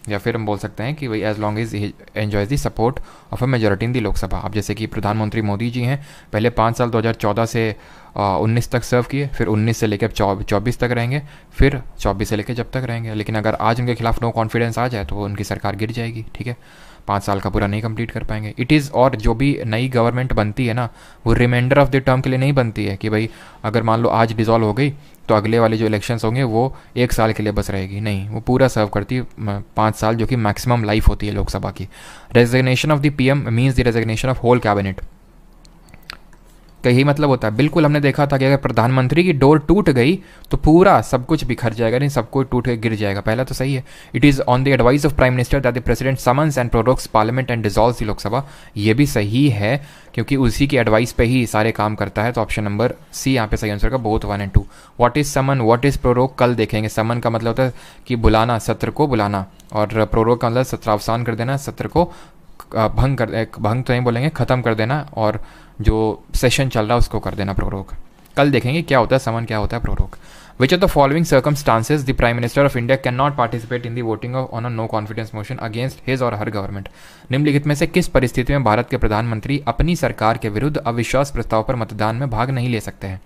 या फिर हम बोल सकते हैं कि भाई as long as enjoys the support of a majority in the Lok Sabha. अब जैसे कि प्रधानमंत्री मोदी जी हैं, पहले 5 साल 2014 से 19 तक सर्व किए, फिर 19 से लेकर 24 तक रहेंगे, फिर 24 से लेकर जब तक रहेंगे। लेकिन अगर आज उनके खिलाफ नो कॉन्फिडेंस आ जाए तो उनकी सरकार गिर जाएगी, ठीक है। 5 साल का पूरा नहीं कंप्लीट कर पाएंगे। इट इज़, और जो भी नई गवर्नमेंट बनती है ना, वो रिमाइंडर ऑफ द टर्म के लिए नहीं बनती है कि भाई अगर मान लो आज डिसॉल्व हो गई तो अगले वाले जो इलेक्शंस होंगे वो 1 साल के लिए बस रहेगी, नहीं, वो पूरा सर्व करती है 5 साल, जो कि मैक्सिमम लाइफ होती है लोकसभा की। Resignation of the PM means the resignation of whole cabinet का यही मतलब होता है। बिल्कुल हमने देखा था कि अगर प्रधानमंत्री की डोर टूट गई तो पूरा सब कुछ बिखर जाएगा, नहीं सब कुछ टूट के गिर जाएगा। पहला तो सही है। It is on the advice of prime minister that the president summons and prorogues parliament and dissolves the Lok Sabha. ये भी सही है क्योंकि उसी की एडवाइस पे ही सारे काम करता है। तो ऑप्शन नंबर सी यहाँ पे सही आंसर का, बोथ 1 और 2। What is summon, what is prorogue, कल देखेंगे। समन का मतलब होता है कि बुलाना, सत्र को बुलाना, और प्रोरोक का मतलब सत्रावसान कर देना, सत्र को भंग तो नहीं बोलेंगे, ख़त्म कर देना, और जो सेशन चल रहा है उसको कर देना प्रोरोक। कल देखेंगे क्या होता है समन, क्या होता है prorogue. Which of the following circumstances the prime minister of India cannot participate in the voting on a no confidence motion against his or her government. निम्नलिखित में से किस परिस्थिति में भारत के प्रधानमंत्री अपनी सरकार के विरुद्ध अविश्वास प्रस्ताव पर मतदान में भाग नहीं ले सकते हैं?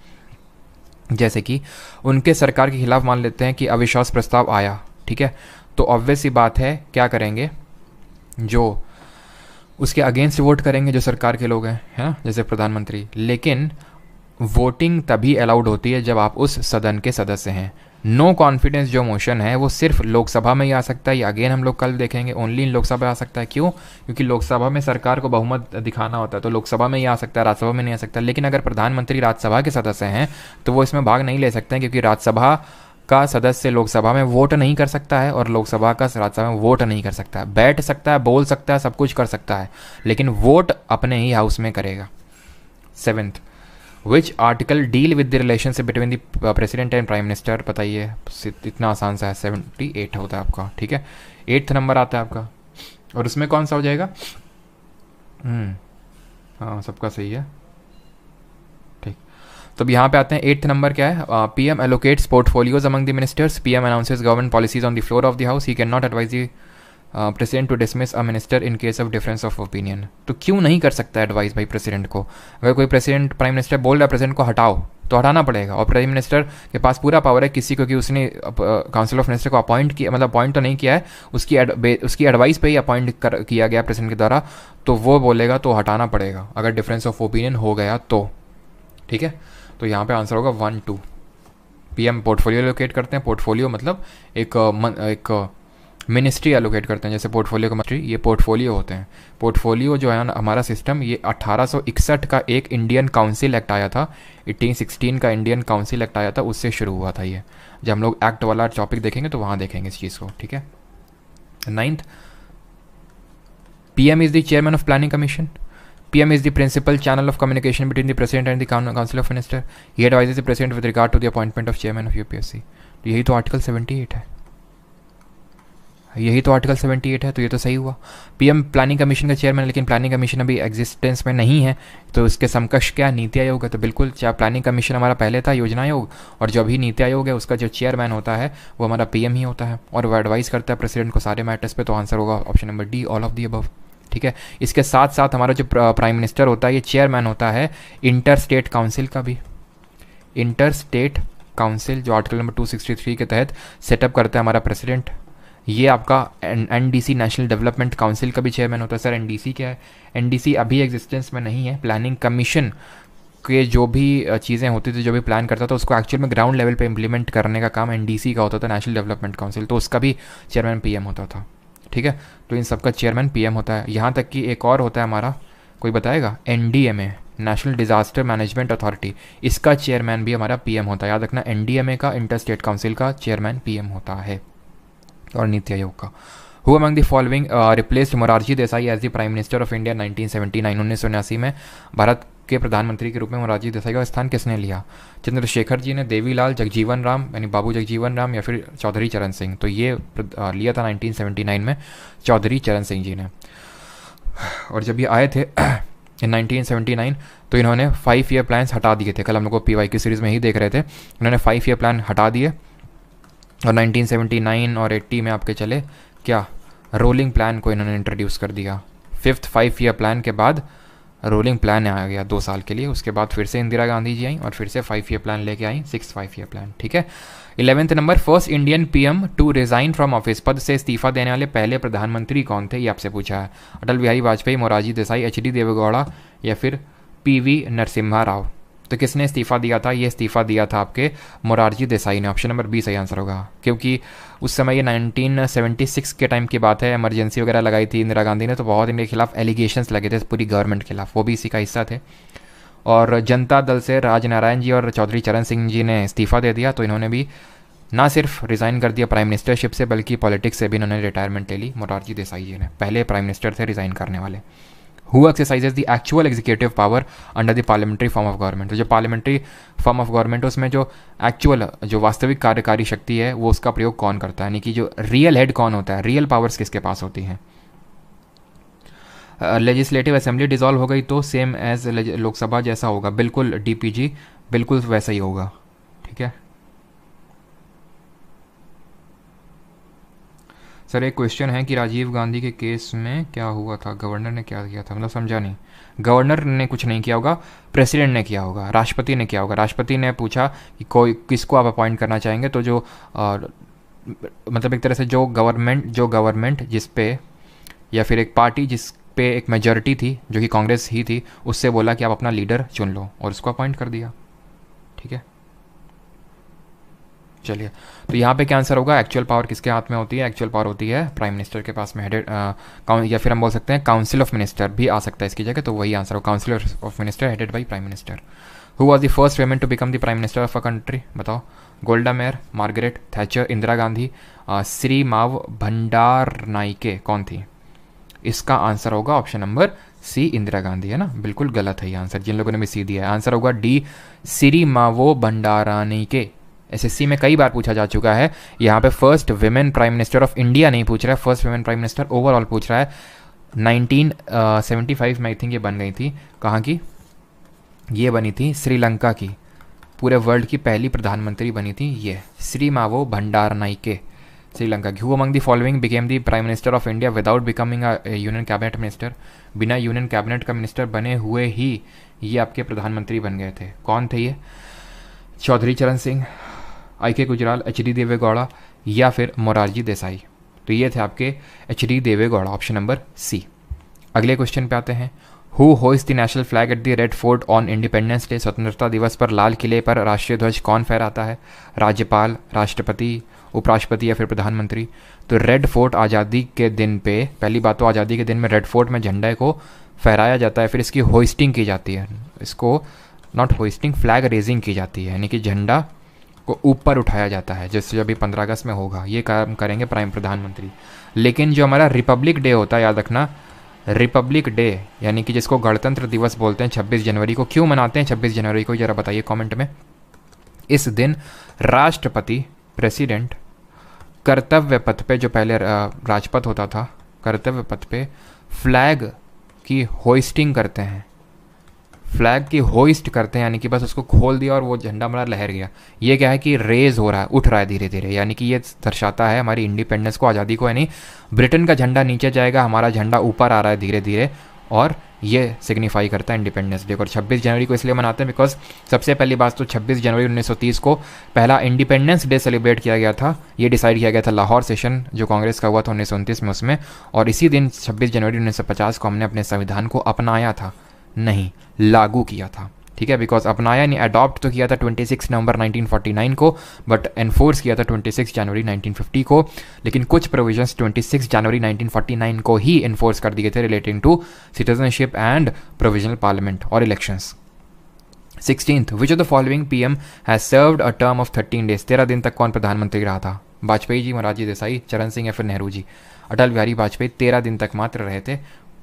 जैसे कि उनके सरकार के खिलाफ मान लेते हैं कि अविश्वास प्रस्ताव आया, ठीक है, तो ऑब्वियस ही बात है क्या करेंगे, जो उसके अगेंस्ट वोट करेंगे जो सरकार के लोग हैं, है ना, जैसे प्रधानमंत्री। लेकिन वोटिंग तभी अलाउड होती है जब आप उस सदन के सदस्य हैं। नो कॉन्फिडेंस जो मोशन है वो सिर्फ लोकसभा में ही आ सकता है, या अगेन हम लोग कल देखेंगे ओनली इन लोकसभा आ सकता है। क्यों? क्योंकि लोकसभा में सरकार को बहुमत दिखाना होता है, तो लोकसभा में ही आ सकता है, राज्यसभा में नहीं आ सकता। लेकिन अगर प्रधानमंत्री राज्यसभा के सदस्य हैं तो वो इसमें भाग नहीं ले सकते हैं, क्योंकि राज्यसभा का सदस्य लोकसभा में वोट नहीं कर सकता है और लोकसभा का राज्यसभा में वोट नहीं कर सकता है। बैठ सकता है, बोल सकता है, सब कुछ कर सकता है, लेकिन वोट अपने ही हाउस में करेगा। 7th, which article deal with the relationship between the president and prime minister? बताइए, इतना आसान सा है, 78 होता है आपका, ठीक है, 8th नंबर आता है आपका। और उसमें कौन सा हो जाएगा? हाँ, सबका सही है, ठीक। तो अब यहाँ पे आते हैं 8th नंबर क्या है? PM allocates portfolios among the ministers. PM announces government policies on the floor of the house. He can not advise the president to dismiss a minister in case of difference of opinion. तो क्यों नहीं कर सकता advice भाई president को? अगर कोई president, prime minister बोल रहा है प्रेसिडेंट को हटाओ, तो हटाना पड़ेगा। और प्राइम मिनिस्टर के पास पूरा पावर है किसी को, कि उसने काउंसिल ऑफ मिनिस्टर को अपॉइंट किया, मतलब अपॉइंट तो नहीं किया है, उसकी एडवाइस पे ही अपॉइंट किया गया प्रेसिडेंट के द्वारा, तो वो बोलेगा तो हटाना पड़ेगा अगर डिफरेंस ऑफ ओपिनियन हो गया तो, ठीक है। तो यहाँ पे आंसर होगा 1, 2। पीएम पोर्टफोलियो एलोकेट करते हैं। पोर्टफोलियो मतलब एक मिनिस्ट्री एलोकेट करते हैं, जैसे पोर्टफोलियो का मिनिस्ट्री, ये पोर्टफोलियो होते हैं। पोर्टफोलियो जो है ना हमारा सिस्टम, ये 1861 का एक इंडियन काउंसिल एक्ट आया था, 1816 का इंडियन काउंसिल एक्ट आया था, उससे शुरू हुआ था ये। जब हम लोग एक्ट वाला टॉपिक देखेंगे तो वहाँ देखेंगे इस चीज़ को, ठीक है। 9th, PM is the chairman of planning commission. PM is the principal channel of communication between the President and the Council of Ministers. He advises the President with regard to the appointment of chairman of UPSC. तो यही तो article 78 है, यही तो article 78 है, तो ये तो सही हुआ। PM प्लानिंग कमीशन का चेयरमैन, लेकिन प्लानिंग कमीशन अभी एग्जिस्टेंस में नहीं है, तो इसके समकक्ष क्या नीति आयोग है। तो बिल्कुल प्लानिंग कमीशन हमारा पहले था योजना आयोग, और जो अभी नीति आयोग है उसका जो चेयरमैन होता है वो हमारा PM ही होता है, और वो एडवाइस करता है प्रेसिडेंट को सारे मैटर्स पे। तो आंसर होगा option number D, all of the above, ठीक है। इसके साथ साथ हमारा जो प्राइम मिनिस्टर होता है ये चेयरमैन होता है इंटर स्टेट काउंसिल का भी। इंटर स्टेट काउंसिल जो आर्टिकल नंबर 263 के तहत सेटअप करता है हमारा प्रेसिडेंट। ये आपका एनडीसी नेशनल डेवलपमेंट काउंसिल का भी चेयरमैन होता है। सर एनडीसी क्या है? एनडीसी अभी एग्जिस्टेंस में नहीं है। प्लानिंग कमीशन के जो भी चीज़ें होती थी, जो भी प्लान करता था, उसको एक्चुअल में ग्राउंड लेवल पे इम्प्लीमेंट करने का काम एनडीसी का होता था, नेशनल डेवलपमेंट काउंसिल। तो उसका भी चेयरमैन पीएम होता था, ठीक है। तो इन सबका चेयरमैन पीएम होता है। यहाँ तक कि एक और होता है हमारा, कोई बताएगा? NDMA, national disaster management authority, इसका चेयरमैन भी हमारा पीएम होता है। याद रखना, एनडीएमए का, इंटर स्टेट काउंसिल का चेयरमैन पीएम होता है। और नीति आयोग का। Who among the following replaced Morarji Desai as the prime minister of India 1979? 1979 में भारत के प्रधानमंत्री के रूप में मोरारजी देसाई का स्थान किसने लिया? चंद्रशेखर जी ने, देवीलाल, जगजीवन राम यानी बाबू जगजीवन राम, या फिर चौधरी चरण सिंह? तो ये लिया था 1979 में चौधरी चरण सिंह जी ने। और जब ये आए थे इन 1979 तो इन्होंने 5 ईयर प्लान्स हटा दिए थे। कल हम लोग को पीवाई की सीरीज़ में ही देख रहे थे, इन्होंने 5 ईयर प्लान हटा दिए। और 1979 और 80 में आपके चले क्या, रोलिंग प्लान को इन्होंने इंट्रोड्यूस कर दिया। 5th 5 ईयर प्लान के बाद रोलिंग प्लान आ गया 2 साल के लिए। उसके बाद फिर से इंदिरा गांधी जी आई और फिर से 5 ईयर प्लान लेके आई, 6th 5 ईयर प्लान, ठीक है। 11th number, first Indian PM to resign from office, पद से इस्तीफा देने वाले पहले प्रधानमंत्री कौन थे? ये आपसे पूछा है। अटल बिहारी वाजपेयी, मोरारजी देसाई, एचडी देवेगौड़ा, या फिर पीवी नरसिम्हा राव? तो किसने इस्तीफा दिया था? ये इस्तीफा दिया था आपके मोरारजी देसाई ने। ऑप्शन नंबर बी सही आंसर होगा, क्योंकि उस समय ये 1976 के टाइम की बात है, इमरजेंसी वगैरह लगाई थी इंदिरा गांधी ने, तो बहुत इनके खिलाफ एलिगेशंस लगे थे पूरी गवर्नमेंट के खिलाफ, वो भी इसी का हिस्सा थे। और जनता दल से राजनारायण जी और चौधरी चरण सिंह जी ने इस्तीफा दे दिया, तो इन्होंने भी ना सिर्फ रिज़ाइन कर दिया प्राइम मिनिस्टरशिप से, बल्कि पॉलिटिक्स से भी इन्होंने रिटायरमेंट ले ली। मोरारजी देसाई जी ने पहले प्राइम मिनिस्टर थे रिज़ाइन करने वाले। Who exercises the actual executive power under the parliamentary form of government? तो जो पार्लियामेंट्री फॉर्म ऑफ गवर्नमेंट है उसमें जो एक्चुअल, जो वास्तविक कार्यकारी शक्ति है, वो उसका प्रयोग कौन करता है, यानी कि जो रियल हेड कौन होता है, रियल पावर्स किसके पास होती हैं? लेजिस्लेटिव असेंबली डिसॉल्व हो गई तो सेम एज लोकसभा जैसा होगा, बिल्कुल डीपीजी, बिल्कुल वैसा ही होगा, ठीक है। सर एक क्वेश्चन है कि राजीव गांधी के केस में क्या हुआ था, गवर्नर ने क्या किया था? मतलब समझा नहीं। गवर्नर ने कुछ नहीं किया होगा, प्रेसिडेंट ने किया होगा, राष्ट्रपति ने किया होगा। राष्ट्रपति ने पूछा कि कोई किसको आप अपॉइंट करना चाहेंगे, तो जो मतलब एक तरह से जो गवर्नमेंट जिस पे, या फिर एक पार्टी जिस पे एक मेजॉरिटी थी जो कि कांग्रेस ही थी, उससे बोला कि आप अपना लीडर चुन लो और उसको अपॉइंट कर दिया, ठीक है। चलिए, तो यहाँ पे क्या आंसर होगा? एक्चुअल पावर किसके हाथ में होती है? एक्चुअल पावर होती है प्राइम मिनिस्टर के पास में, हेडेड, या फिर हम बोल सकते हैं काउंसिल ऑफ मिनिस्टर भी आ सकता है इसकी जगह, तो वही आंसर हो, council of minister headed by prime minister. Who was the first women to become the prime minister of a country? बताओ। Golda Meir, Margaret Thatcher, Indira Gandhi, Sirimavo Bandaranaike कौन थी? इसका आंसर होगा option number C, Indira Gandhi, है ना। बिल्कुल गलत है ये आंसर, जिन लोगों ने भी सी दिया है। आंसर होगा डी, श्री मावो भंडारनाइके। एसएससी में कई बार पूछा जा चुका है। यहाँ पे first women prime minister of India नहीं पूछ रहा है, first women prime minister overall पूछ रहा है। 1975 में आई थिंक ये बन गई थी। कहाँ की? ये बनी थी श्रीलंका की, पूरे वर्ल्ड की पहली प्रधानमंत्री बनी थी ये, श्री मावो भंडारनाइके, श्रीलंका की। Who among the following became the prime minister of India without becoming a union cabinet minister? बिना यूनियन कैबिनेट का मिनिस्टर बने हुए ही ये आपके प्रधानमंत्री बन गए थे। कौन थे ये? चौधरी चरण सिंह, आई.के. गुजराल, एच.डी. देवेगौड़ा, या फिर मोरारजी देसाई? तो ये थे आपके HD. Deve Gowda, option number C. अगले क्वेश्चन पे आते हैं। Who hoist the national flag at the Red Fort on Independence Day? स्वतंत्रता दिवस पर लाल किले पर राष्ट्रीय ध्वज कौन फहराता है? राज्यपाल, राष्ट्रपति, उपराष्ट्रपति, या फिर प्रधानमंत्री? तो रेड फोर्ट आज़ादी के दिन पे, पहली बात तो आज़ादी के दिन में रेड फोर्ट में झंडे को फहराया जाता है, फिर इसकी होइस्टिंग की जाती है, इसको नॉट होइस्टिंग, फ्लैग रेजिंग की जाती है, यानी कि झंडा को ऊपर उठाया जाता है, जैसे अभी 15 अगस्त में होगा, ये काम करेंगे प्राइम प्रधानमंत्री। लेकिन जो हमारा रिपब्लिक डे होता है, याद रखना, रिपब्लिक डे यानी कि जिसको गणतंत्र दिवस बोलते हैं, 26 जनवरी को, क्यों मनाते हैं 26 जनवरी को, जरा बताइए कमेंट में। इस दिन राष्ट्रपति, प्रेसिडेंट कर्तव्य पथ पे, जो पहले राजपथ होता था, कर्तव्य पथ पे फ्लैग की होइस्टिंग करते हैं, फ्लैग की होइस्ट करते हैं, यानी कि बस उसको खोल दिया और वो झंडा हमारा लहर गया। ये क्या है कि रेज हो रहा है, उठ रहा है धीरे धीरे, यानी कि ये दर्शाता है हमारी इंडिपेंडेंस को, आज़ादी को। यानी ब्रिटेन का झंडा नीचे जाएगा, हमारा झंडा ऊपर आ रहा है धीरे धीरे, और ये सिग्निफाई करता है इंडिपेंडेंस डे। और 26 जनवरी को इसलिए मनाते हैं बिकॉज सबसे पहली बात तो 26 जनवरी 1930 को पहला इंडिपेंडेंस डे सेलिब्रेट किया गया था। ये डिसाइड किया गया था लाहौर सेशन जो कांग्रेस का हुआ था 1929 में उसमें, और इसी दिन 26 जनवरी 1950 को हमने अपने संविधान को अपनाया था, नहीं लागू किया था, ठीक है। बिकॉज अपनाया नहीं, अडॉप्ट तो किया था 26 नवंबर 1949 को, बट एनफोर्स किया था 26 जनवरी 1950 को। लेकिन कुछ प्रोविजंस 26 जनवरी 1949 को ही एनफोर्स कर दिए थे relating to citizenship and provisional parliament और elections. 16th, which of the following PM has served a term of 13 days? 13 दिन तक कौन प्रधानमंत्री रहा था? वाजपेयी जी, मोरारजी देसाई, चरण सिंह या फिर नेहरू जी? अटल बिहारी वाजपेयी 13 दिन तक मात्र रहे थे,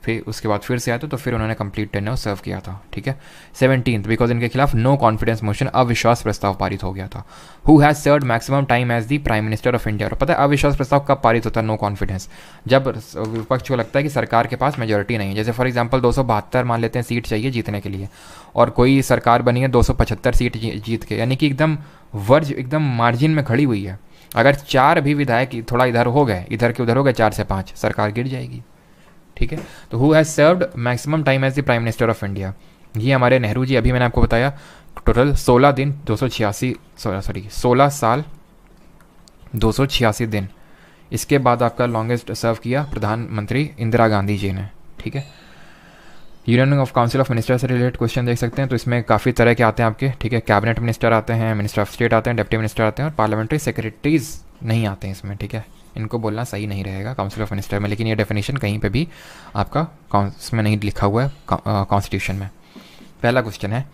फिर उसके बाद फिर से आए तो फिर उन्होंने कंप्लीट टेन्योर सर्व किया था, ठीक है। 17th, बिकॉज इनके खिलाफ नो कॉन्फिडेंस मोशन, अविश्वास प्रस्ताव पारित हो गया था। Who has served maximum time as the prime minister of India? और पता है अविश्वास प्रस्ताव कब पारित होता है? नो कॉन्फिडेंस, जब विपक्ष को लगता है कि सरकार के पास मेजोरिटी नहीं है। जैसे फॉर एग्जाम्पल 272 मान लेते हैं सीट चाहिए जीतने के लिए, और कोई सरकार बनी है 275 सीट जीत के, यानी कि एकदम वर्ज, एकदम मार्जिन में खड़ी हुई है। अगर 4 भी विधायक थोड़ा इधर हो गए, इधर के उधर हो गए, 4 से 5, सरकार गिर जाएगी, ठीक है। तो who has served maximum time as the prime minister of India? ये हमारे नेहरू जी। अभी मैंने आपको बताया टोटल 16 दिन 286 16 साल 286 दिन। इसके बाद आपका लॉन्गेस्ट सर्व किया प्रधानमंत्री इंदिरा गांधी जी ने, ठीक है। Union of council of minister से रिलेटेड क्वेश्चन देख सकते हैं, तो इसमें काफ़ी तरह के आते हैं आपके, ठीक है। कैबिनेट मिनिस्टर आते हैं, मिनिस्टर ऑफ स्टेट आते हैं, डिप्टी मिनिस्टर आते हैं, और पार्लियामेंट्री सेक्रेटरीज नहीं आते हैं इसमें, ठीक है। इनको बोलना सही नहीं रहेगा काउंसिल ऑफ मिनिस्टर में, लेकिन ये डेफिनेशन कहीं पे भी आपका इसमें नहीं लिखा हुआ है कॉन्स्टिट्यूशन में। पहला क्वेश्चन है,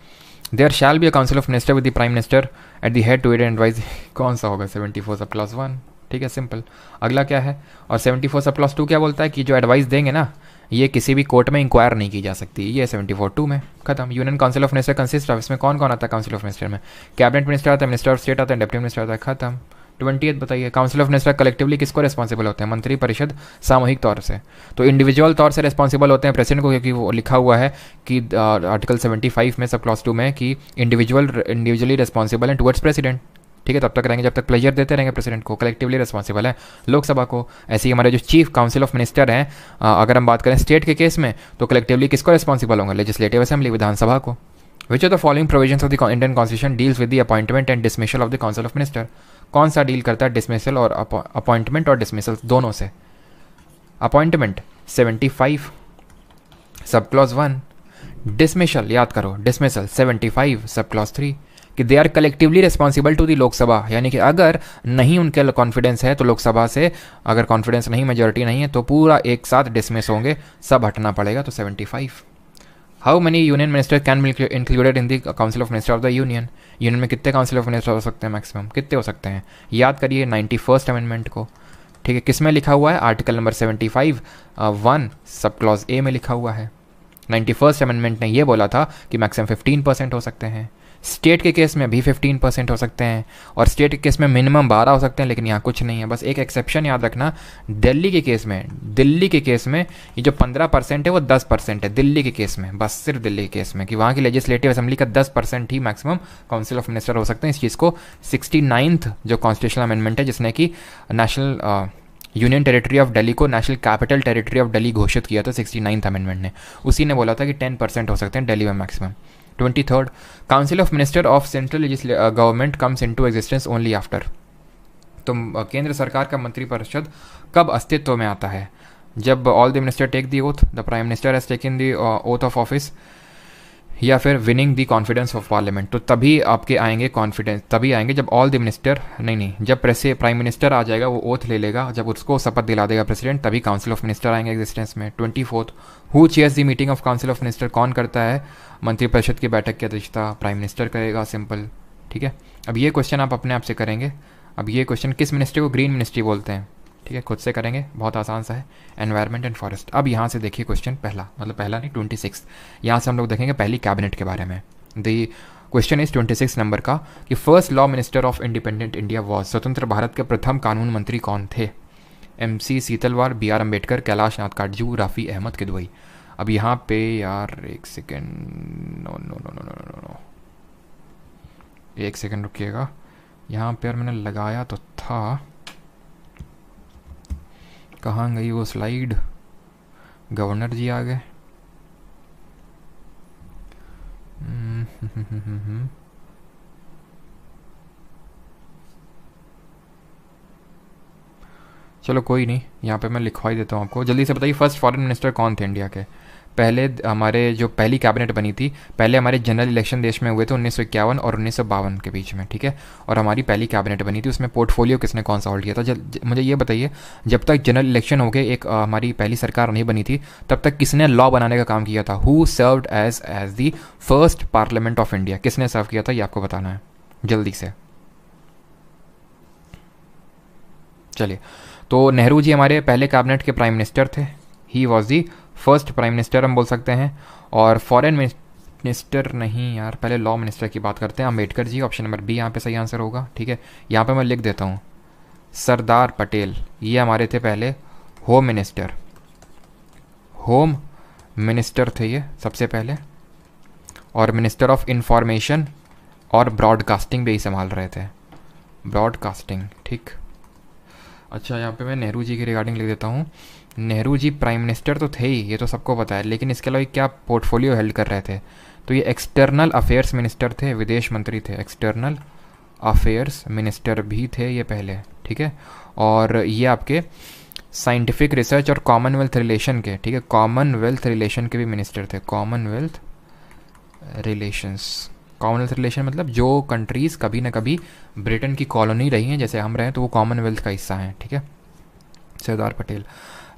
there shall be a council of minister with the prime minister at the head to aid and advise. कौन सा होगा? 74/1, ठीक है, सिंपल। अगला क्या है? और 74/2 क्या बोलता है कि जो एडवाइस देंगे ना, ये किसी भी कोर्ट में इंक्वायर नहीं की जा सकती। ये 74/2 में खत्म। Union council of minister consist of, इसमें कौन कौन आता है काउंसिल ऑफ मिनिस्टर में? कैबिनेट मिनिस्टर आता है, मिनिस्टर ऑफ स्टेट आता है, डिप्टी मिनिस्टर आता है, खत्म। 20th बताइए, काउंसिल ऑफ मिनिस्टर कलेक्टिवली किसको रिस्पॉन्सिबल होते हैं? मंत्री परिषद सामूहिक तौर से। तो इंडिविजुअल तौर से रिस्पॉन्सिबल होते हैं प्रेसिडेंट को, क्योंकि वो लिखा हुआ है कि आर्टिकल 75 में सब क्लॉज 2 में कि इंडिविजुअली रिस्पॉन्सिबल है टुवर्ड्स प्रेसिडेंट, ठीक है। तब तक रहेंगे जब तक प्लेजर देते रहेंगे प्रेसिडेंट को। कलेक्टिवली रिस्पॉन्सिबल है लोकसभा को। ऐसे ही हमारे जो चीफ काउंसिल ऑफ मिनिस्टर हैं, अगर हम बात करें स्टेट के केस में, तो कलेक्टिवली किसको रिस्पॉन्सिबल होंगे? लेजिस्लेटिव असेंबली, विधानसभा को। विच of the following provisions of the Indian constitution deals with the appointment and dismissal of the council of minister? कौन सा डील करता है डिसमिसल और अपॉइंटमेंट और डिसमिसल दोनों से? अपॉइंटमेंट 75 सब क्लॉज 1, डिसमिसल याद करो, डिसमिसल 75 सब क्लॉज 3, कि they are collectively responsible to the Lok Sabha. यानी कि अगर नहीं उनके कॉन्फिडेंस है तो लोकसभा से, अगर कॉन्फिडेंस नहीं, मेजोरिटी नहीं है, तो पूरा एक साथ डिसमिस होंगे, सब हटना पड़ेगा, तो 75। How many union minister can be included in the council of minister of the union? Union में कितने काउंसिल ऑफ मिनिस्टर हो सकते हैं मैक्सिमम? कितने हो सकते हैं? याद करिए 91st अमेंडमेंट को, ठीक है। किस में लिखा हुआ है? Article number 75(1) sub clause A में लिखा हुआ है। 91st अमेंडमेंट ने यह बोला था कि मैक्सिमम 15% हो सकते हैं। स्टेट के केस में भी 15% हो सकते हैं, और स्टेट के केस में मिनिमम 12 हो सकते हैं, लेकिन यहाँ कुछ नहीं है। बस एक एक्सेप्शन याद रखना, दिल्ली के केस में ये जो 15% है वो 10% है दिल्ली के केस में, बस सिर्फ दिल्ली के केस में, कि वहाँ की लेजिस्लेटिव असेंबली का 10% ही मैक्सिमम काउंसिल ऑफ मिनिस्टर हो सकते हैं। इस चीज़ को 69th जो कॉन्स्टिट्यूशनल अमेंडमेंट है, जिसने कि national union territory of Delhi को national capital territory of Delhi घोषित किया था 69th अमेंडमेंट ने, उसी ने बोला था कि 10% हो सकते हैं दिल्ली में maximum. 23rd, council of minister of central government comes into existence only after. तो केंद्र सरकार का मंत्रिपरिषद कब अस्तित्व में आता है? जब all the minister take the oath, the prime minister has taken the oath of office, या फिर winning the confidence of parliament. तो तभी आपके आएंगे कॉन्फिडेंस, तभी आएंगे जब ऑल द मिनिस्टर, नहीं, जब प्राइम मिनिस्टर आ जाएगा, वो ओथ ले लेगा, जब उसको शपथ दिला देगा प्रेसिडेंट, तभी काउंसिल ऑफ मिनिस्टर आएंगे एग्जिस्टेंस में। 24th, who chairs the meeting of council of minister? कौन करता है मंत्रिपरिषद की बैठक की अध्यक्षता? प्राइम मिनिस्टर करेगा, सिंपल, ठीक है। अब ये क्वेश्चन आप अपने आप से करेंगे। अब ये क्वेश्चन, किस मिनिस्ट्री को ग्रीन मिनिस्ट्री बोलते हैं? ठीक है, खुद से करेंगे, बहुत आसान सा है, एनवायरनमेंट एंड फॉरेस्ट। अब यहाँ से देखिए क्वेश्चन पहला, मतलब पहला नहीं 26, यहाँ से हम लोग देखेंगे पहली कैबिनेट के बारे में। द क्वेश्चन इज 26 नंबर का, कि first law minister of independent India was, स्वतंत्र भारत के प्रथम कानून मंत्री कौन थे? MC सीतलवार, BR अम्बेडकर, कैलाश नाथ काटजू, राफ़ी अहमद किदवई। अब यहाँ पे यार एक सेकेंड, नो, एक सेकंड रुकिएगा, यहाँ पर मैंने लगाया तो था, कहाँ गई वो स्लाइड? गवर्नर जी आ गए। चलो कोई नहीं, यहाँ पे मैं लिखवा ही देता हूँ आपको। जल्दी से बताइए फर्स्ट फॉरेन मिनिस्टर कौन थे इंडिया के? पहले हमारे जो पहली कैबिनेट बनी थी, पहले हमारे जनरल इलेक्शन देश में हुए थे 1951 और 1952 के बीच में, ठीक है। और हमारी पहली कैबिनेट बनी थी, उसमें पोर्टफोलियो किसने कौन सा होल्ड किया था? मुझे ये बताइए, जब तक जनरल इलेक्शन हो गए, एक हमारी पहली सरकार नहीं बनी थी, तब तक किसने लॉ बनाने का काम किया था? Who served as the first parliament of India? किसने सर्व किया था, ये आपको बताना है जल्दी से। चलिए, तो नेहरू जी हमारे पहले कैबिनेट के प्राइम मिनिस्टर थे। He was the first prime minister हम बोल सकते हैं। और फॉरेन मिनिस्टर नहीं यार, पहले लॉ मिनिस्टर की बात करते हैं। Ambedkar ji, option number B यहाँ पे सही आंसर होगा, ठीक है। यहाँ पे मैं लिख देता हूँ सरदार पटेल, ये हमारे थे पहले होम मिनिस्टर। होम मिनिस्टर थे ये सबसे पहले, और मिनिस्टर ऑफ इंफॉर्मेशन और ब्रॉडकास्टिंग भी संभाल रहे थे, ब्रॉडकास्टिंग, ठीक। अच्छा, यहाँ पे मैं नेहरू जी की रिगार्डिंग लिख देता हूँ। नेहरू जी प्राइम मिनिस्टर तो थे ही, ये तो सबको पता है, लेकिन इसके अलावा क्या पोर्टफोलियो हेल्ड कर रहे थे? तो ये एक्सटर्नल अफेयर्स मिनिस्टर थे, विदेश मंत्री थे, एक्सटर्नल अफेयर्स मिनिस्टर भी थे ये पहले, ठीक है। और ये आपके साइंटिफिक रिसर्च और कॉमनवेल्थ रिलेशन के, ठीक है, कॉमनवेल्थ रिलेशन के भी मिनिस्टर थे। कॉमनवेल्थ रिलेशंस, कॉमनवेल्थ रिलेशन मतलब जो कंट्रीज़ कभी ना कभी ब्रिटेन की कॉलोनी रही हैं, जैसे हम रहे हैं, तो वो कॉमनवेल्थ का हिस्सा हैं, ठीक है। सरदार पटेल।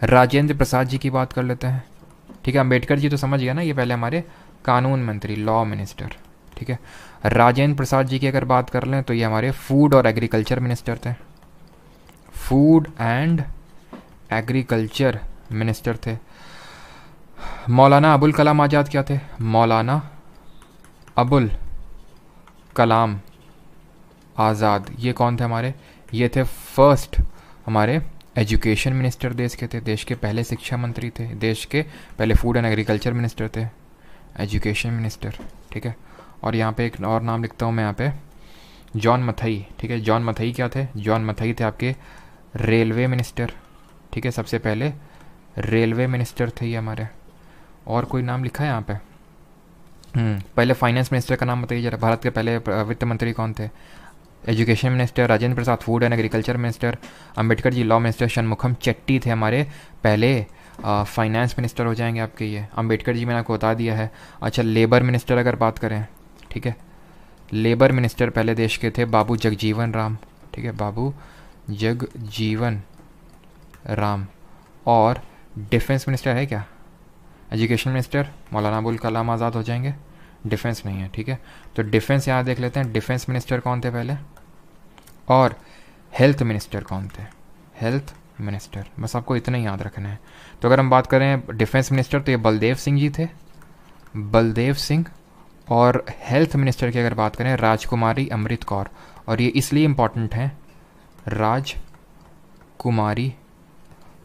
राजेंद्र प्रसाद जी की बात कर लेते हैं, ठीक है। अम्बेडकर जी तो समझ गया ना, ये पहले हमारे कानून मंत्री, लॉ मिनिस्टर, ठीक है। राजेंद्र प्रसाद जी की अगर बात कर लें तो ये हमारे फूड और एग्रीकल्चर मिनिस्टर थे, फूड एंड एग्रीकल्चर मिनिस्टर थे। मौलाना अबुल कलाम आज़ाद क्या थे? मौलाना अबुल कलाम आज़ाद, ये कौन थे हमारे? ये थे फर्स्ट हमारे एजुकेशन मिनिस्टर देश के थे, देश के पहले शिक्षा मंत्री थे, देश के पहले फूड एंड एग्रीकल्चर मिनिस्टर थे, एजुकेशन मिनिस्टर, ठीक है। और यहाँ पे एक और नाम लिखता हूँ मैं यहाँ पे, जॉन मथई, ठीक है। जॉन मथई क्या थे? जॉन मथई थे आपके रेलवे मिनिस्टर, ठीक है, सबसे पहले रेलवे मिनिस्टर थे ये हमारे। और कोई नाम लिखा है यहाँ पे? पहले फाइनेंस मिनिस्टर का नाम बताइए जरा, भारत के पहले वित्त मंत्री कौन थे? Education minister Rajendra Prasad, food and agriculture minister Ambedkar ji, law minister Shanmukham Chetty थे हमारे पहले फाइनेंस मिनिस्टर हो जाएंगे आपके ये, अम्बेडकर जी मैंने आपको बता दिया है। अच्छा, लेबर मिनिस्टर अगर बात करें, ठीक है, लेबर मिनिस्टर पहले देश के थे बाबू जगजीवन राम, ठीक है, बाबू जगजीवन राम। और डिफेंस मिनिस्टर है क्या? एजुकेशन मिनिस्टर मौलाना अबुल कलाम आज़ाद हो जाएंगे, डिफेंस नहीं है, ठीक है। तो डिफेंस यहाँ देख लेते हैं, डिफेंस मिनिस्टर कौन थे पहले, और हेल्थ मिनिस्टर कौन थे? हेल्थ मिनिस्टर, बस आपको इतना ही याद रखना है। तो अगर हम बात करें डिफेंस मिनिस्टर तो ये बलदेव सिंह जी थे, बलदेव सिंह। और हेल्थ मिनिस्टर की अगर बात करें राजकुमारी अमृत कौर, और ये इसलिए इम्पॉर्टेंट है राजकुमारी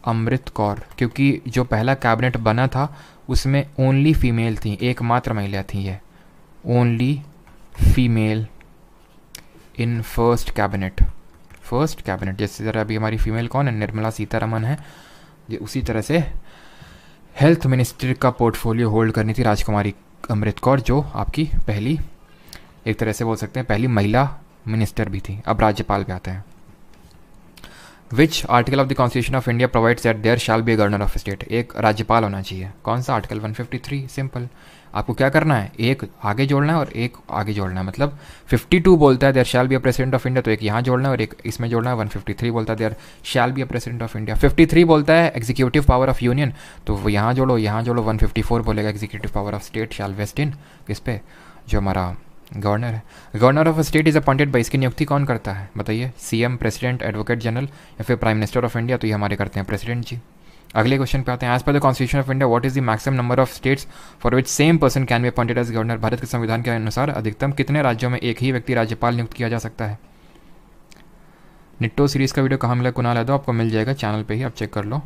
अमृत कौर, क्योंकि जो पहला कैबिनेट बना था उसमें ओनली फीमेल थी, एकमात्र महिला थी ये, only female in first cabinet, first cabinet. जैसे तरह अभी हमारी फीमेल कौन है? निर्मला सीतारमन है। ये उसी तरह से हेल्थ मिनिस्ट्री का पोर्टफोलियो होल्ड करनी थी राजकुमारी अमृत कौर, जो आपकी पहली, एक तरह से बोल सकते हैं पहली महिला मिनिस्टर भी थी। अब राज्यपाल पे आते हैं। Which article of the constitution of India provides that there shall be a governor of state? एक राज्यपाल होना चाहिए। कौन सा आर्टिकल? 153। सिंपल, आपको क्या करना है, एक आगे जोड़ना है और एक आगे जोड़ना है। मतलब 52 बोलता है there shall be a president of India, तो एक यहाँ जोड़ना है और एक इसमें जोड़ना है। 153 बोलता है there shall be a president of India. 53 बोलता है एग्जीक्यूटिव पावर ऑफ यूनियन, तो वो यहाँ जोड़ो, यहाँ जोड़ो। 154 बोलेगा executive power of state shall vest in किस पे? जो हमारा गवर्नर है। Governor of state is appointed by, इसकी नियुक्ति कौन करता है बताइए? सीएम, प्रेसिडेंट, एडवोकेट जनरल या फिर प्राइम मिनिस्टर ऑफ इंडिया? तो ये हमारे करते हैं प्रेसिडेंट जी। अगले क्वेश्चन पे आते हैं। As per the constitution of India what is the maximum number of states for which same person can be appointed as governor? Bharat के संविधान के अनुसार अधिकतम कितने राज्यों में एक ही व्यक्ति राज्यपाल नियुक्त किया जा सकता है? निट्टो सीरीज का वीडियो कहाँ मिला कुणाल यादव? आपको मिल जाएगा चैनल पे ही, आप चेक कर लो।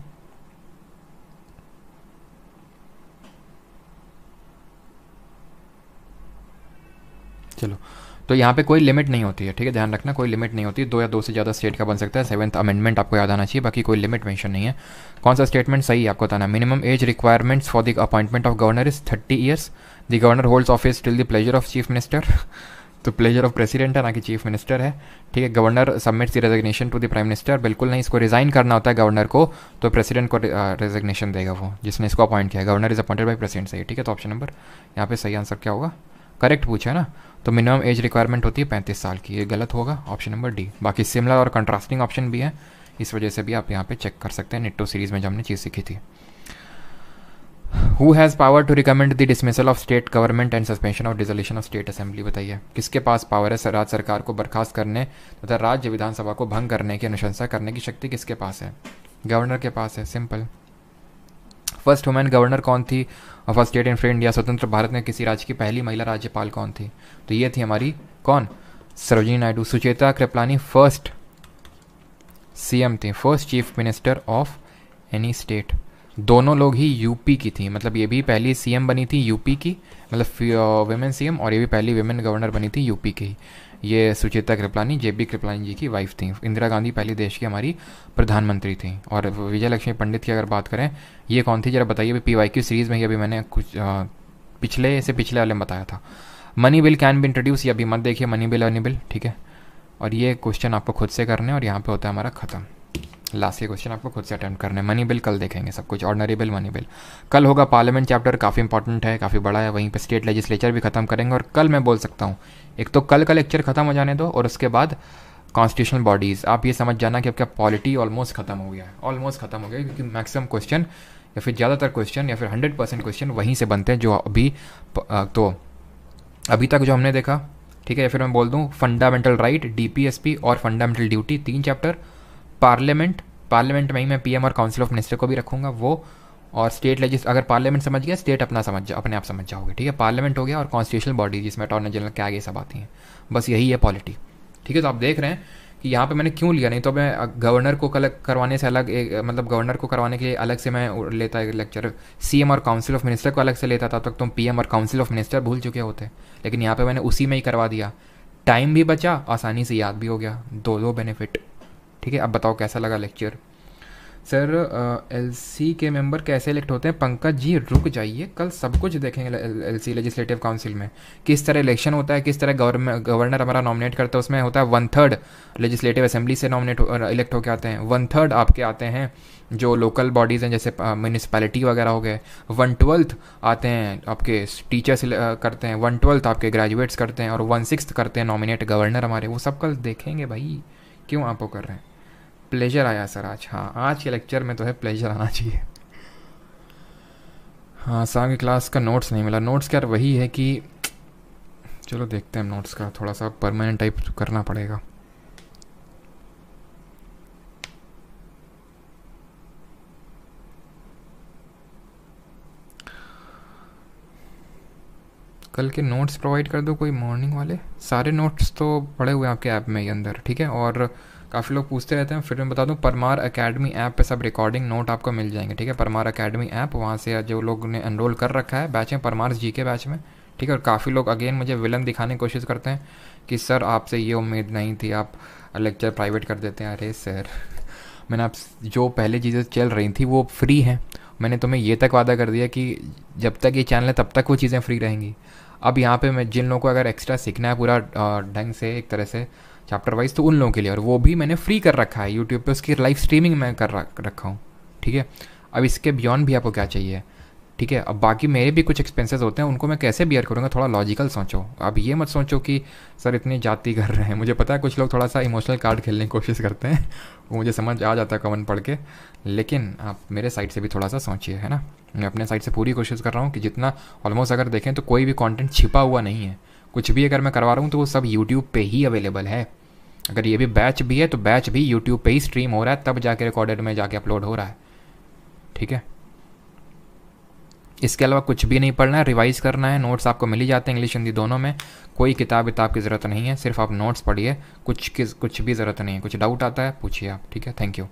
चलो, तो यहाँ पे कोई लिमिट नहीं होती है, ठीक है, ध्यान रखना, कोई लिमिट नहीं होती, 2 या 2 से ज़्यादा स्टेट का बन सकता है। 7th अमेंडमेंट आपको याद आना चाहिए, बाकी कोई लिमिट मेंशन नहीं है। कौन सा स्टेटमेंट सही है आपको बताना। Minimum age requirements for the appointment of governor is 30 years. The governor holds office till the pleasure of chief minister. तो प्लेजर ऑफ प्रेसिडेंट है, ना कि चीफ मिनिस्टर है, ठीक है। Governor submits the resignation to the prime minister, बिल्कुल नहीं, इसको रिजाइन करना होता है गवर्नर को, तो प्रेसिडेंट को रेजिग्नेशन देगा वो जिसने इसको अपॉइंट किया है। Governor is appointed by president, सही, ठीक है। तो ऑप्शन नंबर यहाँ पे सही आंसर क्या होगा, करेक्ट पूछा है ना। तो मिनिमम एज रिक्वायरमेंट होती है 35 साल की, ये गलत होगा, ऑप्शन नंबर डी। बाकी सिमिलर और कंट्रास्टिंग ऑप्शन भी है, इस वजह से भी आप यहाँ पे चेक कर सकते हैं। निट्टो सीरीज में जो हमने चीज़ सीखी थी। Who has power to recommend the dismissal of state government and suspension of dissolution of state assembly, बताइए किसके पास पावर है राज्य सरकार को बर्खास्त करने तथा राज्य विधानसभा को भंग करने की अनुशंसा करने की शक्ति किसके पास है। गवर्नर के पास है, सिंपल। फर्स्ट वुमेन गवर्नर कौन थी of a state in free India, स्वतंत्र भारत में किसी राज्य की पहली महिला राज्यपाल कौन थी, तो ये थी हमारी कौन, सरोजिनी नायडू। सुचेता कृपलानी फर्स्ट सीएम थी, first chief minister of any state. दोनों लोग ही यूपी की थी, मतलब ये भी पहली सीएम बनी थी यूपी की, मतलब विमेन सीएम, और ये भी पहली विमेन गवर्नर बनी थी यूपी की। ये सुचेता कृपलानी जेबी कृपलानी जी की वाइफ थी। इंदिरा गांधी पहली देश की हमारी प्रधानमंत्री थी। और विजय लक्ष्मी पंडित की अगर बात करें, ये कौन थी जरा बताइए। अभी PYQ सीरीज़ में ही अभी मैंने कुछ पिछले वाले में बताया था। Money bill can be introduce, ये अभी मत देखिए, मनी बिल, ठीक है। और ये क्वेश्चन आपको खुद से करने, और यहाँ पे होता है हमारा खत्म। लास्ट के क्वेश्चन आपको खुद से अटेम्प्ट करने। मनी बिल कल देखेंगे सब कुछ, ऑर्डनरी बिल, मनी बिल। कल होगा पार्लियामेंट चैप्टर, काफ़ी इंपॉर्टेंट है, काफ़ी बड़ा है। वहीं पे स्टेट लेजिस्लेचर भी खत्म करेंगे। और कल मैं बोल सकता हूँ, एक तो कल का लेक्चर खत्म हो जाने दो, और उसके बाद कॉन्स्टिट्यूशनल बॉडीज़। आप ये समझ जाना कि आपका पॉलिटी ऑलमोस्ट खत्म हो गया है, ऑलमोस्ट खत्म हो गया, क्योंकि मैक्सिमम क्वेश्चन या फिर ज़्यादातर क्वेश्चन या फिर 100% क्वेश्चन वहीं से बनते हैं जो अभी तक जो हमने देखा, ठीक है। या फिर मैं बोल दूँ फंडामेंटल राइट, DPSP और फंडामेंटल ड्यूटी, 3 चैप्टर। पार्लियामेंट में ही मैं PM और काउंसिल ऑफ मिनिस्टर को भी रखूंगा वो, और स्टेट अगर पार्लियामेंट समझ गया, स्टेट अपने आप समझ जाओगे, ठीक है। पार्लियामेंट हो गया, और कॉन्स्टिट्यूशनल बॉडी जिसमें अटॉर्नी जनरल क्या ये सब आती हैं, बस यही है पॉलिटी, ठीक है। तो आप देख रहे हैं कि यहाँ पे मैंने क्यों लिया, नहीं तो मैं गवर्नर को कलेक्ट करवाने से अलग मतलब गवर्नर को करवाने के लिए अलग से मैं लेता है लेक्चर, CM और काउंसिल ऑफ मिनिस्टर को अलग से लेता था, तब तुम PM और काउंसिल ऑफ मिनिस्टर भूल चुके होते। लेकिन यहाँ पे मैंने उसी में ही करवा दिया, टाइम भी बचा, आसानी से याद भी हो गया, दो बेनिफिट, ठीक है। अब बताओ कैसा लगा लेक्चर। सर LC के मेंबर कैसे इलेक्ट होते हैं, पंकज जी रुक जाइए, कल सब कुछ देखेंगे। LC लेजिस्लेटिव काउंसिल में किस तरह इलेक्शन होता है, किस तरह गवर्नर हमारा नॉमिनेट करता है। उसमें होता है 1/3 लेजिस्लेटिव असेंबली से इलेक्ट होकर आते हैं, 1/3 आपके आते हैं जो लोकल बॉडीज़ हैं जैसे म्यूनिसपैलिटी वगैरह हो गए, 1/12 आते हैं आपके टीचर्स करते हैं, 1/12 आपके ग्रेजुएट्स करते हैं, और 1/6 करते हैं नॉमिनेट गवर्नर हमारे। वो सब कल देखेंगे भाई, क्यों आप वो कर रहे हैं। प्लेजर आया सर आज, हाँ आज के लेक्चर में तो है प्लेजर आना चाहिए। हाँ शाम की क्लास का नोट्स नहीं मिला। नोट्स क्या वही है कि चलो देखते हैं, नोट्स का थोड़ा सा परमानेंट टाइप करना पड़ेगा। कल के नोट्स प्रोवाइड कर दो कोई मॉर्निंग वाले। सारे नोट्स तो पड़े हुए हैं आपके ऐप में ही अंदर, ठीक है। और काफ़ी लोग पूछते रहते हैं, फिर मैं बता दूं परमार एकेडमी ऐप पे सब रिकॉर्डिंग नोट आपको मिल जाएंगे, ठीक है। परमार एकेडमी ऐप, वहाँ से जो लोग ने एनरोल कर रखा है बैच में, परमार जी के बैच में, ठीक है। और काफ़ी लोग अगेन मुझे विलन दिखाने की कोशिश करते हैं कि सर आपसे ये उम्मीद नहीं थी, आप लेक्चर प्राइवेट कर देते हैं। अरे सर मैंने आप जो पहले चीज़ें चल रही थी वो फ्री हैं। मैंने तुम्हें ये तक वादा कर दिया कि जब तक ये चैनल है तब तक वो चीज़ें फ्री रहेंगी। अब यहाँ पे मैं जिन लोगों को अगर एक्स्ट्रा सीखना है पूरा ढंग से एक तरह से चैप्टर वाइज, तो उन लोगों के लिए, और वो भी मैंने फ्री कर रखा है यूट्यूब पे, उसकी लाइव स्ट्रीमिंग मैं कर रखा हूँ, ठीक है। अब इसके बियॉन्ड भी आपको क्या चाहिए, ठीक है। अब बाकी मेरे भी कुछ एक्सपेंसेस होते हैं, उनको मैं कैसे बियर करूँगा, थोड़ा लॉजिकल सोचो। अब ये मत सोचो कि सर इतनी जाती कर रहे हैं। मुझे पता है कुछ लोग थोड़ा सा इमोशनल कार्ड खेलने की कोशिश करते हैं, वो मुझे समझ आ जाता है कमेंट पढ़ के, लेकिन आप मेरे साइड से भी थोड़ा सा सोचिए, है ना। मैं अपने साइड से पूरी कोशिश कर रहा हूँ कि जितना ऑलमोस्ट अगर देखें तो कोई भी कंटेंट छिपा हुआ नहीं है। कुछ भी अगर मैं करवा रहा हूँ तो वो सब यूट्यूब पे ही अवेलेबल है। अगर ये भी बैच भी है तो बैच भी यूट्यूब पे ही स्ट्रीम हो रहा है, तब जाके रिकॉर्डेड में जाके अपलोड हो रहा है, ठीक है। इसके अलावा कुछ भी नहीं पढ़ना है, रिवाइज करना है। नोट्स आपको मिल ही जाते हैं इंग्लिश हिंदी दोनों में, कोई किताब की ज़रूरत नहीं है, सिर्फ आप नोट्स पढ़िए, कुछ भी ज़रूरत नहीं है। कुछ डाउट आता है पूछिए आप, ठीक है। Thank you.